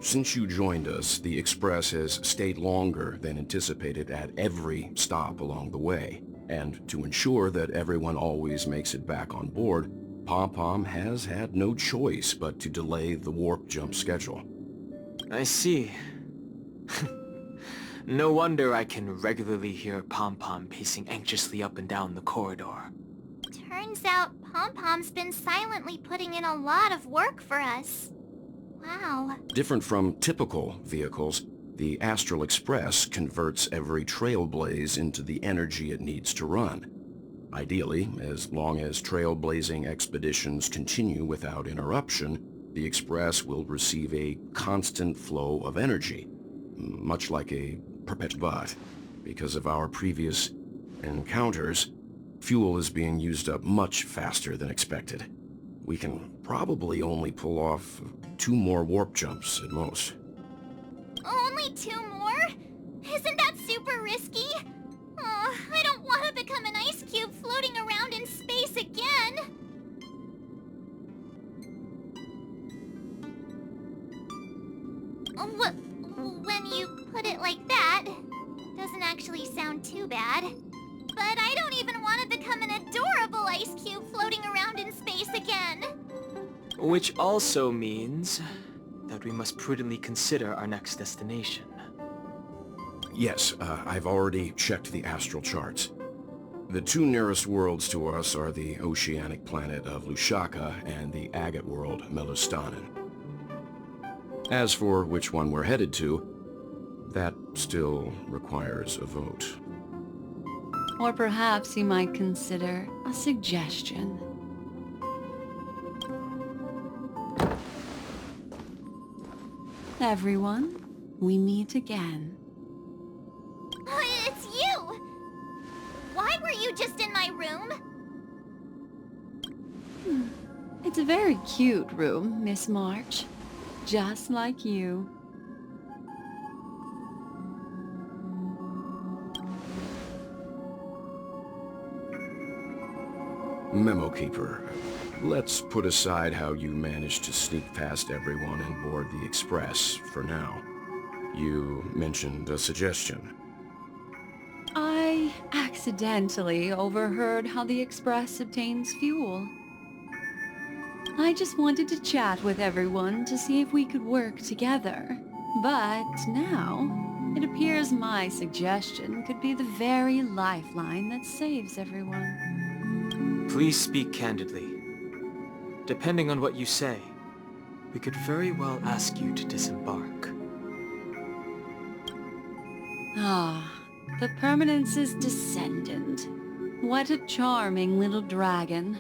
Since you joined us, the Express has stayed longer than anticipated at every stop along the way. And to ensure that everyone always makes it back on board, Pom-Pom has had no choice but to delay the warp jump schedule. I see. No wonder I can regularly hear Pom-Pom pacing anxiously up and down the corridor. Turns out Pom-Pom's been silently putting in a lot of work for us. Wow. Different from typical vehicles, the Astral Express converts every trailblaze into the energy it needs to run. Ideally, as long as trailblazing expeditions continue without interruption, the Express will receive a constant flow of energy, much like a perpetual. But because of our previous encounters, fuel is being used up much faster than expected. We can probably only pull off 2 more warp jumps at most. Only 2 more? Isn't that super risky? Oh, I don't want to become an ice cube floating around in space again. When you put it like that, doesn't actually sound too bad. But I don't even want to become an adorable ice cube floating around in space again. Which also means that we must prudently consider our next destination. Yes, I've already checked the astral charts. The 2 nearest worlds to us are the oceanic planet of Lushaka and the agate world, Melustanen. As for which one we're headed to, that still requires a vote. Or perhaps you might consider a suggestion. Everyone, we meet again. It's you! Why were you just in my room? It's a very cute room, Miss March. Just like you. Memo Keeper, let's put aside how you managed to sneak past everyone and board the Express for now. You mentioned a suggestion. I accidentally overheard how the Express obtains fuel. I just wanted to chat with everyone to see if we could work together. But now, it appears my suggestion could be the very lifeline that saves everyone. Please speak candidly. Depending on what you say, we could very well ask you to disembark. Ah, the Permanence's descendant. What a charming little dragon.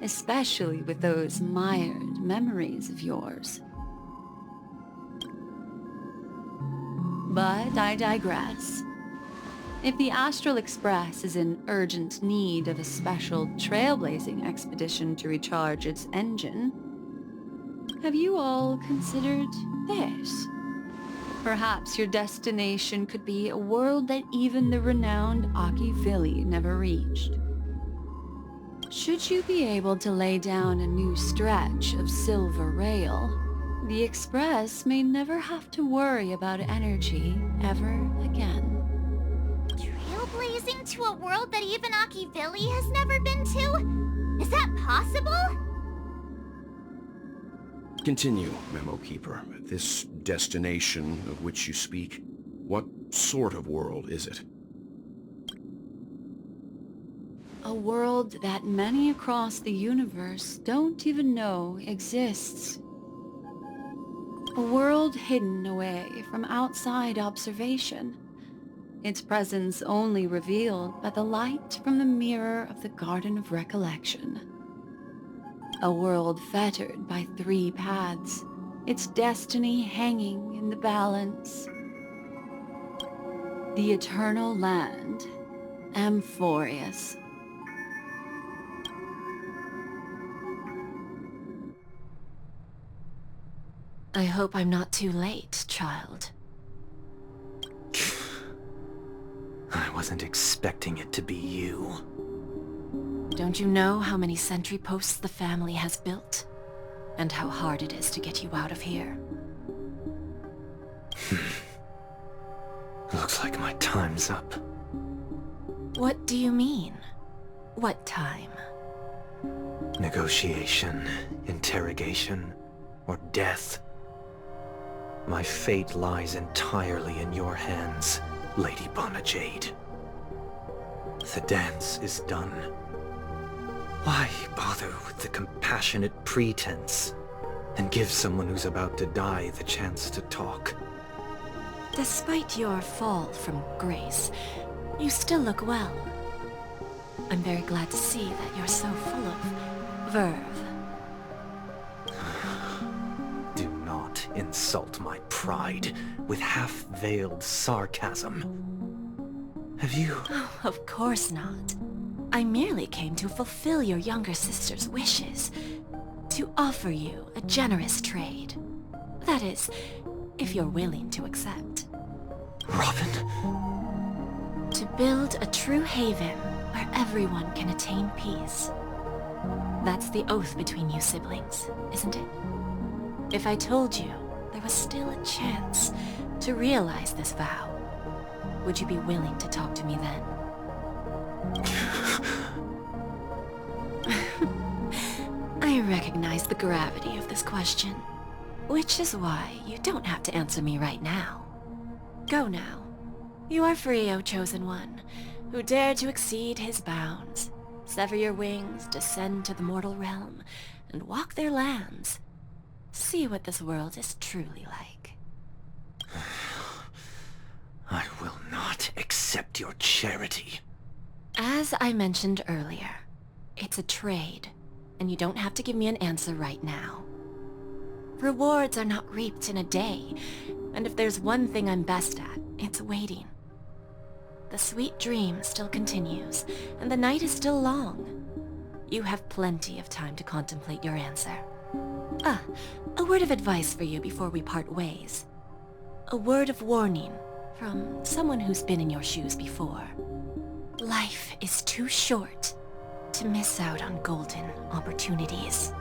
Especially with those mired memories of yours. But I digress. If the Astral Express is in urgent need of a special trailblazing expedition to recharge its engine, have you all considered this? Perhaps your destination could be a world that even the renowned Akivili never reached. Should you be able to lay down a new stretch of silver rail, the Express may never have to worry about energy ever again. Trailblazing to a world that even Akivili has never been to? Is that possible? Continue, Memo Keeper. This destination of which you speak, what sort of world is it? A world that many across the universe don't even know exists. A world hidden away from outside observation. Its presence only revealed by the light from the mirror of the Garden of Recollection. A world fettered by 3 paths, its destiny hanging in the balance. The Eternal Land, Amphorius. I hope I'm not too late, child. I wasn't expecting it to be you. Don't you know how many sentry posts the family has built? And how hard it is to get you out of here? Looks like my time's up. What do you mean? What time? Negotiation, interrogation, or death. My fate lies entirely in your hands, Lady Bonajade. The dance is done. Why bother with the compassionate pretense and give someone who's about to die the chance to talk? Despite your fall from grace, you still look well. I'm very glad to see that you're so full of verve. Do not insult my pride with half-veiled sarcasm. Have you... Oh, of course not. I merely came to fulfill your younger sister's wishes. To offer you a generous trade. That is, if you're willing to accept. Robin? To build a true haven where everyone can attain peace. That's the oath between you siblings, isn't it? If I told you there was still a chance to realize this vow, would you be willing to talk to me then? I recognize the gravity of this question, which is why you don't have to answer me right now. Go now. You are free, O Chosen One, who dared to exceed his bounds, sever your wings, descend to the mortal realm, and walk their lands. See what this world is truly like. I will not accept your charity. As I mentioned earlier, it's a trade, and you don't have to give me an answer right now. Rewards are not reaped in a day, and if there's one thing I'm best at, it's waiting. The sweet dream still continues, and the night is still long. You have plenty of time to contemplate your answer. A word of advice for you before we part ways. A word of warning from someone who's been in your shoes before. Life is too short to miss out on golden opportunities.